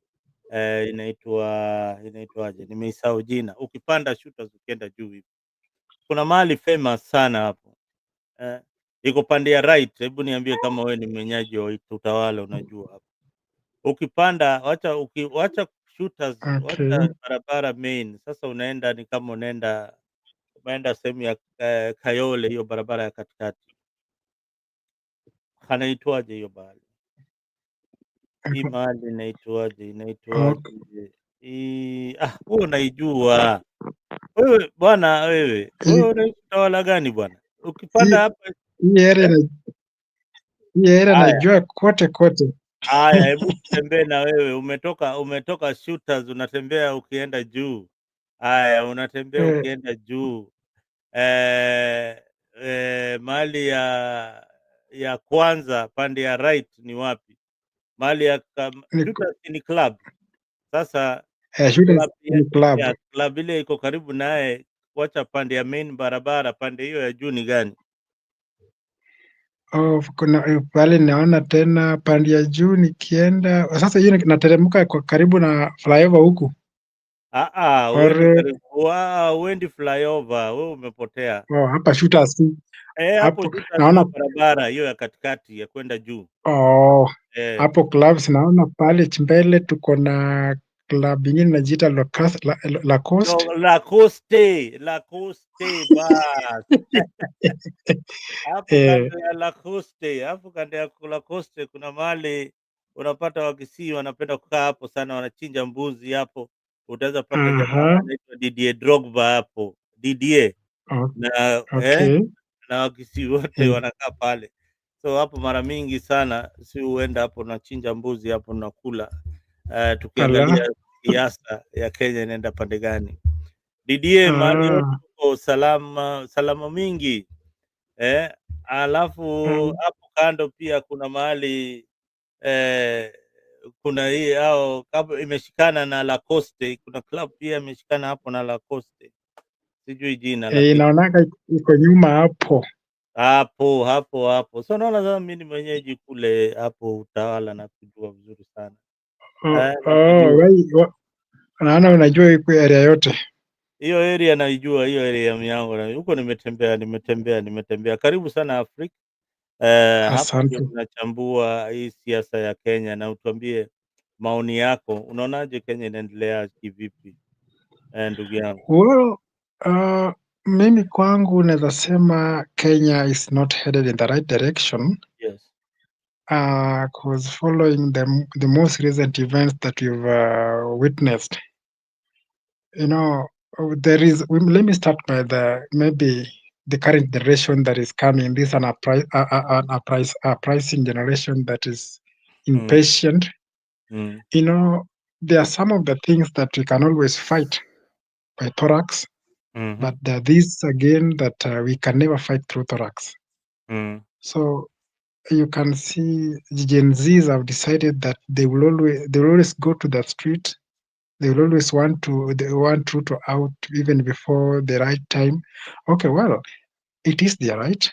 Inaitwaje? Nimeisahau jina. Ukipanda Shooters ukienda juu hivi, kuna mahali famous sana hapo. Iko pande ya right. Hebu niambie kama wewe ni mwenyeji wa Utawala unajua hapo. Ukipanda wacha Shooters, Okay. wacha barabara main. Sasa unaenda ni kama umeenda sehemu ya Kayole, hiyo barabara ya katikati. Kanaitwaje hiyo bahali? Hii mahali inaitwaje? Okay. Wewe unaijua. Wewe bwana wewe. Wewe unaishi tawala gani bwana? Ukipanda hapa Hii area haya. najua kote kote. Haya, hebu tembee na wewe. Umetoka shooters unatembea ukienda juu. Haya, unatembea ukienda juu. Mahali ya kwanza pande ya right ni wapi? Mahali ya shooters ni club. Sasa Shooters ni club. club ile iko karibu naye, wacha pande ya main barabara, pande hiyo ya juu ni gani? Kuna pale naona tena pande ya juu nikienda sasa, hiyo nateremka kwa karibu na flyover huku. Uendi flyover, wewe umepotea. Hapa shooters. Hapo shooters naona barabara hiyo ya katikati ya kwenda juu. Hapo clubs naona pale mbele tuko na club nyingine inajiita La Coast. La Coste bas. Hapo kando ya La Coste kuna mahali unapata Wakisii wanapenda kukaa hapo sana, wanachinja mbuzi hapo. Utaweza pata jamaa anaitwa Didier Drogba hapo. Didier. Na Wakisii wote wanakaa pale. So hapo mara mingi sana si huenda hapo nachinja mbuzi hapo nakula. Tukiangalia siasa ya Kenya inaenda pande gani. Didier mahali yote uko salama mingi. Alafu hapo kando pia kuna mahali kuna hii kama imeshikana na La Coste, kuna club pia imeshikana hapo na La Coste. Sijui jina lakini naonaka iko nyuma hapo. So naona sasa mimi ni mwenyeji kule hapo Utawala na kujua vizuri sana. Naona unajua iko area yote. Hiyo area naijua, hiyo area yangu. Huko nimetembea. Karibu sana Afrika. Hapa ndio tunachambua hii siasa ya Kenya na utuambie maoni yako. Unaonaje Kenya inaendelea kivipi? Ndugu yangu. Mimi kwangu naweza sema Kenya is not headed in the right direction. Yes. Because following the most recent events that we've witnessed, let me start by the current generation that is coming. This is a pricing generation that is impatient. There are some of the things that we can always fight by thorax, but there are these again that we can never fight through thorax. So you can see the Gen Zs have decided that they will always go to the street. They will always want Ruto out even before the right time. Okay, well, it is their right.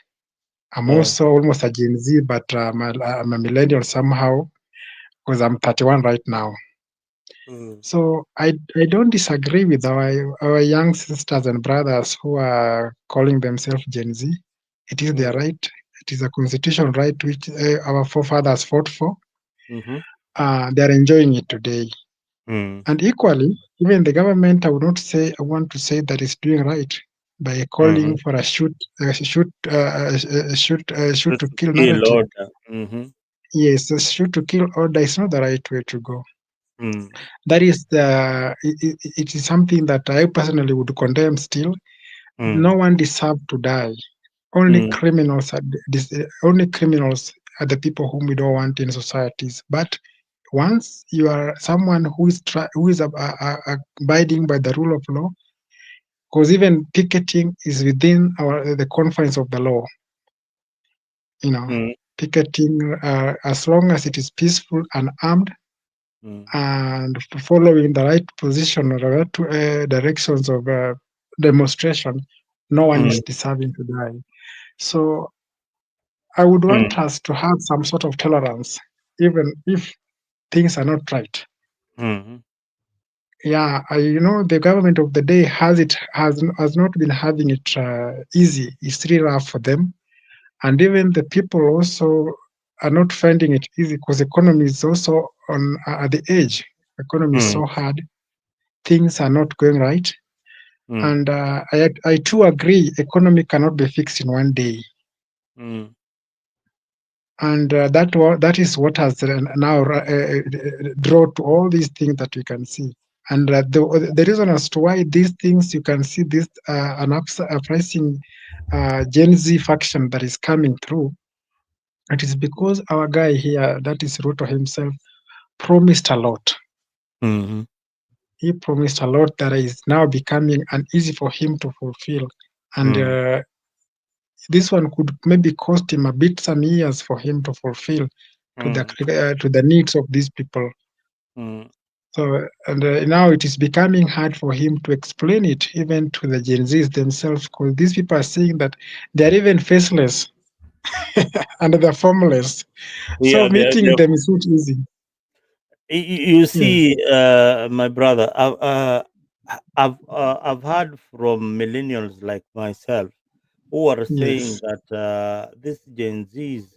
I'm also almost a Gen Z, but I'm a millennial somehow because I'm 31 right now. So I don't disagree with our young sisters and brothers who are calling themselves Gen Z. It is their right. It is a constitutional right which our forefathers fought for. They are enjoying it today. And equally, even the government, I want to say that is doing right by calling for a shoot to kill narrative. Yes, a shoot to kill order is not the right way to go. That is it is something that I personally would condemn still. No one deserves to die. Only criminals are the people whom we don't want in societies. But once you are someone who is abiding by the rule of law, because even picketing is within the confines of the law. Picketing, as long as it is peaceful and armed, and following the right position or the right directions of demonstration, no one is deserving to die. So I would want us to have some sort of tolerance, even if things are not right. Yeah, the government of the day has not been having it easy. It's really rough for them, and even the people also are not finding it easy because the economy is also on at the edge. The economy is so hard. Things are not going right, and I too agree. Economy cannot be fixed in one day. And that is what has now drawn to all these things that we can see. And the reason as to why these things, you can see this an uprising Gen Z faction that is coming through. It is because our guy here, that is Ruto himself, promised a lot. Mm-hmm. He promised a lot that is now becoming uneasy for him to fulfill. And this one could maybe cost him a bit some years for him to fulfill to the needs of these people. So, and now it is becoming hard for him to explain it even to the Gen Zs themselves, because these people are saying that they are even faceless and they're formless. So Yeah, meeting them is not easy. You see, my brother, I've heard from millennials like myself who are saying Yes. that these Gen Zs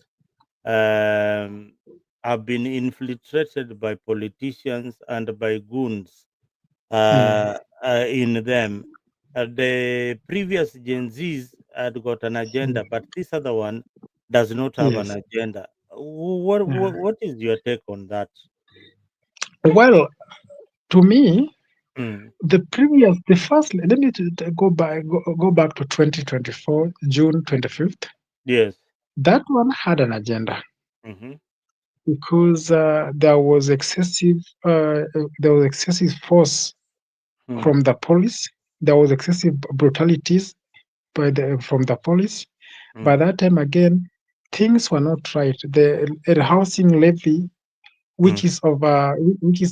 have been infiltrated by politicians and by goons in them. The previous Gen Zs had got an agenda, but this other one does not have an Yes. agenda. What is your take on that? Well, to me, Mm. the first, let me go back to 2024, June 25th. Yes. That one had an agenda Mm-hmm. because there was excessive force from the police. There was excessive brutalities from the police. By that time again, things were not right. The housing levy, which is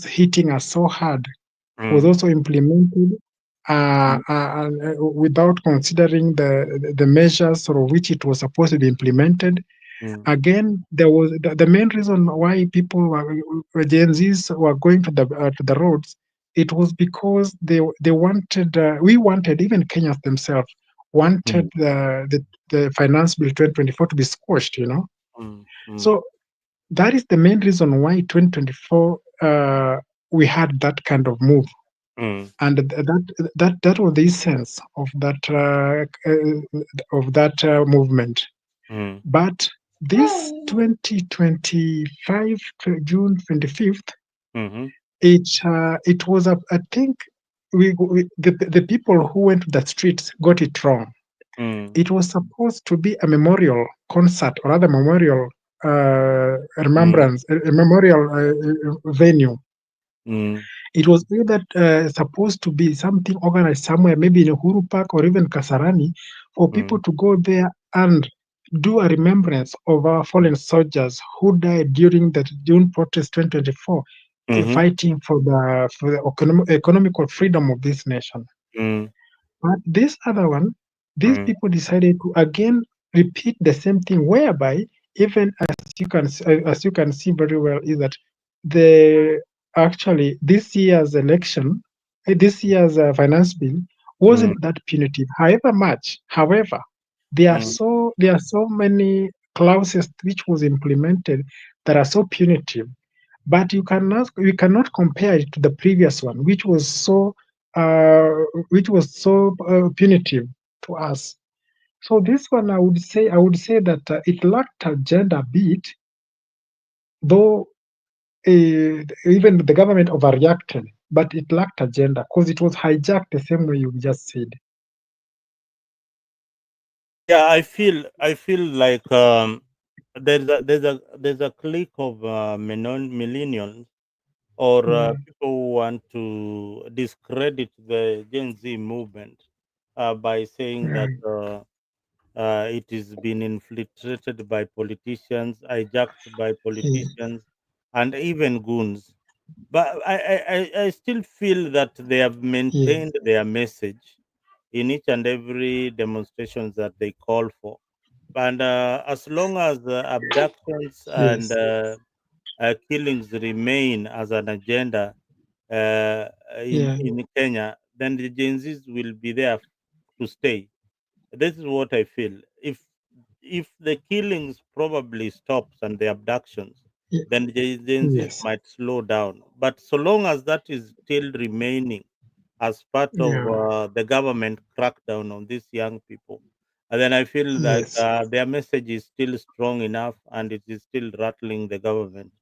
hitting us so hard, was also implemented without considering the measures for which it was supposed to be implemented. Again, there was the main reason why people Gen Zs were going to the roads. It was because they wanted, we wanted, even Kenyans themselves wanted the finance bill 2024 to be squashed. So that is the main reason why 2024 we had that kind of move. And that was the essence of that movement. But this 2025 June 25th, it was I think the people who went to the streets got it wrong. It was supposed to be a memorial concert, or rather memorial remembrance, a memorial venue. It was either supposed to be something organized somewhere, maybe in Uhuru Park or even Kasarani, for people to go there and do a remembrance of our fallen soldiers who died during the June protest 2024, fighting for the economical freedom of this nation. But this other one, these people decided to again repeat the same thing, whereby even as you can see very well, is that actually this year's election, this year's finance bill wasn't that punitive. However, there are so many clauses which was implemented that are so punitive. But we cannot compare it to the previous one, which was so punitive to us. So this one, I would say that it lacked agenda a bit, though even the government overreacted, but it lacked agenda because it was hijacked the same way you just said. Yeah, I feel like there's a clique of millennials or people who want to discredit the Gen Z movement by saying that it is been infiltrated by politicians, hijacked by politicians, and even goons. But I still feel that they have maintained their message in each and every demonstrations that they call for. And as long as abductions and killings remain as an agenda in Kenya, then the Gen Zs will be there to stay. This is what I feel. If the killings probably stops and the abductions, then the Gen Zs might slow down. But so long as that is still remaining as part of the government crackdown on these young people, And then I feel like Yes. their message is still strong enough and it is still rattling the government.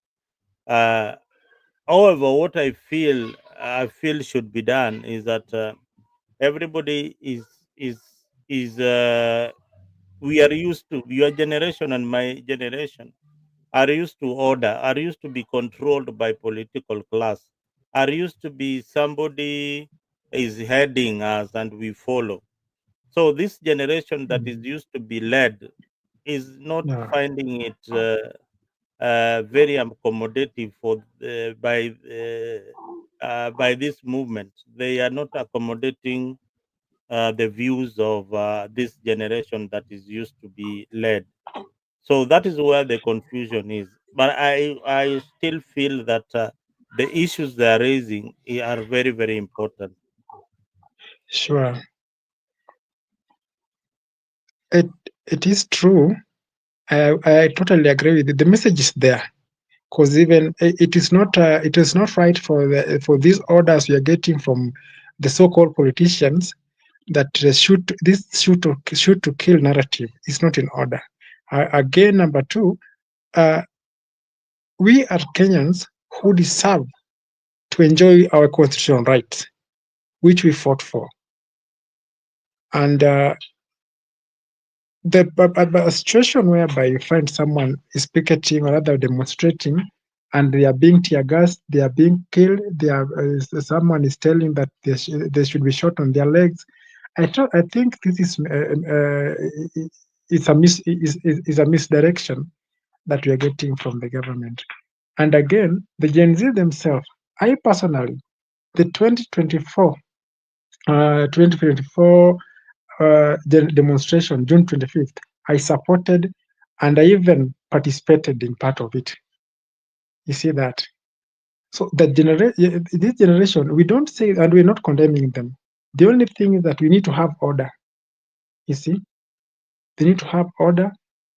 Uh, However, what I feel should be done is that everybody is we are used to, your generation and my generation are used to order, are used to be controlled by political class, are used to be somebody is heading us and we follow. So this generation that is used to be led is not Yeah. finding it very accommodative by this movement. They are not accommodating the views of this generation that is used to be led. So that is where the confusion is. But I still feel that the issues they are raising are very, very important. Sure. It it is true. I totally agree with you. The message is there, because even it is not right for these orders we are getting from the so-called politicians that shoot to kill narrative is not in order. Again, number two, uh, we are Kenyans who deserve to enjoy our constitutional rights, which we fought for, and a situation whereby you find someone is picketing or rather demonstrating and they are being tear gassed, they are being killed, someone is telling that they should be shot on their legs. I think this is a misdirection that we are getting from the government. And again, the Gen Z themselves, I personally, the 2024 demonstration, June 25th, I supported and I even participated in part of it. You see that? So this generation, we don't say, and we're not condemning them. The only thing is that we need to have order. You see, they need to have order,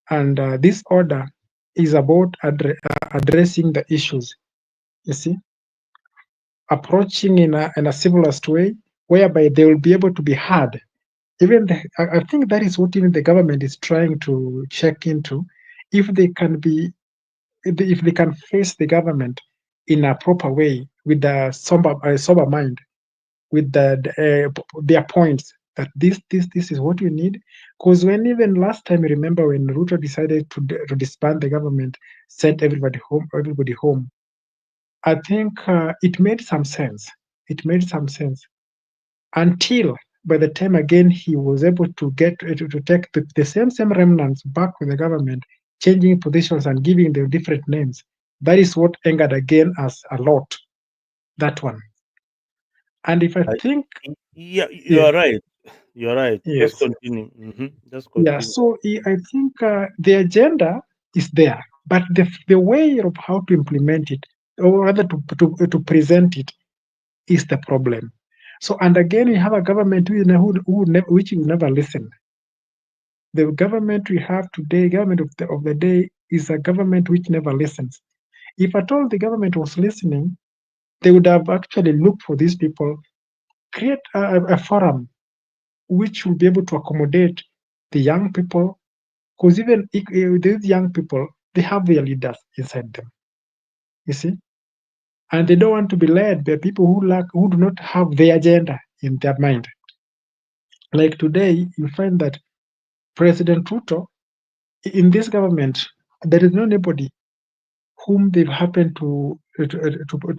and this order is about addressing the issues. You see, approaching in a civilized way, whereby they will be able to be heard. I think that is what even the government is trying to check into, if they can face the government in a proper way with a sober mind, with their points that this is what we need. Because when even last time, remember when Ruto decided to disband the government, sent everybody home. I think it made some sense. It made some sense until by the time again he was able to get to take the same remnants back with the government, changing positions and giving them different names. That is what angered again us a lot. That one. And if I think, Yeah, you yeah, are right. You are right. Just yes, continue. Just yeah. continue. So I think the agenda is there, but the way of how to implement it, or rather to present it, is the problem. So, and again, we have a government which will never listen. The government we have today, government of the day, is a government which never listens. If at all the government was listening, they would have actually looked for these people, create a forum which will be able to accommodate the young people, because even these young people, they have their leaders inside them, you see, and they don't want to be led by people who do not have their agenda in their mind. Like today, you find that President Ruto, in this government, there is nobody whom they've happened to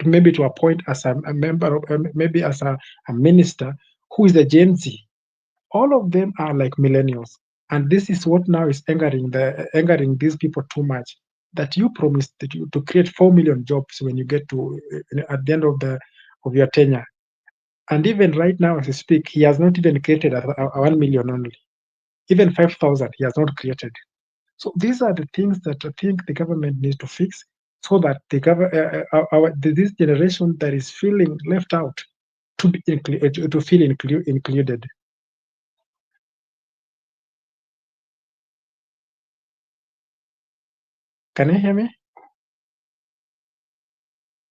maybe to appoint as a member of maybe as a minister who is a Gen Z. All of them are like millennials, and this is what now is angering these people too much. That you promised to create 4 million jobs when you get to at the end of your tenure, and even right now as we speak, he has not even created a 1 million only. Even 5,000 he has not created. So these are the things that I think the government needs to fix, so that this generation that is feeling left out to feel included. Can you hear me?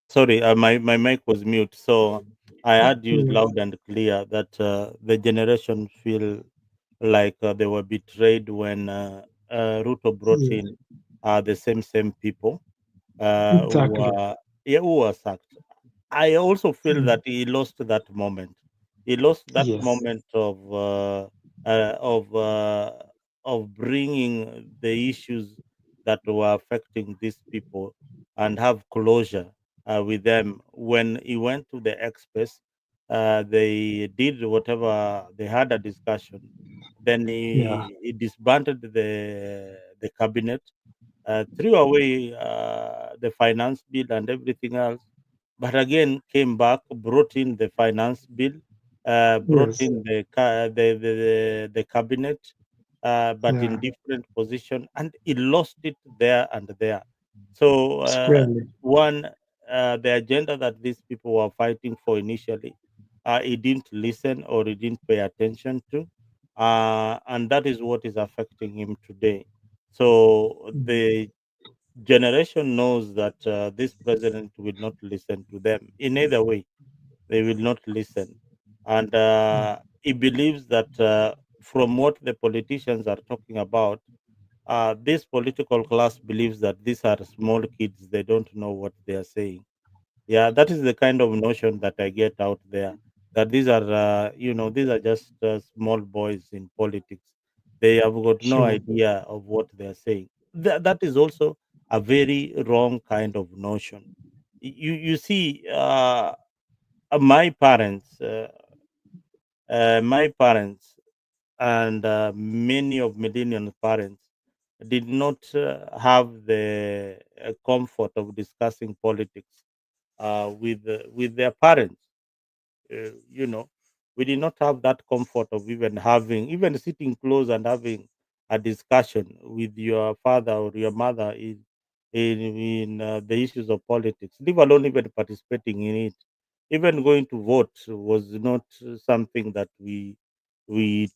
Sorry, my mic was mute. So I heard you Yes. loud and clear that the generation feel like they were betrayed when Ruto brought Yeah. in the same people Exactly. who were sacked. I also feel Mm. that he lost that moment. He lost that Yes. moment uh, of uh, of bringing the issues that were affecting these people and have closure with them. When he went to the express, they did whatever they had a discussion. Then Yeah. he disbanded the cabinet, threw away the finance bill and everything else, but again came back, brought in the finance bill, brought Yes. in the cabinet, but in Yeah. different position, and he lost it there and there. So Squarely. one, the agenda that these people were fighting for initially, he didn't listen or he didn't pay attention to, and that is what is affecting him today. So Mm. the generation knows that this president will not listen to them in either way. They will not listen, and he believes that from what the politicians are talking about, this political class believes that these are small kids. They don't know what they are saying. Yeah, that is the kind of notion that I get out there. That these are, these are just small boys in politics. They have got no Sure. idea of what they are saying. That is also a very wrong kind of notion. You see, my parents, and many of millennial parents did not have the comfort of discussing politics with their parents. You know, we did not have that comfort of even sitting close and having a discussion with your father or your mother in the issues of politics, leave alone even participating in it. Even going to vote was not something that we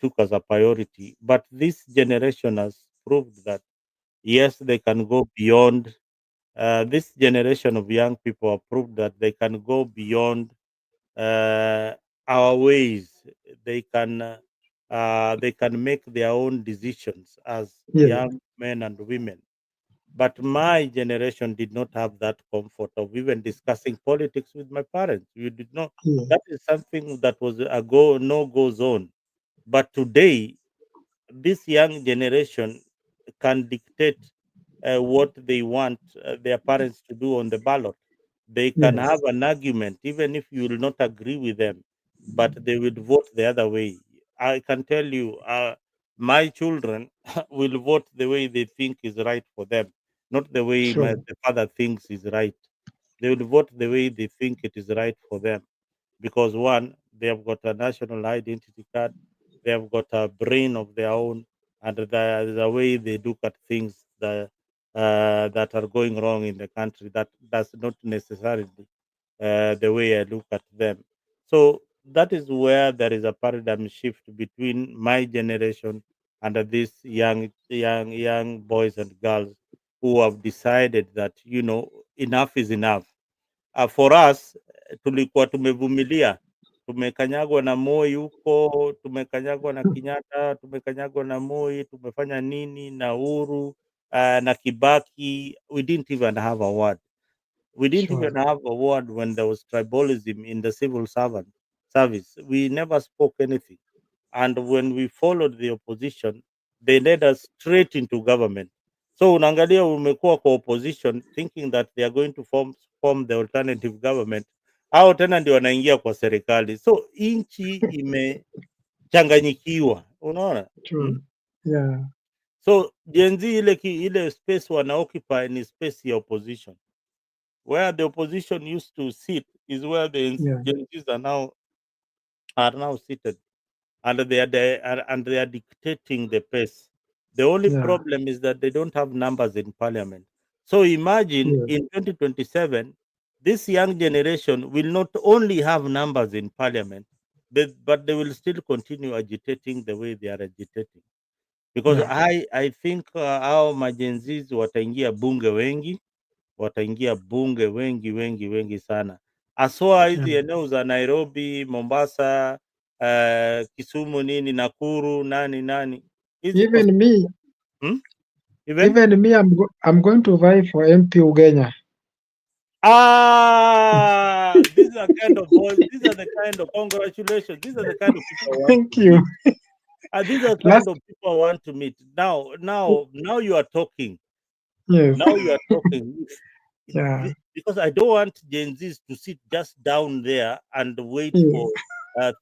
took as a priority. But this generation has proved that yes, they can go beyond. This generation of young people have proved that they can go beyond uh, our ways. They can make their own decisions as Yeah. young men and women. But my generation did not have that comfort of even discussing politics with my parents. We did not. Yeah. That is something that was a no go zone. But today, this young generation can dictate what they want their parents to do on the ballot. They can have Yes. an argument, even if you will not agree with them, but they will vote the other way. I can tell you, my children will vote the way they think is right for them, not the way Sure. the father thinks is right. They will vote the way they think it is right for them because one, they have got a national identity card, they have got a brain of their own, and the way they look at things that are going wrong in the country, that does not necessarily the way I look at them. So that is where there is a paradigm shift between my generation and these young boys and girls who have decided that enough is enough. For us tulikuwa tumevumilia, tumekanyagwa na Moi huko, tumekanyagwa na Kenyatta, tumekanyagwa na Moi, tumefanya nini na Uhuru na Kibaki. We didn't even have a word. We didn't Sure. even have a word when there was tribalism in the civil service. We never spoke anything. And when we followed the opposition, they led us straight into government. So unaangalia umekuwa kwa opposition thinking that they are going to form the alternative government. Hao tena ndio wanaingia kwa serikali. So nchi imechanganyikiwa. Unaona? Sure. Yeah. So Gen Z ile space wana occupy ni space ya opposition. Where the opposition used to sit is where the Yeah. Gen Zs are now seated, and they are dictating the pace. The only Yeah. problem is that they don't have numbers in parliament. So imagine Yeah. in 2027, this young generation will not only have numbers in parliament, but they will still continue agitating the way they are agitating. Because Yeah. I think our majenzis wataingia bunge wengi wengi wengi sana, haswa hizi Yeah. eneo za Nairobi, Mombasa, Kisumu nini, Nakuru nani. Hizi Even me, Even me, I'm going to vie for MP Ugenya. These are kind of boys. These are the kind of congratulations. These are the kind of people I want Thank to you. meet. These are kind of people I want to meet. Now you are talking. Yes. Now you are talking. Yeah. Because I don't want Gen Zs to sit just down there and wait for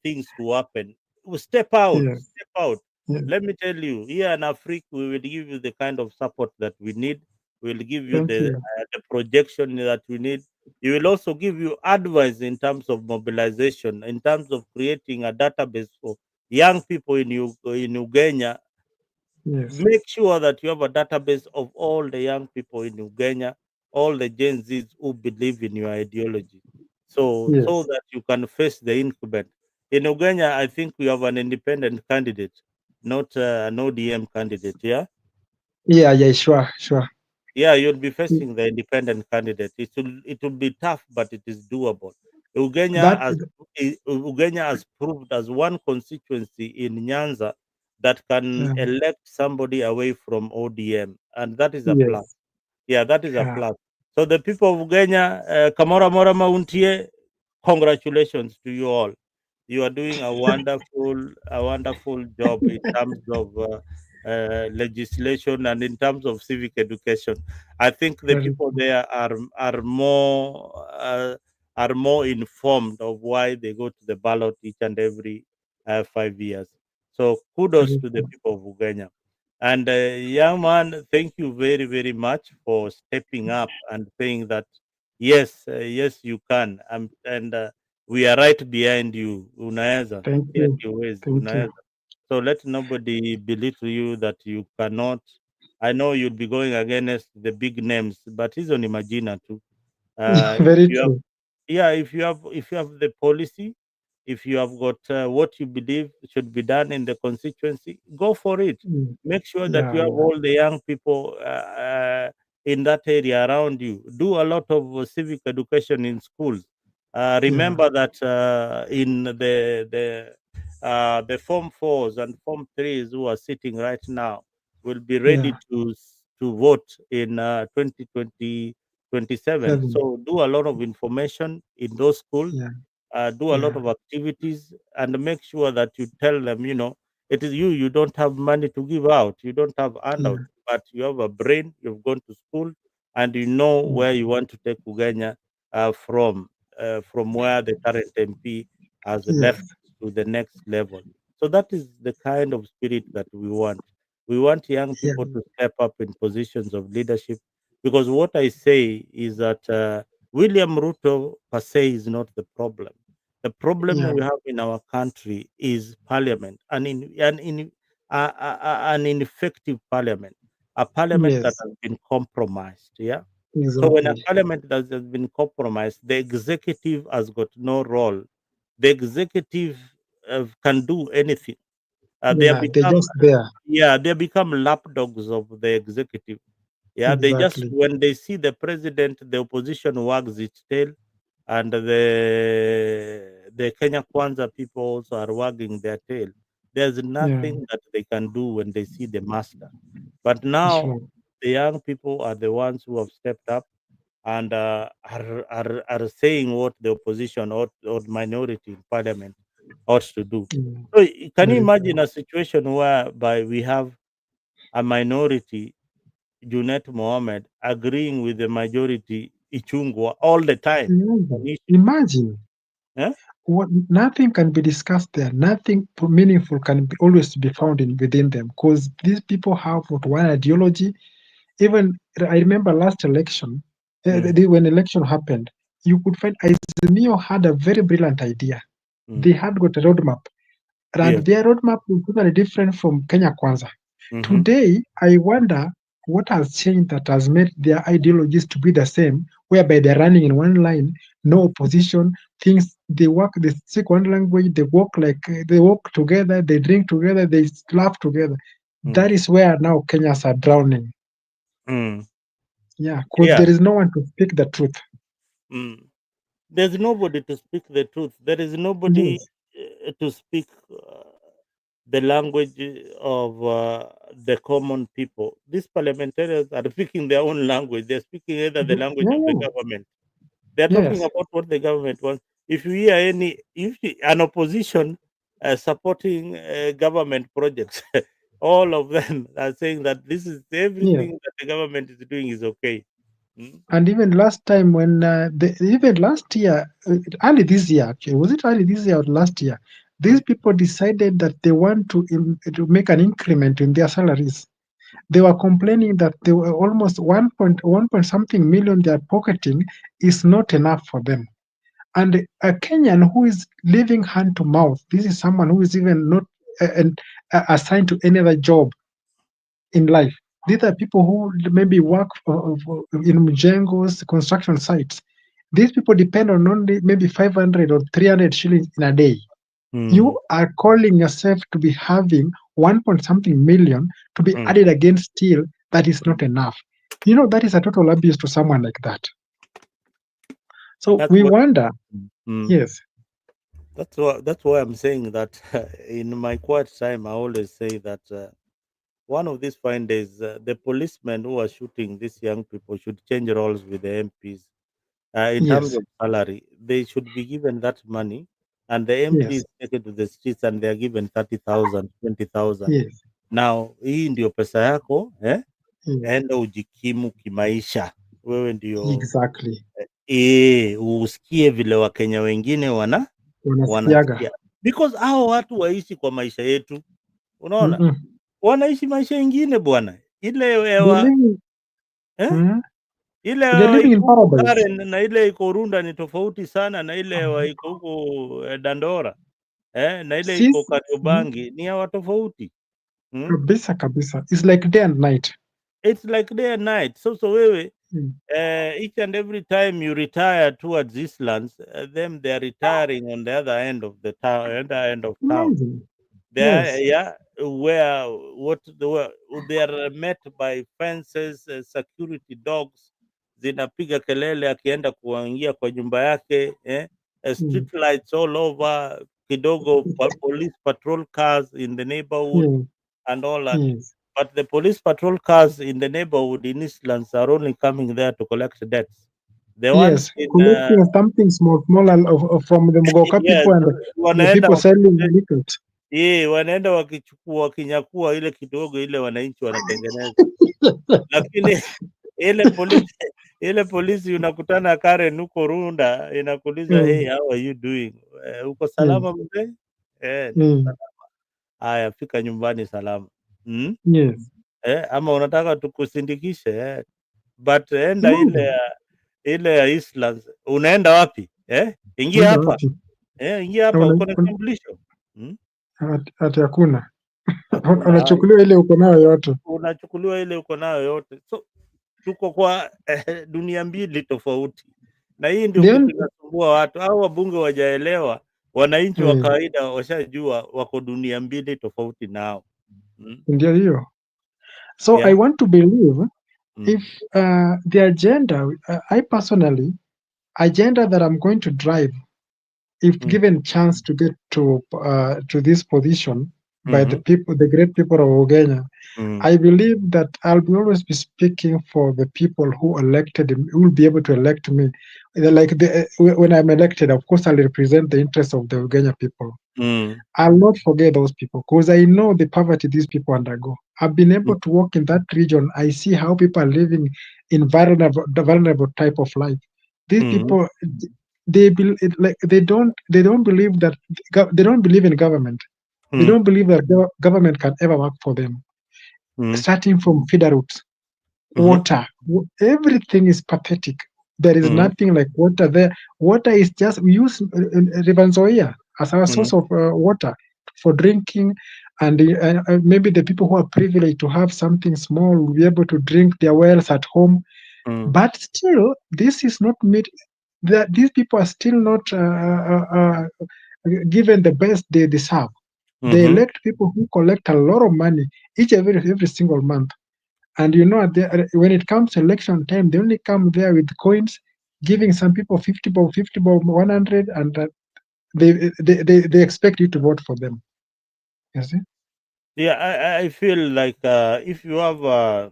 things to happen. We step out. Yes. Step out. Yes. Let me tell you, here in Africa, we will give you the kind of support that we need. We will give you Thank the you. projection that we need. We will also give you advice in terms of mobilization, in terms of creating a database for young people in Uganda. Yes. Make sure that you have a database of all the young people in Uganda, all the Gen Zs who believe in your ideology, so Yes. that you can face the incumbent. In Uganda, I think we have an independent candidate, not an ODM candidate. Yeah. Yeah, sure. Yeah, you'll be facing the independent candidate. It will be tough, but it is doable. Uganda has proved as one constituency in Nyanza that can elect somebody away from ODM, and that is a plus. Yes. Yeah, that is a plus. So the people of Uganda, Kamora Mora Mauntie, congratulations to you all. You are doing a wonderful job in terms of legislation and in terms of civic education. I think the people there are more informed of why they go to the ballot each and every 5 years. So kudos to the people of Uganda. And young man, thank you very, very much for stepping up and saying that yes, you can. And we are right behind you. Unaweza. Thank Pia you. huwezi, Thank you. unaweza. So let nobody belittle you that you cannot. I know you'll be going against the big names, but hizo ni majina tu. Very If you have, true. yeah, if you have the policy, if you have got what you believe should be done in the constituency, go for it. Make sure that you have all the young people in that area around you. Do a lot of civic education in schools. Remember that in the Form 4s and Form 3s who are sitting right now will be ready to vote in 2027. So do a lot of information in those schools, do a lot of activities, and make sure that you tell them, it is you don't have money to give out, you don't have handouts, but you have a brain, you've gone to school, and you know where you want to take Uganda from where the current MP has left to the next level. So that is the kind of spirit that we want. We want young people to step up in positions of leadership, because what I say is that William Ruto per se is not the problem. The problem we have in our country is parliament, an ineffective parliament, a parliament that has been compromised. Yeah. So when a Exactly. parliament that has been compromised, the executive has got no role. The executive can do anything. They have They're become, just there. they become lapdogs of the executive. Yeah, they just, Exactly. when they see the president, the opposition wags its tail, and the Kenya Kwanza people also are wagging their tail. There's nothing that they can do when they see the master. But now the young people are the ones who have stepped up and are saying what the opposition or minority in parliament ought to do. So can you imagine a situation whereby we have a minority, Junet Mohammed, agreeing with the majority, Ichungwa, all the time on issues? Imagine. Yeah? Nothing can be discussed there. Nothing meaningful can always be found within them, because these people have one ideology. Even I remember last election, when election happened, you could find Azimio had a very brilliant idea. They had got a roadmap, and their roadmap was totally different from Kenya Kwanza. Today, I wonder what has changed that has made their ideologies to be the same, whereby they're running in one line, no opposition, things, they speak one language, they walk together, they drink together, they laugh together. That is where now Kenyans are drowning. Yeah, because there is no one to speak the truth. There's nobody to speak the truth. There is nobody to speak the language of the common people. These parliamentarians are speaking their own language. They're speaking either the language of the government. They're talking Yes. about what the government wants. If you hear an opposition supporting government projects, all of them are saying that this is Yeah. everything that the government is doing is okay. And even last time when even last year, early this year actually, was it early this year or last year? These people decided that they want to make an increment in their salaries. They were complaining that they were almost 1 point something million they are pocketing is not enough for them. And a Kenyan who is living hand to mouth, this is someone who is even not assigned to any other job in life. These are people who maybe work in mjengos, construction sites. These people depend on only maybe 500 or 300 shillings in a day. You are calling yourself to be having 1 point something million to be added against still that is not enough. You know, that is a total abuse to someone like that. So we wonder, yes. That's why I'm saying that in my quiet time, I always say that one of these fine days, the policemen who are shooting these young people should change roles with the MPs. In terms Yes. of salary, they should be given that money, and the MPs Yes. take it to the streets and they are given 30,000, 20,000. Yes. Now hii ndio pesa yako Yes. enda ujikimu kimaisha, wewe ndio Exactly. usikie vile Wakenya wengine wanasikia, because hao watu waishi kwa maisha yetu, unaona, wanaishi maisha ingine bwana, ile hewa ile hewa iko huko Karen na ile iko Runda ni tofauti sana na ile hewa iko huko Dandora na ile iko Kariobangi ni hewa tofauti. Kabisa kabisa. It's like day and night. It's like day and night. So wewe each and every time you retire towards these lands, them they are retiring on the other end of the town. Where they are met by fences, security dogs zinapiga kelele akienda kuingia kwa nyumba yake, street lights all over, kidogo police patrol cars in the neighborhood and all that. But the police patrol cars in the neighborhood in Eastlands are only coming there to collect debts. The ones in collecting something small from the Mugoka people and the people selling liquors. Wanaenda wakinyakua ile kidogo ile wananchi wanatengeneza. Lakini ile polisi unakutana Karen huko Runda inakuuliza hey, how are you doing? Uko salama mzee? Salama. Haya, fika nyumbani salama. Yes. Ama unataka tukusindikishe but enda ile ya Eastlands. Unaenda wapi? Ingia hapa. Ingia hapa uko na kitambulisho. Ati hakuna. Unachukuliwa ile uko nayo yote. Unachukuliwa ile uko nayo yote. So tuko kwa dunia mbili tofauti. Na hii ndio kinasumbua watu. Hao wabunge wajaelewa, wananchi wa kawaida washajua wako dunia mbili tofauti nao. Ndio hiyo. So I want to believe if the agenda, I personally, agenda that I'm going to drive, if given chance to get to this position by the people, the great people of Kenya, I believe that I'll be always be speaking for the people who elected him, who will be able to elect me. Like when I'm elected, of course, I'll represent the interests of the Kenya people. I'll not forget those people because I know the poverty these people undergo. I've been able to work in that region. I see how people are living in vulnerable type of life. These people, they don't believe that they don't believe in government. They don't believe that government can ever work for them. Starting from feeder routes, water, everything is pathetic. There is nothing like water there. Water is just, we use River Nzoia as our source of water for drinking, and maybe the people who are privileged to have something small will be able to drink their wells at home. But still, this is not made. These people are still not given the best they deserve. They elect people who collect a lot of money every single month. And you know, when it comes to election time, they only come there with coins, giving some people 50 bob, 100, and they expect you to vote for them. You see? Yeah, I feel like if you have a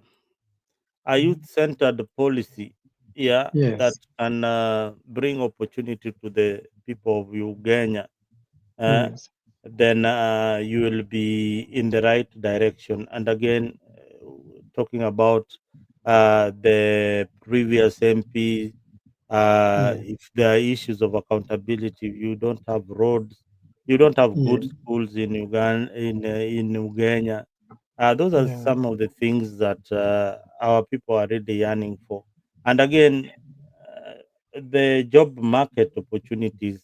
youth-centered policy, yeah, that Yes. can bring opportunity to the people of Uganda, Yes. then you will be in the right direction. And again, talking about the previous MP, if there are issues of accountability, you don't have roads, you don't have good Yeah. schools in Uganda, in Uganda. Those are Yeah. some of the things that our people are really yearning for. And again, the job market opportunities,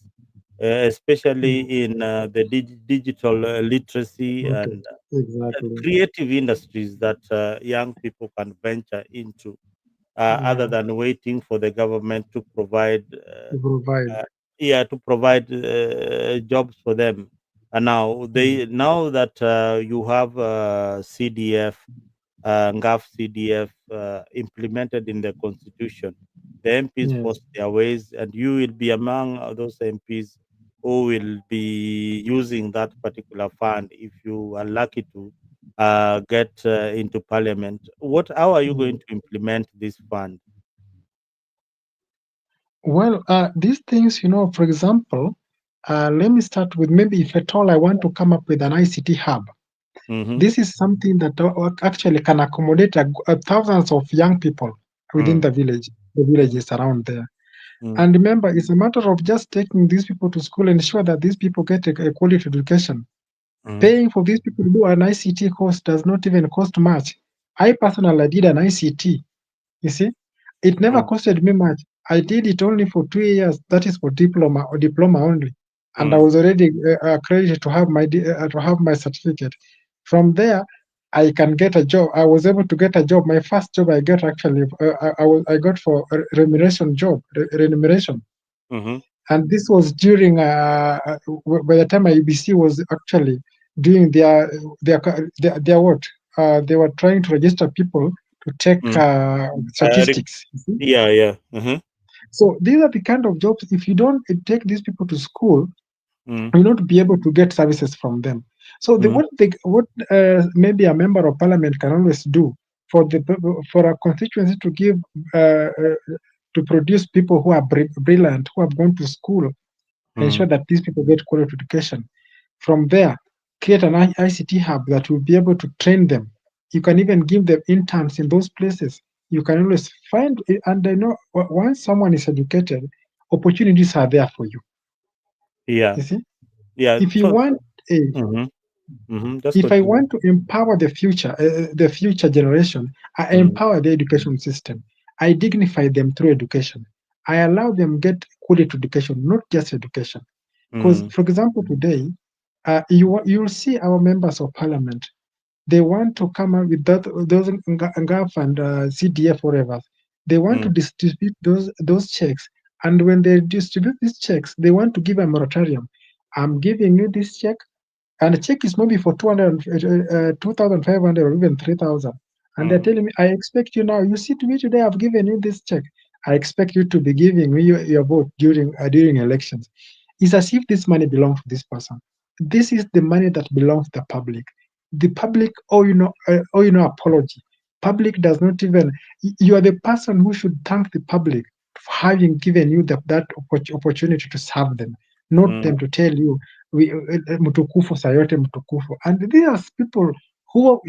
especially in the digital literacy Okay. and Exactly. creative industries that young people can venture into, other Yeah. than waiting for the government to provide, To provide. to provide jobs for them. And now that you have CDF, NGAF CDF implemented in the constitution, the MPs Yes. force their ways, and you will be among those MPs who will be using that particular fund if you are lucky to get into parliament. How are you going to implement this fund? Well, these things, for example, let me start with, maybe if at all I want to come up with an ICT hub. Mm-hmm. This is something that actually can accommodate thousands of young people within the villages around there. And remember, it's a matter of just taking these people to school and ensure that these people get a quality education. Paying for these people to do an ICT course does not even cost much. I personally did an ICT. You see, it never costed me much. I did it only for 2 years. That is for diploma only, and I was already accredited to have my certificate. From there, I can get a job. I was able to get a job. My first job I got actually, I got for a remuneration job, remuneration, Mm-hmm. and this was during by the time IBC was actually doing their what they were trying to register people to take statistics. You see? Yeah. Mm-hmm. So these are the kind of jobs. If you don't take these people to school, Mm. you'll not be able to get services from them. So what maybe a member of parliament can always do for a constituency to give to produce people who are brilliant, who have gone to school, ensure that these people get quality education. From there, create an ICT hub that will be able to train them. You can even give them interns in those places. You can always find, and I know once someone is educated, opportunities are there for you. Yeah. You see, Yeah. if you So, want a, just if I continue. want to empower the future generation, I empower the education system. I dignify them through education. I allow them get quality education, not just education. Because, for example, today, you'll see our members of parliament. They want to come up with those NGAF and CDF, whatever. They want to distribute those checks, and when they distribute these checks, they want to give a moratorium. I'm giving you this check, and the check is maybe for 2,500 or even 3,000. And they're telling me, I expect you now. You see, to me today, I've given you this check. I expect you to be giving me your vote during elections. It's as if this money belongs to this person. This is the money that belongs to the public. The public owe apology. Public does not even. You are the person who should thank the public for having given you that opportunity to serve them, not them to tell you mtukufu saa yote mtukufu. And these are people who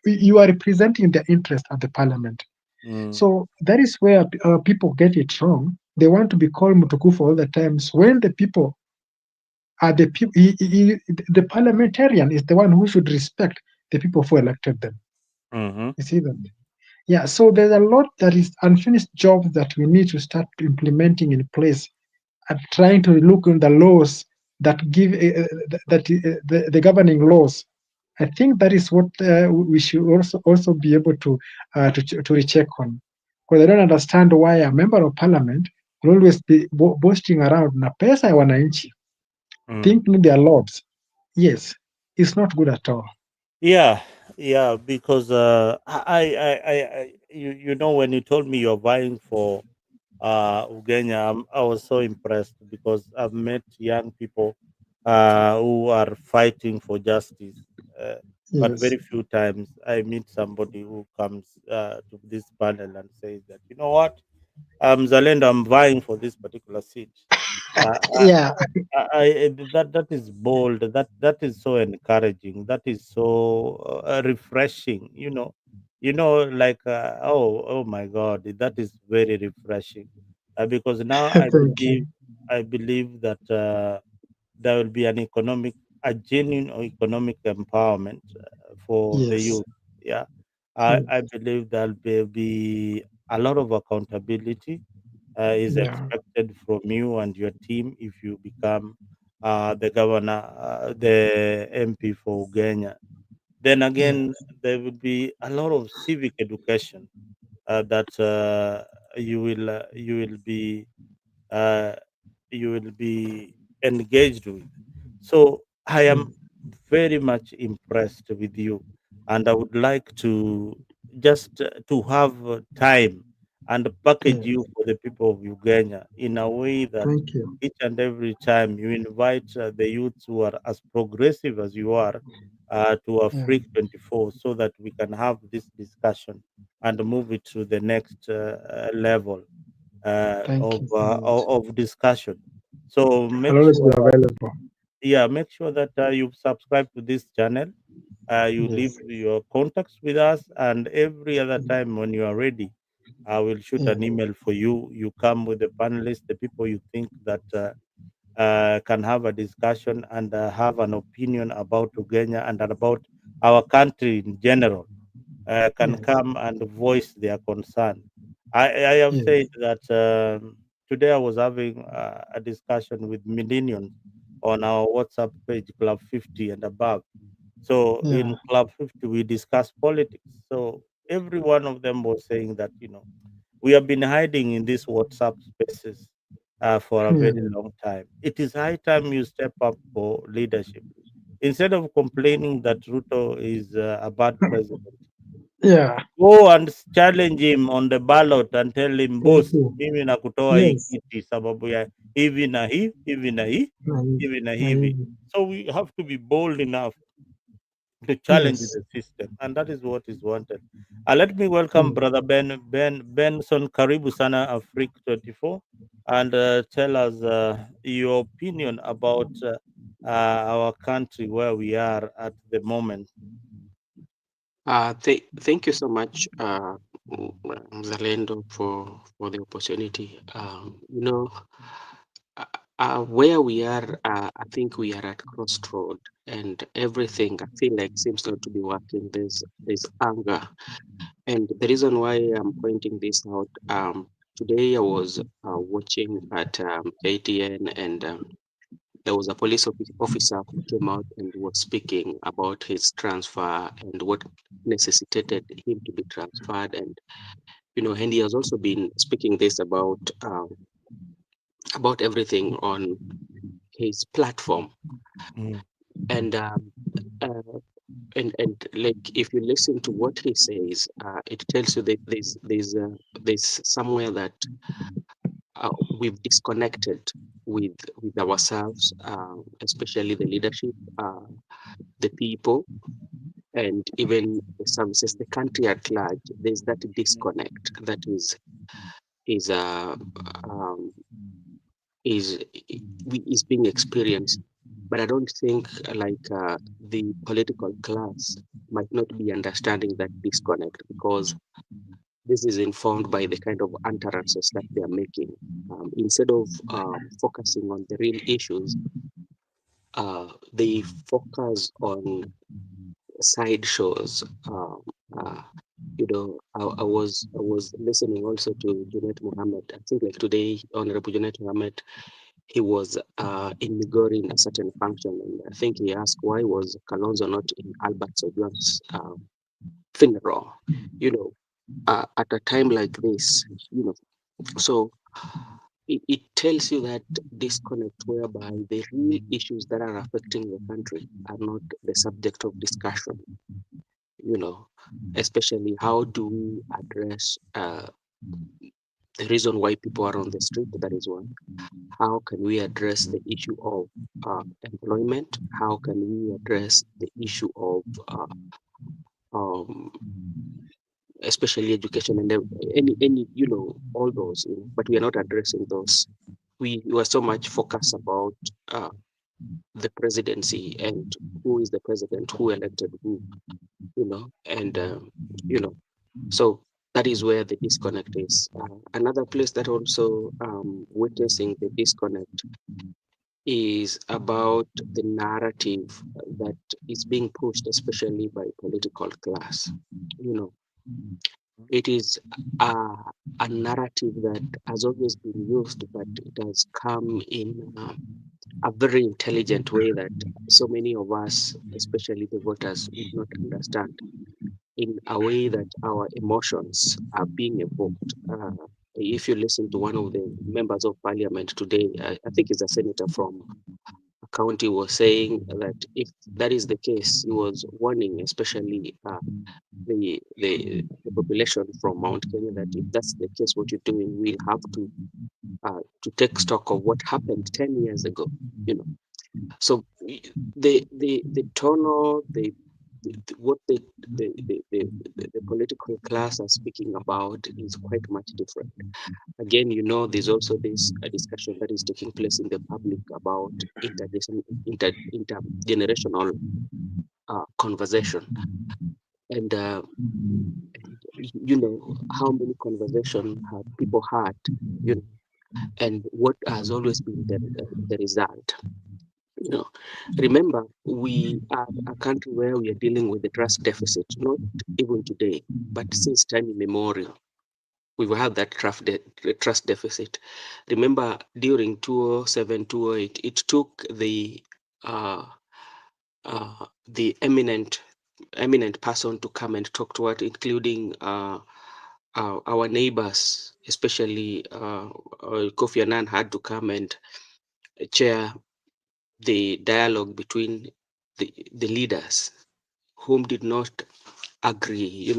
you are representing the interest of the parliament. So that is where people get it wrong. They want to be called mtukufu all the times when the people are the people. The parliamentarian is the one who should respect the people who elected them. You see that? Yeah. So there's a lot that is unfinished jobs that we need to start implementing in place and trying to look in the laws that give the governing laws. I think that is what we should also be able to recheck on. Because I don't understand why a member of parliament will always be boasting around na pesa ya wananchi, thinking they are lords. Yes, it's not good at all. Yeah, because you know when you told me you're vying for Ugenya, I was so impressed because I've met young people who are fighting for justice. But Yes. very few times I meet somebody who comes to this panel and says that, you know what, Zalendo, I'm vying for this particular seat. Uh, I, Yeah. that is bold. That is so encouraging. That is so refreshing. Like oh my God, that is very refreshing. Because now Thank you. I believe that there will be a genuine economic empowerment for the Yes. youth. Yeah, Yes. I believe there'll be a lot of accountability is Yeah. expected from you and your team if you become the governor, the MP for Ugenya. Then Yes. again, there will be a lot of civic education that you will be uh, you will be engaged with. So I am very much impressed with you, and I would like to just to have time and package Yes. you for the people of Uganda in a way that Thank you. each and every time you invite the youths who are as progressive as you are to a Yeah. Freak 24 so that we can have this discussion and move it to the next level Thank you so much. of discussion. So I'll make always be sure that available. make sure that you subscribe to this channel. You leave Yes. your contacts with us, and every other time when you are ready, I will shoot Yeah. an email for you. You come with the panelists, the people you think that can have a discussion and have an opinion about Uganda and about our country in general, can Yes. come and voice their concern. I have Yes. said that today I was having a discussion with millennials on our WhatsApp page, Club 50 and above. So Yeah. in Club 50, we discuss politics. So every one of them was saying that, we have been hiding in these WhatsApp spaces for a Yeah. very long time. It is high time you step up for leadership. Instead of complaining that Ruto is a bad president, Yeah. go and challenge him on the ballot and tell him, Thank boss, you. mimi nakutoa hii Yes. kiti sababu ya hivi na hii, hivi na hii, Naive. hivi na hivi. Naive. So we have to be bold enough to challenge Yes. the system, and that is what is wanted. Let me welcome Yes. Brother Benson. Karibu sana Africa 24, and tell us your opinion about our country where we are at the moment. Thank you so much, Mzalendo, for the opportunity. Where we are, I think we are at crossroad, and everything I feel like seems not to be working. There's anger, and the reason why I'm pointing this out. Today I was watching at ATN, and there was a police officer who came out and was speaking about his transfer and what necessitated him to be transferred, and and he has also been speaking this about everything on his platform, Mm. and uh, and like if you listen to what he says, it tells you that there's somewhere that we've disconnected with ourselves, especially the leadership, the people, and even the services, the country at large. There's that disconnect that is um, is is being experienced. But I don't think the political class might not be understanding that disconnect, because this is informed by the kind of utterances that they are making. Instead of focusing on the real issues, they focus on side shows. I was listening also to Junet Mohammed. I think like today, Honorable Junet Mohammed, he was in Migori in a certain function, and I think he asked why was Kalonzo not in Albert Sojuan's funeral. At a time like this, so it tells you that disconnect whereby the real issues that are affecting the country are not the subject of discussion. you know, Especially how do we address the reason why people are on the street. That is one. How can we address the issue of employment? How can we address the issue of um, especially education and any all those, but we are not addressing those. We were so much focused about the presidency and who is the president, who elected who, and so that is where the disconnect is. Another place that also witnessing the disconnect is about the narrative that is being pushed, especially by political class. It is a narrative that has always been used, but it has come in a very intelligent way that so many of us, especially the voters, would not understand, in a way that our emotions are being evoked. If you listen to one of the members of parliament today, I think it's a senator from a county, was saying that if that is the case, he was warning, especially the population from Mount Kenya, that if that's the case, what you're doing, we'll have to take stock of what happened 10 years ago. So the tone, what the political class are speaking about is quite much different. Again, there's also this discussion that is taking place in the public about intergenerational conversation, and how many conversations have people had, and what has always been the result. Remember, we are a country where we are dealing with the trust deficit, not even today, but since time immemorial. We've had that trust deficit. Remember, during 2007, 2008, it took the eminent person to come and talk to us, including our neighbors, especially Kofi Annan had to come and chair the dialogue between the leaders whom did not agree,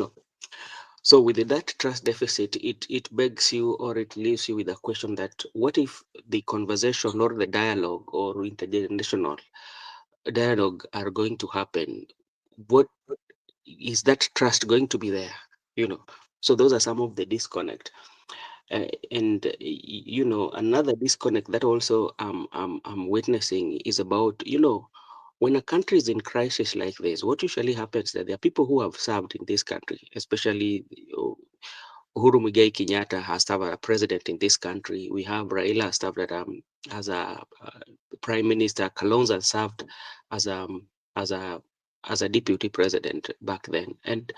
So with that trust deficit, it begs you, or it leaves you with a question that what if the conversation or the dialogue or intergenerational dialogue are going to happen? What is that trust going to be there? So those are some of the disconnect. And another disconnect that also I'm witnessing is about, when a country is in crisis like this, what usually happens that there are people who have served in this country, especially Uhuru Muigai Kenyatta has served as a president in this country. We have Raila served as a prime minister. Kalonzo served as a deputy president back then. And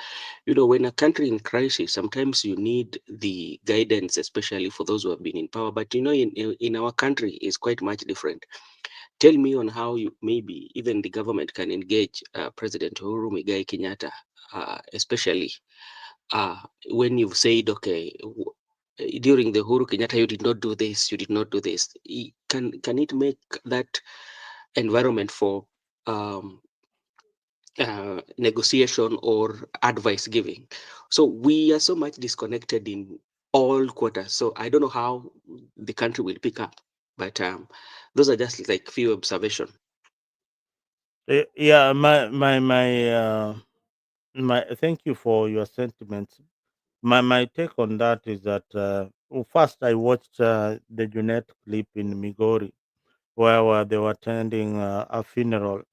when a country in crisis, sometimes you need the guidance, especially for those who have been in power. But in our country, is quite much different. Tell me on how maybe even the government can engage President Uhuru Muigai Kenyatta, especially when you've said, okay, during the Uhuru Kenyatta, you did not do this, you did not do this. Can it make that environment for negotiation or advice giving? So we are so much disconnected in all quarters. So I don't know how the country will pick up, but those are just like few observations. Yeah, my thank you for your sentiments. My take on that is that first I watched the Junet clip in Migori where they were attending a funeral.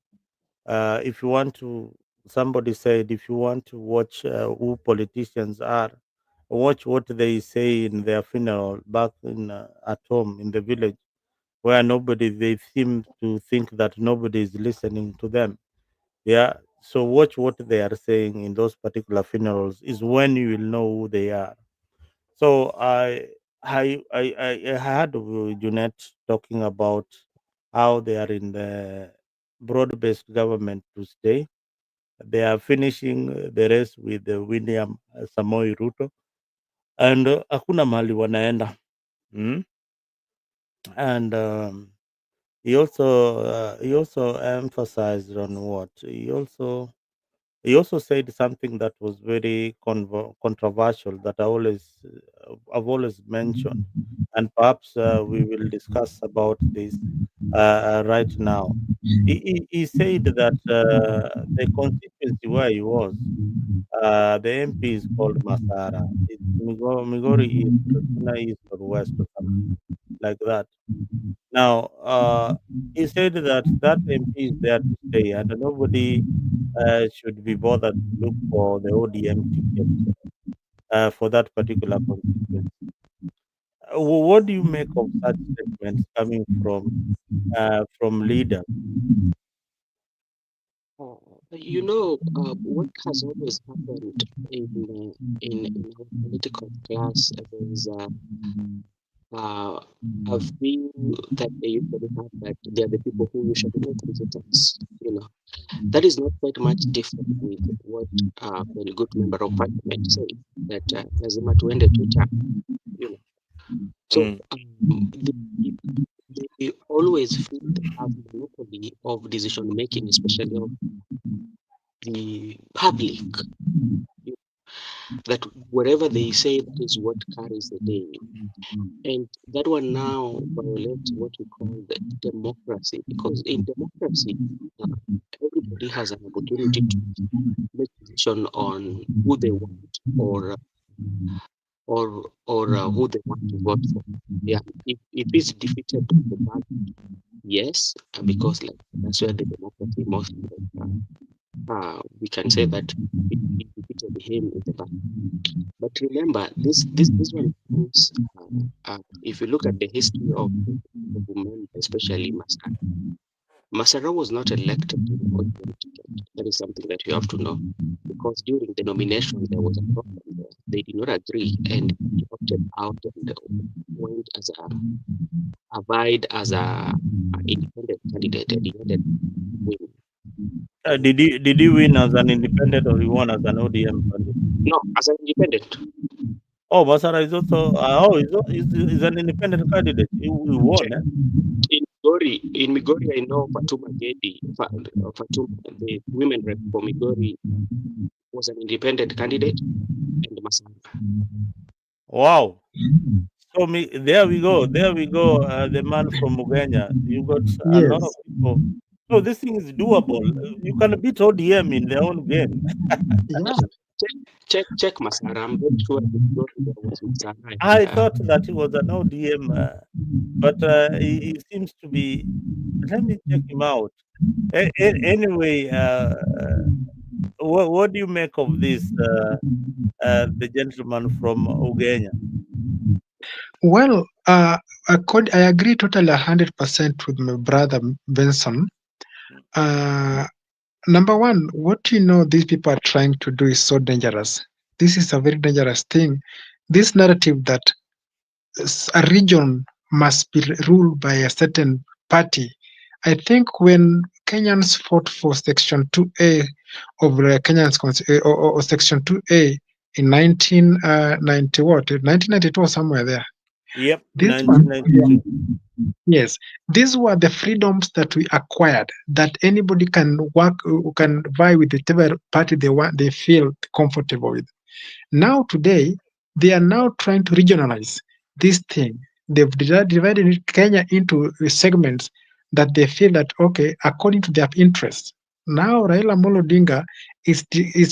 If you want to, somebody said, if you want to watch who politicians are, watch what they say in their funeral back in at home in the village, where they seem to think that nobody is listening to them. Yeah. So watch what they are saying in those particular funerals is when you will know who they are. So I heard Junet talking about how they are in the broad-based government to stay. They are finishing the race with William Samoei Ruto, and hakuna mahali wanaenda. Mm? And he also emphasized on what he also He also said something that was very controversial that I've always mentioned, and perhaps we will discuss about this right now. He said that the constituency where he was, the MP is called Masara. It's Migori East, Turkana East or West or something like that. Now, he said that that MP is there to stay, and nobody should be bothered to look for the ODM ticket for that particular constituency. What do you make of such statements coming from leaders? You know, what has always happened in our political class is a view that they usually have that they are the people who usually make decisions. You know, that is not quite much different with what a very good member of parliament say that lazima tuende tucha. You know, so they always feel they have monopoly of decision making, especially of the public. That whatever they say, that is what carries the day. And that one now violates what we call the democracy, because in democracy, everybody has an opportunity to make a decision on who they want or who they want to vote for. Yeah, if it's defeated on the ballot, yes, because like that's where the democracy mostly we can say that it defeated him in the ballot. But remember, this one comes, if you look at the history of women, especially Masara was not elected to the ODM ticket. That is something that you have to know, because during the nomination there was a problem there. They did not agree, and he opted out and went as a independent candidate, and he ended winning. Did he win as an independent or he won as an ODM candidate? No, as an independent. Oh, Masara is also he's an independent candidate. He won. In Migori, I know Fatuma Gedi, Fatuma, the women rep for Migori, was an independent candidate, and Masara. Wow. So there we go. The man from Mugenya. You got a lot of people. So this thing is doable. You can beat ODM in their own game. Check Masara. I'm very sure there was Masara. I thought that he was an ODM, but he seems to be. Let me check him out. Anyway, what do you make of this? The gentleman from Ugenya. Well, I agree totally 100% with my brother Benson. Number one, what you know these people are trying to do is so dangerous. This is a very dangerous thing. This narrative that a region must be ruled by a certain party. I think when Kenyans fought for Section 2A of the Kenyans or Section 2A in 1992 or somewhere there. Yep, 1992. Yes, these were the freedoms that we acquired, that anybody can vie with whatever party they want, they feel comfortable with. Now today, they are now trying to regionalize this thing. They've divided Kenya into segments that they feel that, okay, according to their interests. Now Raila Amolo Odinga is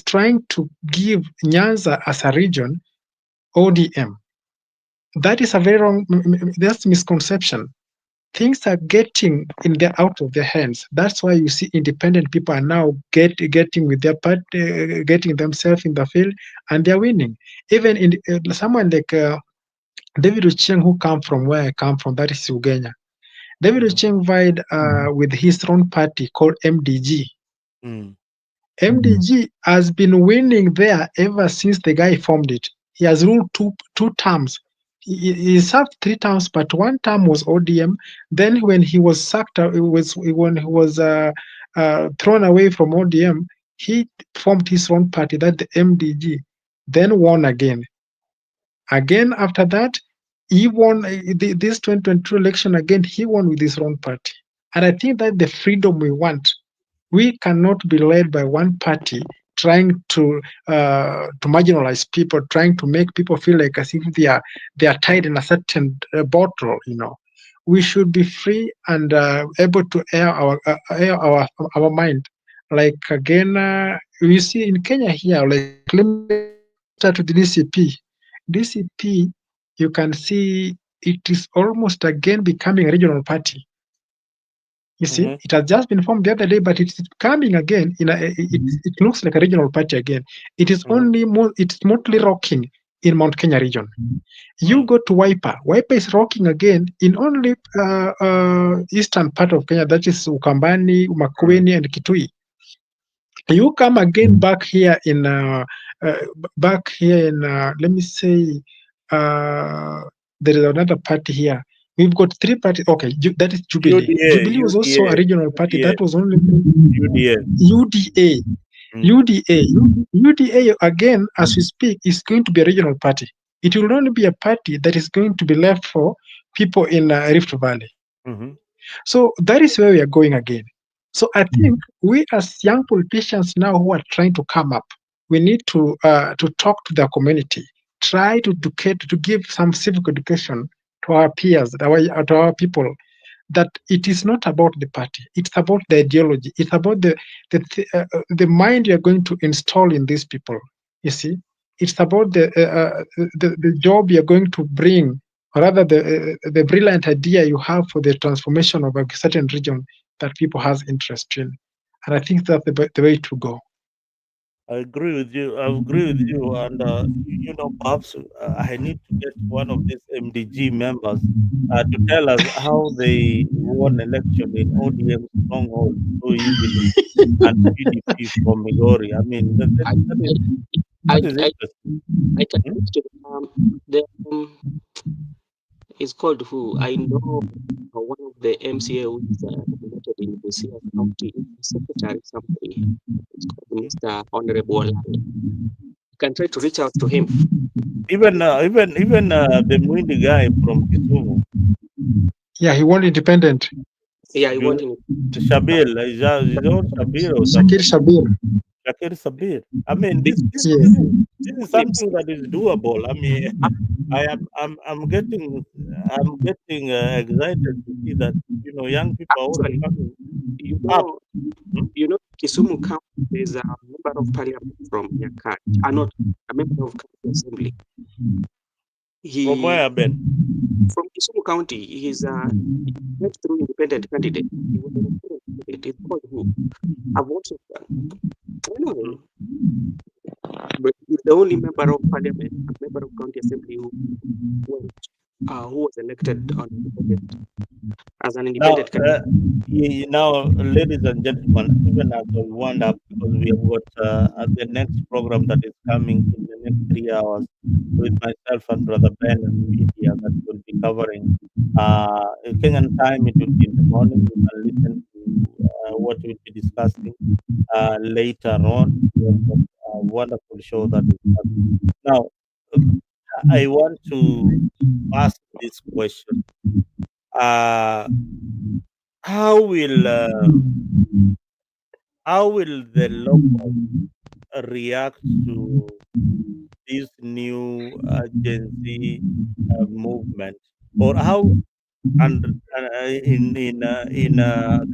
trying to give Nyanza as a region ODM. That is a very wrong, that's misconception. Things are getting out of their hands. That's why you see independent people are now getting with their part, getting themselves in the field, and they're winning. Even in someone like David Ochieng, who come from where I come from, that is Ugenya. David Ochieng vied with his own party called MDG. MDG has been winning there ever since the guy formed it. He has ruled two terms. He served 3 terms, but 1 term was ODM. Then when he was sacked, when he was thrown away from ODM, he formed his own party, that the MDG, then won again. Again after that, he won this 2022 election again. He won with his own party, and I think that the freedom we want. We cannot be led by one party trying to marginalize people, trying to make people feel like as if they are tied in a certain bottle. We should be free and able to air our mind. Like again, we see in Kenya here, like let me start with the DCP. DCP, you can see it is almost again becoming a regional party. You see, it has just been formed the other day, but it's coming again. It looks like a regional party again. It is it's mostly rocking in Mount Kenya region. You go to Wiper. Wiper is rocking again in only eastern part of Kenya, that is Ukambani, Makueni, and Kitui. You come again back here in let me say there is another party here. We've got three parties. Okay, that is Jubilee. Jubilee was also a regional party. That was only UDA. UDA again, as we speak, is going to be a regional party. It will only be a party that is going to be left for people in Rift Valley. So that is where we are going again. So I think we as young politicians now who are trying to come up, we need to talk to the community, try to educate, to give some civic education to our peers, to our people, that it is not about the party, it's about the ideology, it's about the mind you're going to install in these people. You see, it's about the job you're going to bring, or rather the brilliant idea you have for the transformation of a certain region that people has interest in. And I think that's the way to go. I agree with you. And perhaps I need to get one of these MDG members to tell us how they won election in ODM stronghold so easily and PDP from Migori. I mean, that is interesting. I can it's called who? I know one of the MCA who is elected in Busia County, secretary, somebody. It's called Mr. Honorable Olani. You can try to reach out to him. Even the Mwindi guy from Kisumu. Yeah, he won independent. Yeah, he won him. Shabir, is all Shabir or Shakir Shabir. Shakir Sabir. I mean, this is something that is doable. I mean, I'm getting excited to see that young people are already coming up. You know, Kisumu County, there's a member of parliament from Nyakach, not a member of county assembly. From where, Ben? From Kisumu County. He's went through independent candidate. He was an independent candidate. It's called who? I've also I know. But he's the only member of parliament, a member of county assembly who was elected on independent as an independent candidate. Now, ladies and gentlemen, even as I wound up, because we have got the next program that is coming in the next 3 hours with myself and Brother Ben and media that will be covering in Kenyan time. It will be in the morning. You can listen to what we'll be discussing later on. We have got a wonderful show that is coming. Now, I want to ask this question. How will the local react to this new Gen Z movement, or how and in the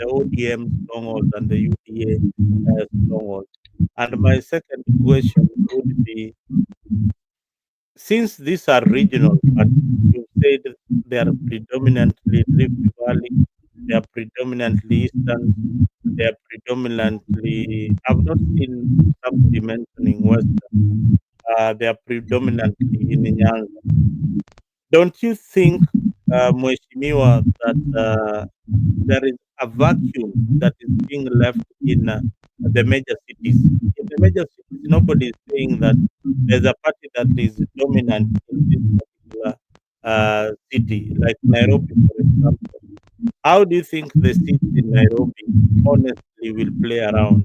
ODM stronghold and the UDA stronghold? And my second question would be, since these are regional parties, you said they are predominantly Rift Valley, they are predominantly Eastern, they are predominantly, I've not seen somebody mentioning Western, they are predominantly in Nyanza. Don't you think, Mheshimiwa, that there is a vacuum that is being left in the major cities? In the major cities, nobody is saying that there's a party that is dominant in this particular city, like Nairobi, for example. How do you think the seats in Nairobi honestly will play around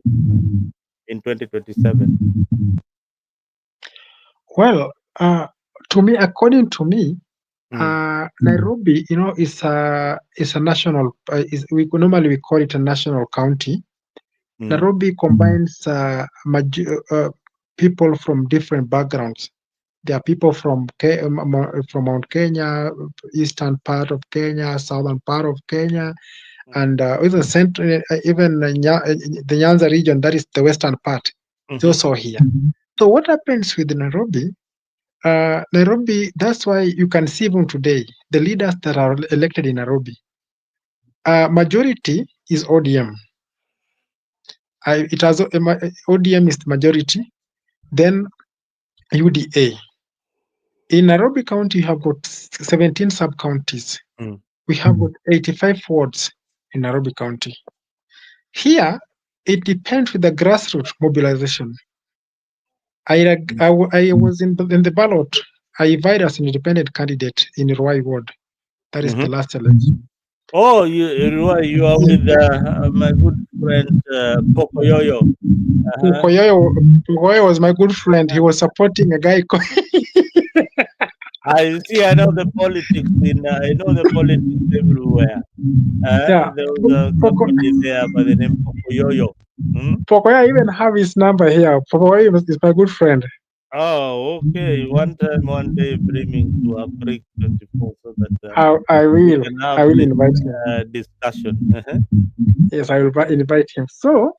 in 2027? Well, to me, according to me, Nairobi, is a national. We normally call it a national county, Nairobi combines people from different backgrounds. There are people from Mount Kenya, eastern part of Kenya, southern part of Kenya, and even central, even the Nyanza region, that is the western part, is also here. So what happens with Nairobi? Nairobi, that's why you can see even today, the leaders that are elected in Nairobi, majority is ODM. ODM is the majority, then UDA. In Nairobi County, you have got 17 sub-counties. We have got 85 wards in Nairobi County. Here, it depends with the grassroots mobilization. I was in the ballot. I invited as an independent candidate in Ruai ward. That is the last election. Oh, you are with my good friend Pocoyoyo. Pocoyoyo was my good friend. He was supporting a guy called I see. I know the politics everywhere. Yeah. There was somebody there by the name Pocoyoyo. Pocoyoyo, I even have his number here. Pocoyoyo is my good friend. Oh, okay. One day bring me to a break 24 so that I we will. can have I will this invite him. discussion. Yes, I will invite him. So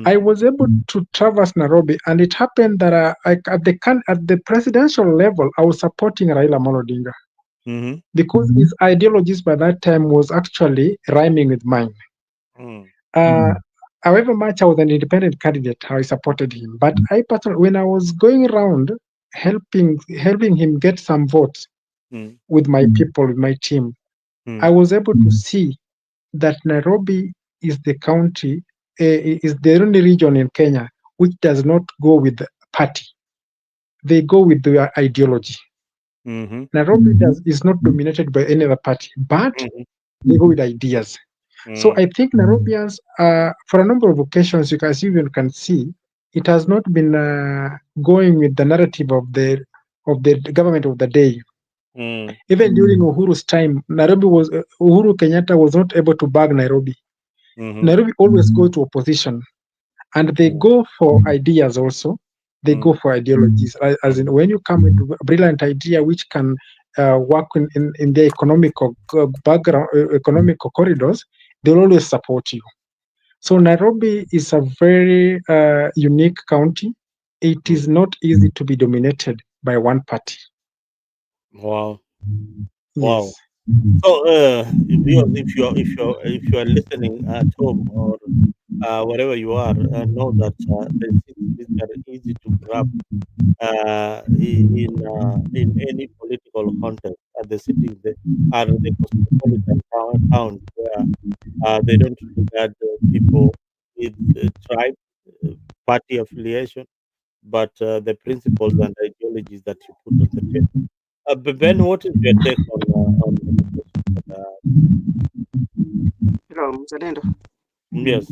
I was able to traverse Nairobi, and it happened that at the presidential level, I was supporting Raila Amolo Odinga because his ideologies by that time was actually rhyming with mine. However much I was an independent candidate, I supported him. But I personally, when I was going around helping him get some votes with my people, with my team, I was able to see that Nairobi is the county, is the only region in Kenya which does not go with the party. They go with their ideology. Nairobi is not dominated by any other party, but they go with ideas. So I think Nairobians, for a number of occasions, you guys even can see, it has not been going with the narrative of the government of the day. Even during Uhuru's time, Uhuru Kenyatta was not able to bag Nairobi. Nairobi always go to opposition, and they go for ideas also. They go for ideologies. As in, when you come with a brilliant idea which can work in the economic background, economic corridors, they'll always support you. So Nairobi is a very unique county. It is not easy to be dominated by one party. Wow. Wow. So, if you are listening at home or wherever you are, know that the cities are easy to grab in any political context. The cities are the cosmopolitan towns where they don't regard people with tribe, party affiliation, but the principles and ideologies that you put on the table. But Ben, what is your take on the question? Hello, Mzalendo. Yes.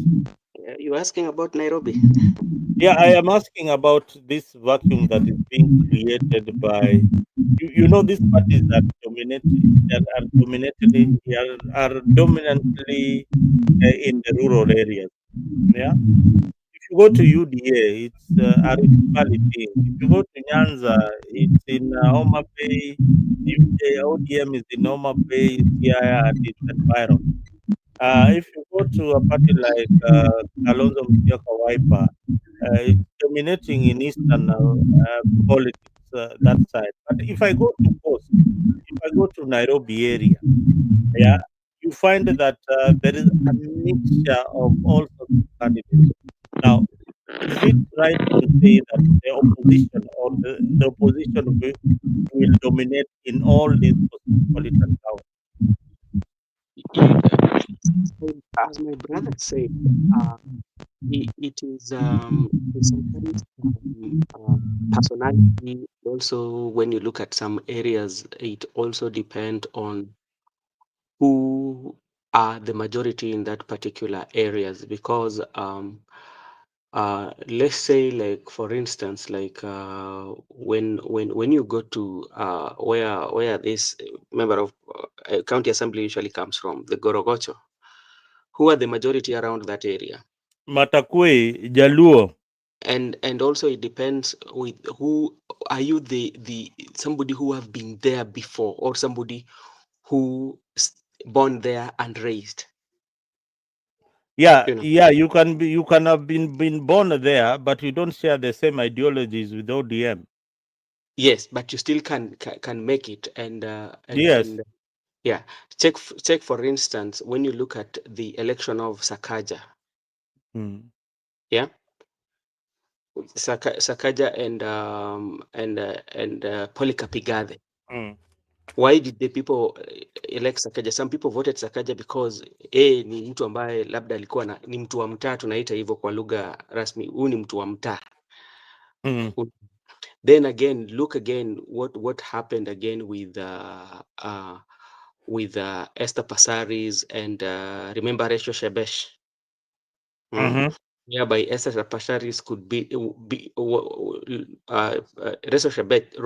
You're asking about Nairobi? Yeah, I am asking about this vacuum that is being created by you know these parties that are dominantly in the rural areas. Yeah. If you go to UDA, it's a municipality. If you go to Nyanza, it's in Homa Bay. ODM is in Homa Bay, Siaya, and its environment. If you go to a party like Kalonzo Musyoka Wiper, it's dominating in eastern politics that side. But if I go to Coast, if I go to Nairobi area, yeah, you find that there is a mixture of all sorts of candidates. Now, is it right to say that the opposition or the opposition will dominate in all these cosmopolitan towns? As my brother said, it is sometimes personality. Also, when you look at some areas, it also depends on who are the majority in that particular areas. Because let's say, like for instance, like when you go to where this member of county assembly usually comes from, the Gorogocho, who are the majority around that area? Matakwe, Jaluo. And also it depends with who are you, the somebody who have been there before or somebody who born there and raised. Yeah, You know. yeah, you can have been born there, but you don't share the same ideologies with ODM. Yes, but you still can make it, and Yes. and yeah, check for instance when you look at the election of Sakaja. Yeah, Sakaja and Polycarp Igathe. Why did the people elect Sakaja? Some people voted Sakaja because ni mtu ambaye labda alikuwa ni mtu wa mtaa, tunaita hivyo kwa lugha rasmi, huyu ni mtu wa mtaa. Then again, look again what happened again with Esther Passaris and remember Rachel Shebesh. Whereby Esther Passaris could be Rachel Shebesh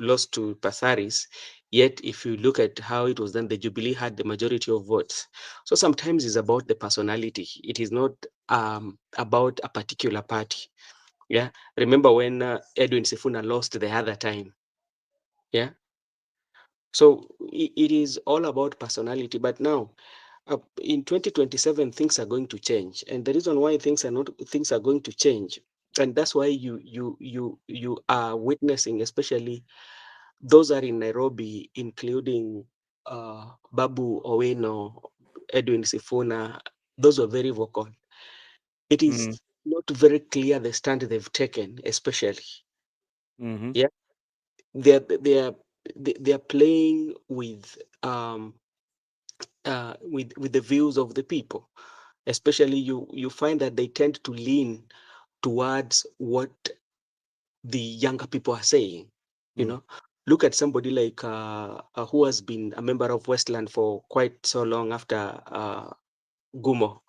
lost to Passaris. Yet, if you look at how it was done, the Jubilee had the majority of votes. So sometimes it's about the personality. It is not about a particular party. Yeah. Remember when Edwin Sifuna lost the other time? Yeah. So it is all about personality. But now, in 2027, things are going to change, and the reason why things are going to change, and that's why you are witnessing, especially those are in Nairobi, including Babu Owino, Edwin Sifuna. Those were very vocal. It is not very clear the stand they've taken, especially. Yeah, they are playing with the views of the people. Especially you find that they tend to lean towards what the younger people are saying. You know, look at somebody like who has been a member of Westland for quite so long after Gumo,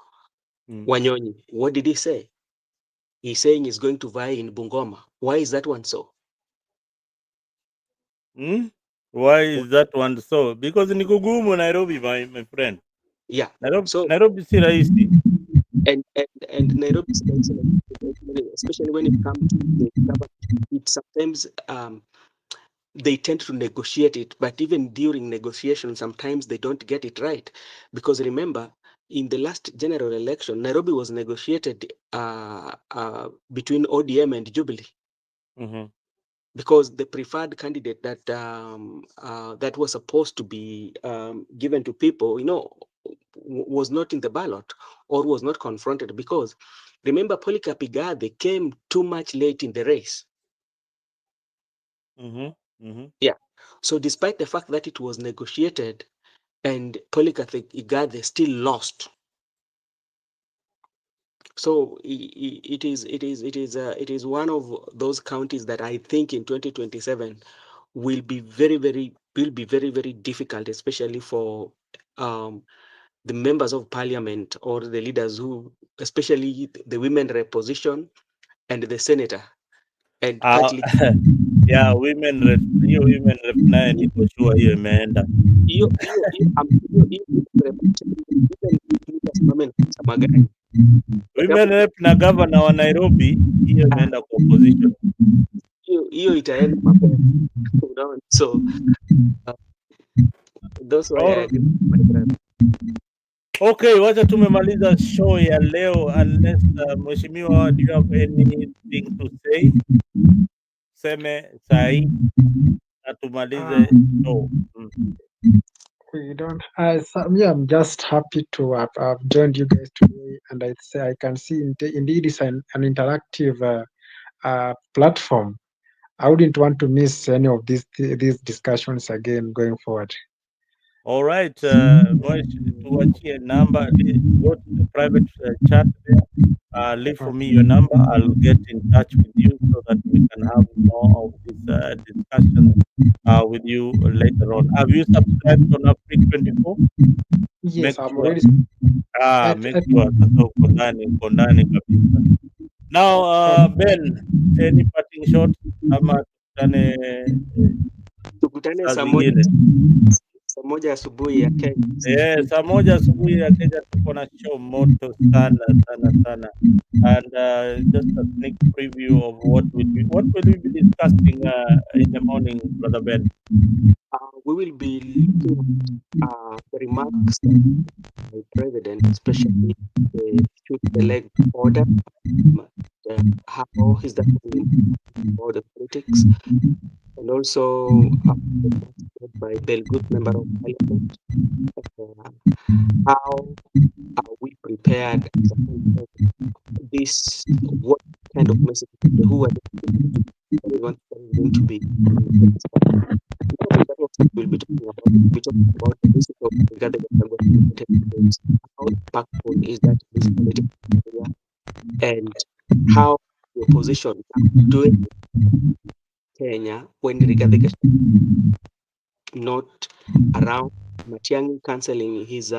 Wanyonyi. What did he say? He's saying he's going to vie in Bungoma. Why is that one so? Why is that one so? Because in Kugumu, Nairobi, my friend. Yeah. Nairobi si rahisi. And Nairobi is especially when it comes to the government, it sometimes they tend to negotiate it, but even during negotiation, sometimes they don't get it right. Because remember, in the last general election, Nairobi was negotiated between ODM and Jubilee. Because the preferred candidate that that was supposed to be given to people, was not in the ballot or was not confronted. Because remember, Polycarp Igathe came too much late in the race. Yeah. So despite the fact that it was negotiated and Polycarp Igathe still lost. So it is one of those counties that I think in 2027 will be very, very difficult, especially for the members of parliament or the leaders who, especially the women rep position and the senator and partly yeah, women rep naye niko sure hiyo imeenda. Women rep na governor wa Nairobi, hiyo imeenda kwa opposition. Hiyo itaenda mapema. So those why I agree with my brother. Okay, wacha tumemaliza show ya leo, unless mheshimiwa, do you have anything to say? Seme sahi na tumalize show. We don't. I'm just happy to have joined you guys today, and I can see indeed it's an interactive platform. I wouldn't want to miss any of these discussions again going forward. All right, tuachie number, go to the private chat there, leave for me your number. I'll get in touch with you so that we can have more of this discussion with you later on. Have you subscribed on Africa 24? Yes, I'm already. Make sure sasa uko ndani kabisa. Now, Ben, any parting shot ama tukutane saa moja moja asubuhi ya Kenya. Saa moja asubuhi ya Kenya tuko na show moto sana sana sana, and just a sneak preview of what will we be discussing in the morning, Brother Ben. We will be looking at the remarks by the president, especially the shoot the leg order, how is that going about the politics, and also the remarks made by the good member of parliament. How are we prepared as a country? This what kind of message? Who are the people going to be? We'll be talking about the visit of Rigathi Gachagua to the United States. How impactful is that this political area, and how the opposition doing Kenya when Rigathi Gachagua not around, Matiang'i cancelling his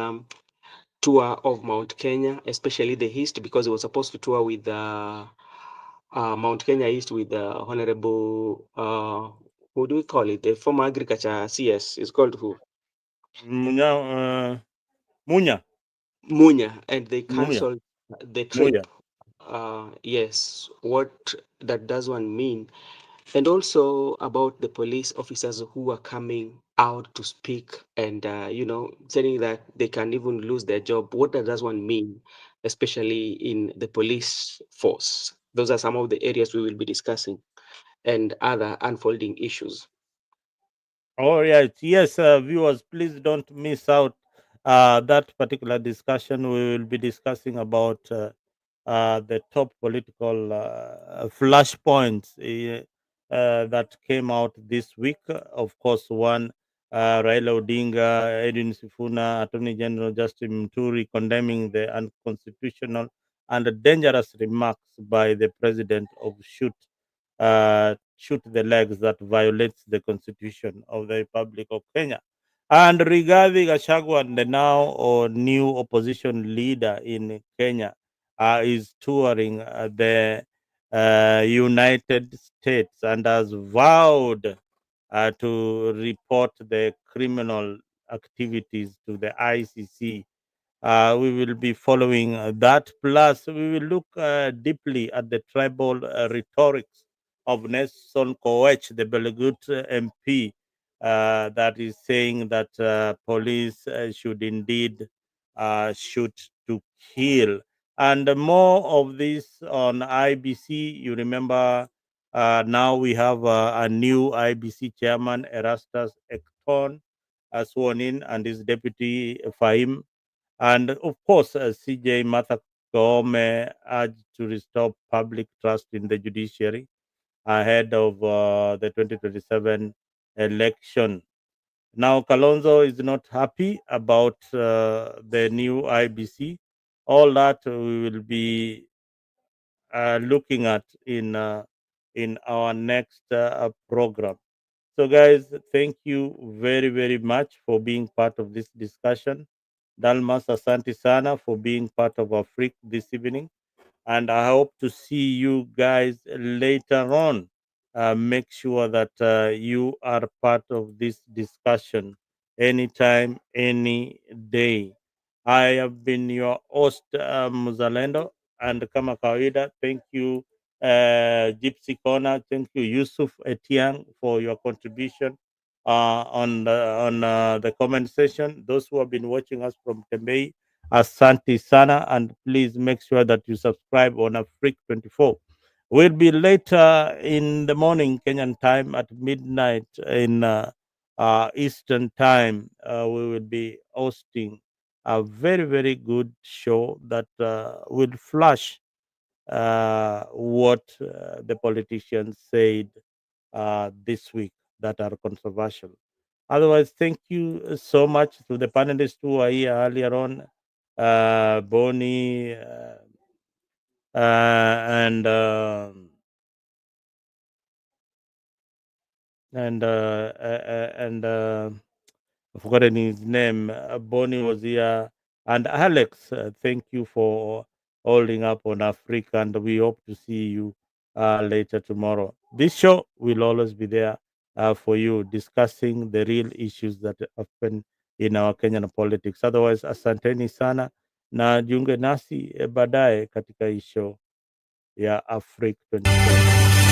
tour of Mount Kenya, especially the East, because he was supposed to tour with Mount Kenya East with Honorable, who do we call it? The former agriculture CS is called who? Munya. Munya, and they cancelled the trip. Yes, what that does one mean? And also about the police officers who are coming out to speak and, saying that they can even lose their job. What does one mean, especially in the police force? Those are some of the areas we will be discussing and other unfolding issues. All right. Yes, viewers, please don't miss out that particular discussion. We will be discussing about the top political flashpoints that came out this week. Of course, one, Raila Odinga, Edwin Sifuna, Attorney General Justin Muturi condemning the unconstitutional and dangerous remarks by the president of shoot the legs that violates the constitution of the Republic of Kenya. And Rigathi Gachagua, the now new opposition leader in Kenya, is touring the United States and has vowed to report the criminal activities to the ICC. We will be following that. Plus, we will look deeply at the tribal rhetorics of Nelson Koech, the Belagut MP, that is saying that police should indeed shoot to kill. And more of this on IBC. You remember now we have a new IBC chairman, Erastus Ekton, sworn in, and his deputy, Fahim. And of course, CJ Martha Koome urged to restore public trust in the judiciary ahead of the 2027 election. Now, Kalonzo is not happy about the new IBC. All that we will be looking at in our next program. So, guys, thank you very, very much for being part of this discussion. Dalmas, asante sana for being part of our freak this evening. And I hope to see you guys later on. Make sure that you are part of this discussion anytime, any day. I have been your host, Muzalendo, and kama kawaida, thank you, Gypsy Corner. Thank you, Yusuf Etiang, for your contribution on the comment section. Those who have been watching us from Tembei, asante sana, and please make sure that you subscribe on Afrique 24. We'll be later in the morning, Kenyan time, at midnight in Eastern time. We will be hosting a very, very good show that will flash what the politicians said this week that are controversial. Otherwise, thank you so much to the panelists who are here earlier on, Bonnie and I've forgotten his name. Bonnie was here, and Alex. Thank you for holding up on Africa, and we hope to see you later tomorrow. This show will always be there for you discussing the real issues that happen in our Kenyan politics. Otherwise, asanteni sana na jiunge nasi baadaye katika hii show ya Africa 24.